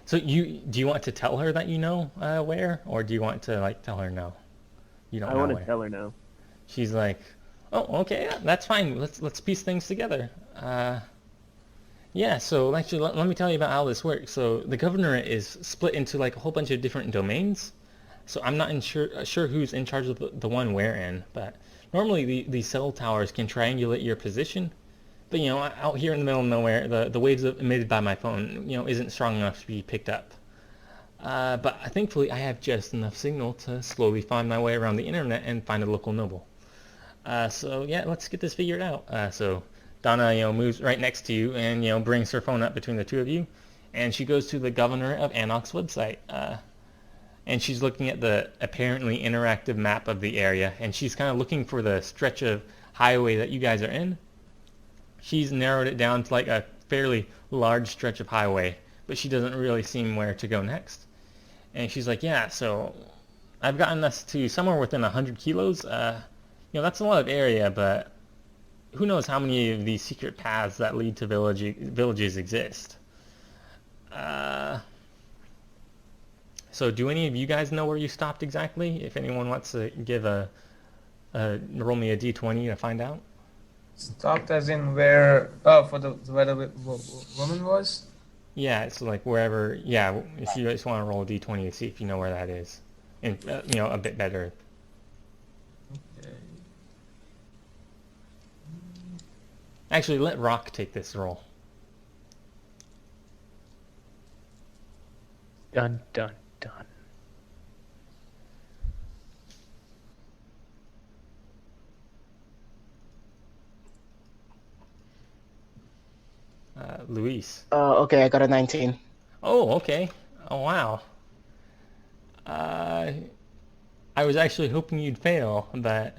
S1: so do you want to tell her that you know where, or do you want to like tell her no? You don't
S5: I
S1: know
S5: want to
S1: where.
S5: tell her now.
S1: She's like, "Oh, okay, yeah, that's fine. Let's piece things together." Yeah, so actually, let me tell you about how this works. So the governorate is split into like a whole bunch of different domains. So I'm not sure who's in charge of the one we're in, but normally the cell towers can triangulate your position. But out here in the middle of nowhere, the waves emitted by my phone, isn't strong enough to be picked up. But thankfully, I have just enough signal to slowly find my way around the internet and find a local noble. So yeah, let's get this figured out. So Donna, moves right next to you and brings her phone up between the two of you, and she goes to the governor of Anok's website. And she's looking at the apparently interactive map of the area, and she's kind of looking for the stretch of highway that you guys are in. She's narrowed it down to like a fairly large stretch of highway, but she doesn't really seem where to go next. And she's like, yeah, so I've gotten us to somewhere within 100 kilos. That's a lot of area, but who knows how many of these secret paths that lead to villages exist. So do any of you guys know where you stopped exactly? If anyone wants to give roll me a d20 to find out.
S3: Stopped as in where? Oh, for where the woman was.
S1: Yeah, it's like wherever. Yeah, if you just want to roll a d20 to see if you know where that is, and a bit better.
S3: Okay.
S1: Actually, let Rock take this roll.
S2: Dun dun dun.
S1: Luis.
S4: Okay, I got a 19.
S1: Oh, okay. Oh, wow. I was actually hoping you'd fail, but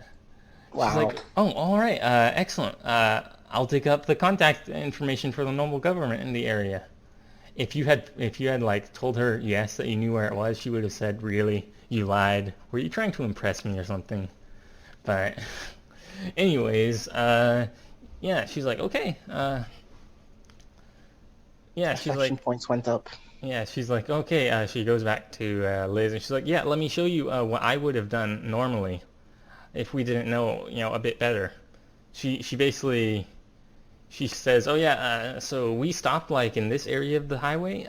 S1: she's
S4: Wow.
S1: like, oh, all right, excellent. I'll dig up the contact information for the noble government in the area. If you had like told her yes that you knew where it was, she would have said, really, you lied. Were you trying to impress me or something? But anyways, yeah, she's like, okay. Yeah, she's
S4: Affection
S1: like,
S4: points went up.
S1: yeah, she's like, okay. She goes back to Liz, and she's like, yeah, let me show you what I would have done normally if we didn't know, a bit better. She basically, she says, oh yeah, so we stopped like in this area of the highway.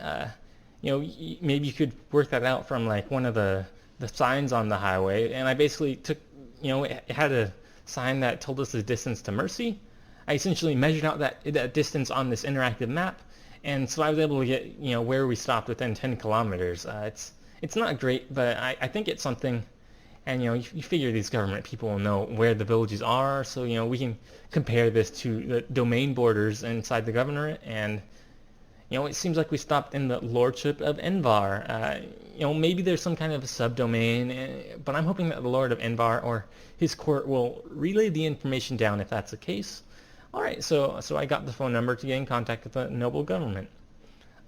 S1: Maybe you could work that out from like one of the signs on the highway. And I basically took, it had a sign that told us the distance to Mercy. I essentially measured out that distance on this interactive map. And so I was able to get, where we stopped within 10 kilometers. It's not great, but I think it's something. And, you figure these government people will know where the villages are. So, we can compare this to the domain borders inside the governorate. And, it seems like we stopped in the lordship of Envar. Maybe there's some kind of a subdomain, but I'm hoping that the Lord of Envar or his court will relay the information down if that's the case. All right, so I got the phone number to get in contact with the noble government.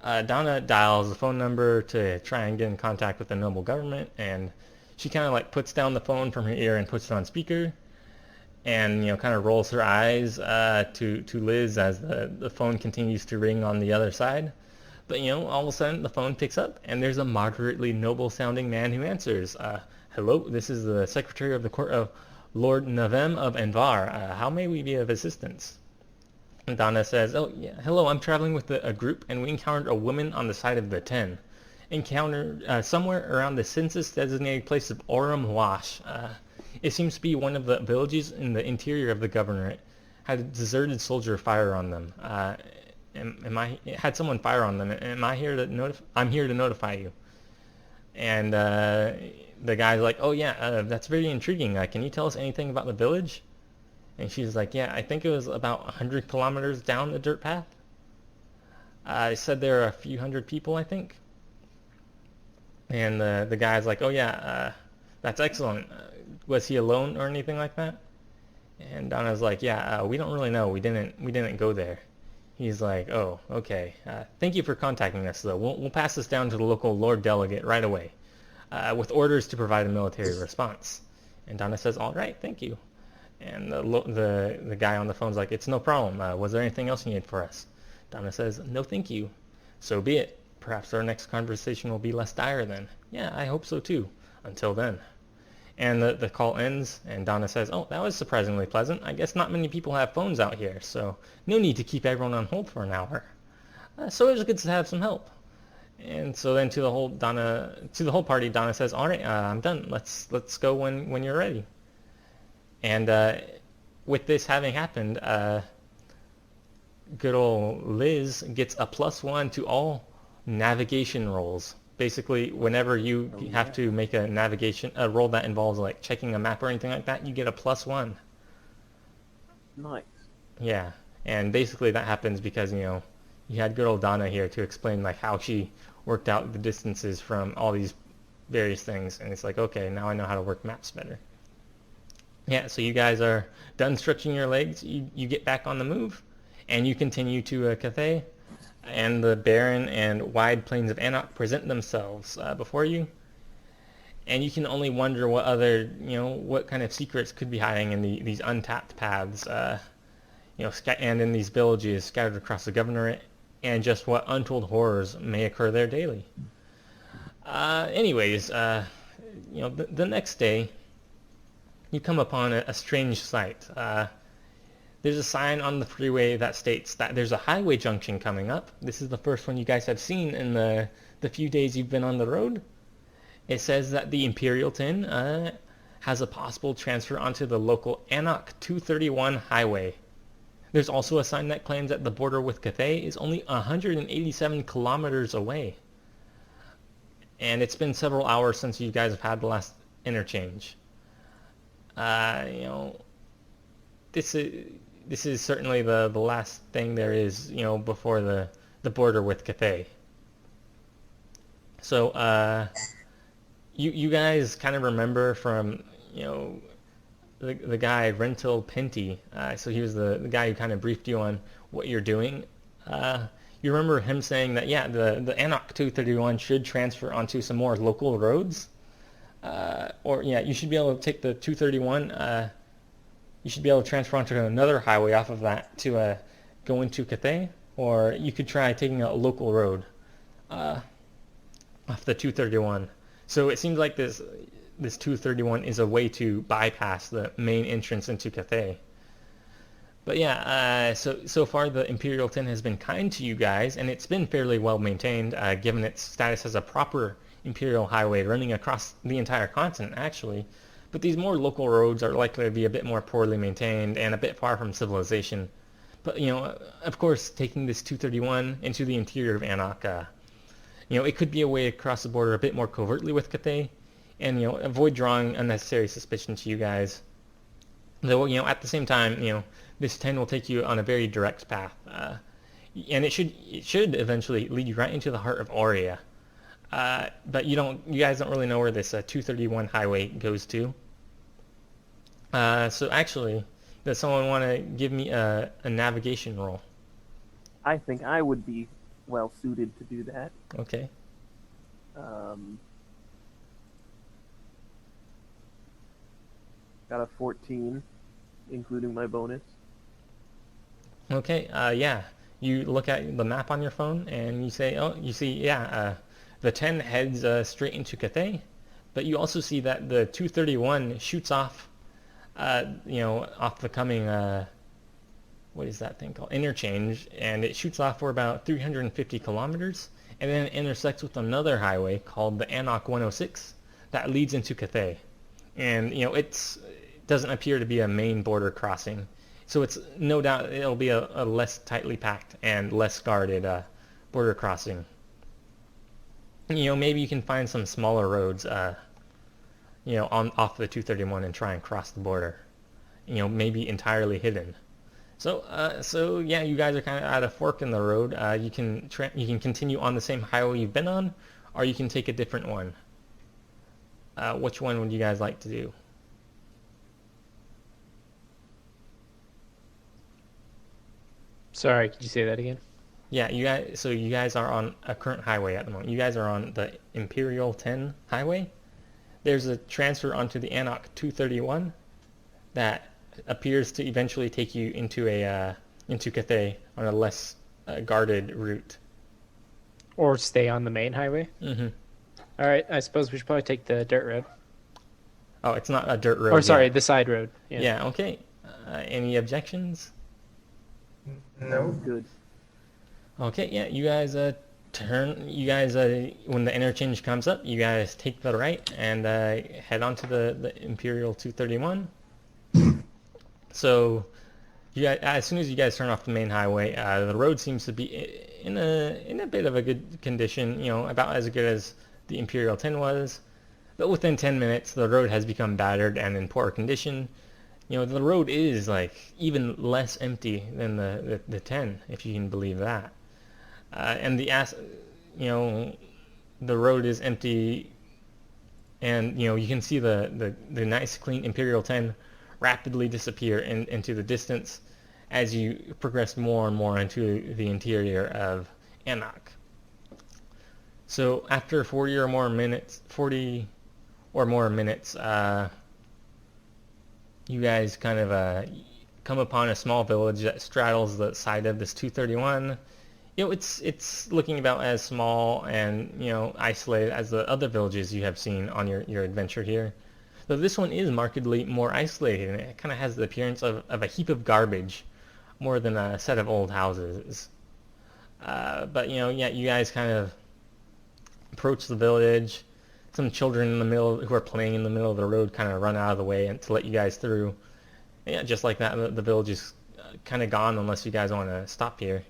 S1: Donna dials the phone number to try and get in contact with the noble government, and she kind of like puts down the phone from her ear and puts it on speaker, and kind of rolls her eyes to Liz as the phone continues to ring on the other side. But all of a sudden the phone picks up, and there's a moderately noble-sounding man who answers. Hello, this is the Secretary of the Court of Lord Navem of Envar. How may we be of assistance? And Donna says, oh, yeah, hello, I'm traveling with a group, and we encountered a woman on the side of the Ten. Encountered somewhere around the census-designated place of Oram Wash. It seems to be one of the villages in the interior of the governorate. Had a deserted soldier fire on them. Had someone fire on them. Am I here to I'm here to notify you. And the guy's like, oh yeah, that's very intriguing. Can you tell us anything about the village? And she's like, yeah, I think it was about 100 kilometers down the dirt path. I said there are a few hundred people, I think. And the guy's like, oh yeah, that's excellent. Was he alone or anything like that? And Donna's like, yeah, we don't really know. We didn't go there. He's like, oh, okay. Thank you for contacting us, though. We'll pass this down to the local Lord Delegate right away, with orders to provide a military response. And Donna says, all right, thank you. And the guy on the phone's like, it's no problem. Was there anything else you need for us? Donna says, no, thank you. So be it. Perhaps our next conversation will be less dire then. Yeah, I hope so too. Until then. And the call ends, and Donna says, "Oh, that was surprisingly pleasant. I guess not many people have phones out here, so no need to keep everyone on hold for an hour. So it was good to have some help." And so then to the whole party, Donna says, "All right, I'm done. Let's go when you're ready." And with this having happened, good old Liz gets a +1 to all navigation rolls. Basically, whenever you have to make a roll that involves like checking a map or anything like that, you get a +1.
S5: Nice.
S1: Yeah, and basically that happens because you had good old Donna here to explain like how she worked out the distances from all these various things, and it's like, okay, now I know how to work maps better. Yeah, so you guys are done stretching your legs. You get back on the move, and you continue to Kathay, and the barren and wide plains of Anarch present themselves before you. And you can only wonder what other, what kind of secrets could be hiding in these untapped paths, and in these villages scattered across the governorate, and just what untold horrors may occur there daily. Anyways, the next day, you come upon a strange sight. There's a sign on the freeway that states that there's a highway junction coming up. This is the first one you guys have seen in the few days you've been on the road. It says that the Imperial Ten has a possible transfer onto the local Anarch 231 highway. There's also a sign that claims that the border with Kathay is only 187 kilometers away. And it's been several hours since you guys have had the last interchange. This is certainly the last thing there is, before the border with Kathay. So, you guys kind of remember from, the guy Rental Pinty. So he was the guy who kind of briefed you on what you're doing. You remember him saying that, yeah, the Anarch 231 should transfer onto some more local roads. You should be able to take the 231. You should be able to transfer onto another highway off of that to go into Kathay, or you could try taking a local road off the 231. So it seems like this 231 is a way to bypass the main entrance into Kathay. But yeah, so far the Imperial Ten has been kind to you guys, and it's been fairly well maintained, given its status as a proper Imperial highway running across the entire continent, actually. But these more local roads are likely to be a bit more poorly maintained and a bit far from civilization. But, of course, taking this 231 into the interior of Anarch, it could be a way across the border a bit more covertly with Kathay, and, avoid drawing unnecessary suspicion to you guys. Though, at the same time, this 10 will take you on a very direct path. And it should eventually lead you right into the heart of Aurea. But you guys don't really know where this 231 highway goes to. So actually, does someone want to give me a navigation roll?
S5: I think I would be well suited to do that.
S1: Okay.
S5: Got a 14, including my bonus.
S1: Okay, yeah. You look at the map on your phone and you say, the 10 heads straight into Kathay, but you also see that the 231 shoots off, off the coming, what is that thing called? Interchange, and it shoots off for about 350 kilometers, and then it intersects with another highway called the Anarch 106 that leads into Kathay. And, it doesn't appear to be a main border crossing. So it's no doubt it'll be a less tightly packed and less guarded border crossing. Maybe you can find some smaller roads, off the 231 and try and cross the border. Maybe entirely hidden. So yeah, you guys are kind of at a fork in the road. You can continue on the same highway you've been on, or you can take a different one. Which one would you guys like to do?
S2: Sorry, could you say that again?
S1: Yeah, you guys are on a current highway at the moment. You guys are on the Imperial 10 highway. There's a transfer onto the Anarch 231 that appears to eventually take you into Kathay on a less guarded route.
S2: Or stay on the main highway?
S1: Mm-hmm.
S2: All right, I suppose we should probably take the dirt road.
S1: Oh, it's not a dirt road.
S2: Or sorry,
S1: yet.
S2: the side road. Yeah.
S1: Yeah. Okay. Any objections?
S3: No.
S5: Good.
S1: Okay. Yeah. You guys turn. You guys when the interchange comes up, you guys take the right and head on to the Imperial 231. So you guys, as soon as you guys turn off the main highway, the road seems to be in a bit of a good condition. You know, about as good as the Imperial 10 was. But within 10 minutes, the road has become battered and in poor condition. You know, the road is like even less empty than the 10, if you can believe that. And you know, the road is empty, and you know you can see the nice clean Imperial 10 rapidly disappear into the distance as you progress more and more into the interior of Anak. So after 40 or more minutes, you guys kind of come upon a small village that straddles the side of this 231. You know, it's looking about as small and, you know, isolated as the other villages you have seen on your adventure here. Though this one is markedly more isolated, and it kind of has the appearance of a heap of garbage more than a set of old houses. But, you know, yeah, you guys kind of approach the village. Some children in the middle who are playing in the middle of the road kind of run out of the way and to let you guys through. And yeah, just like that, the village is kind of gone unless you guys want to stop here.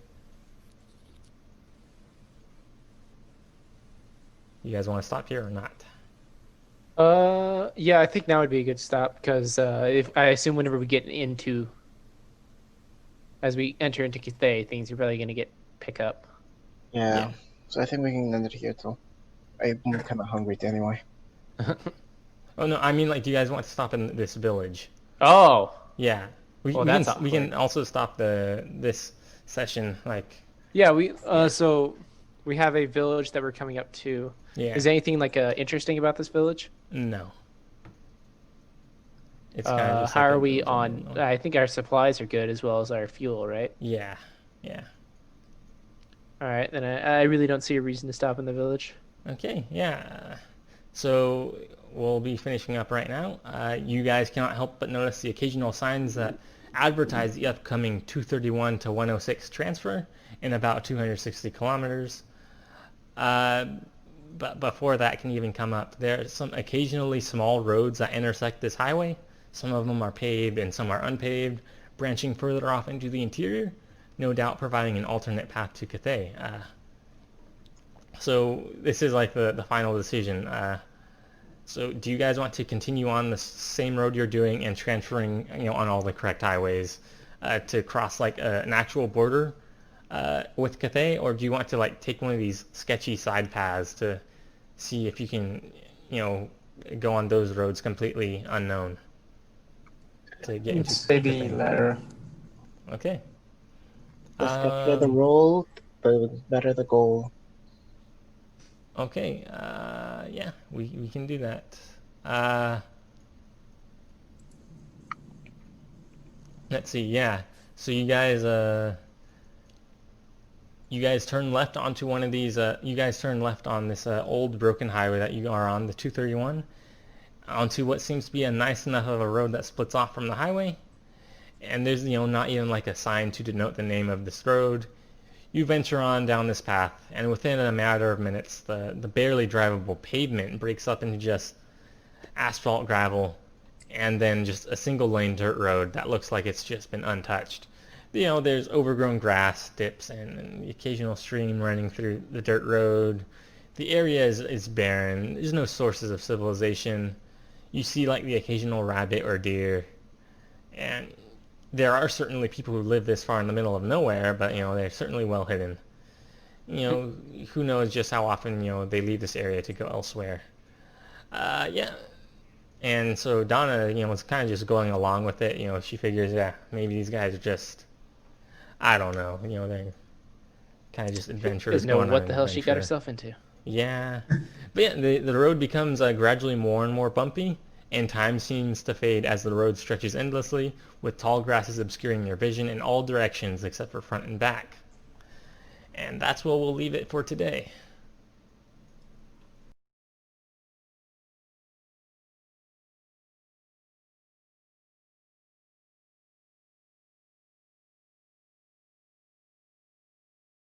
S1: You guys want to stop here or not?
S2: Yeah, I think now would be a good stop because if I assume whenever we get into, as we enter into Kathay, things are probably going to pick up.
S4: Yeah. So I think we can end it here too. I'm kind of hungry anyway.
S1: Oh no, I mean like, do you guys want to stop in this village?
S2: Oh,
S1: Yeah, we can also stop this session like.
S2: yeah. So we have a village that we're coming up to.
S1: Yeah.
S2: Is there anything like interesting about this village?
S1: No. It's kind of just
S2: how
S1: like
S2: are
S1: a
S2: we
S1: village
S2: on?
S1: in the-
S2: I think our supplies are good as well as our fuel, right?
S1: Yeah, yeah.
S2: All right, then I really don't see a reason to stop in the village.
S1: Okay, yeah. So we'll be finishing up right now. You guys cannot help but notice the occasional signs that advertise the upcoming 231 to 106 transfer in about 260 kilometers. But before that can even come up, there are some occasionally small roads that intersect this highway. Some of them are paved and some are unpaved, branching further off into the interior, no doubt providing an alternate path to Kathay. So this is like the final decision. So do you guys want to continue on the same road you're doing and transferring, you know, on all the correct highways to cross like an actual border with Kathay, or do you want to like take one of these sketchy side paths to see if you can, you know, go on those roads completely unknown to get into
S3: Say the
S1: Kathay?
S3: latter.
S1: Okay.
S4: The sketchier the road, the better the goal.
S1: Okay, yeah, we can do that. Let's see, yeah. So you guys turn left onto one of these, you guys turn left on this old broken highway that you are on, the 231, onto what seems to be a nice enough of a road that splits off from the highway. And there's, you know, not even like a sign to denote the name of this road. You venture on down this path, and within a matter of minutes, the barely drivable pavement breaks up into just asphalt gravel, and then just a single lane dirt road that looks like it's just been untouched. You know, there's overgrown grass, dips, and the occasional stream running through the dirt road. The area is barren. There's no sources of civilization. You see like the occasional rabbit or deer, and there are certainly people who live this far in the middle of nowhere, but, you know, they're certainly well hidden. You know, who knows just how often, you know, they leave this area to go elsewhere. Yeah. And so Donna, you know, was kind of just going along with it. You know, she figures, yeah, maybe these guys are just, I don't know, you know, they're kind of just adventurers
S2: Doesn't know
S1: going on
S2: what
S1: an
S2: the hell she got
S1: adventure.
S2: herself into.
S1: Yeah. But yeah, the road becomes gradually more and more bumpy, and time seems to fade as the road stretches endlessly, with tall grasses obscuring your vision in all directions except for front and back. And that's where we'll leave it for today.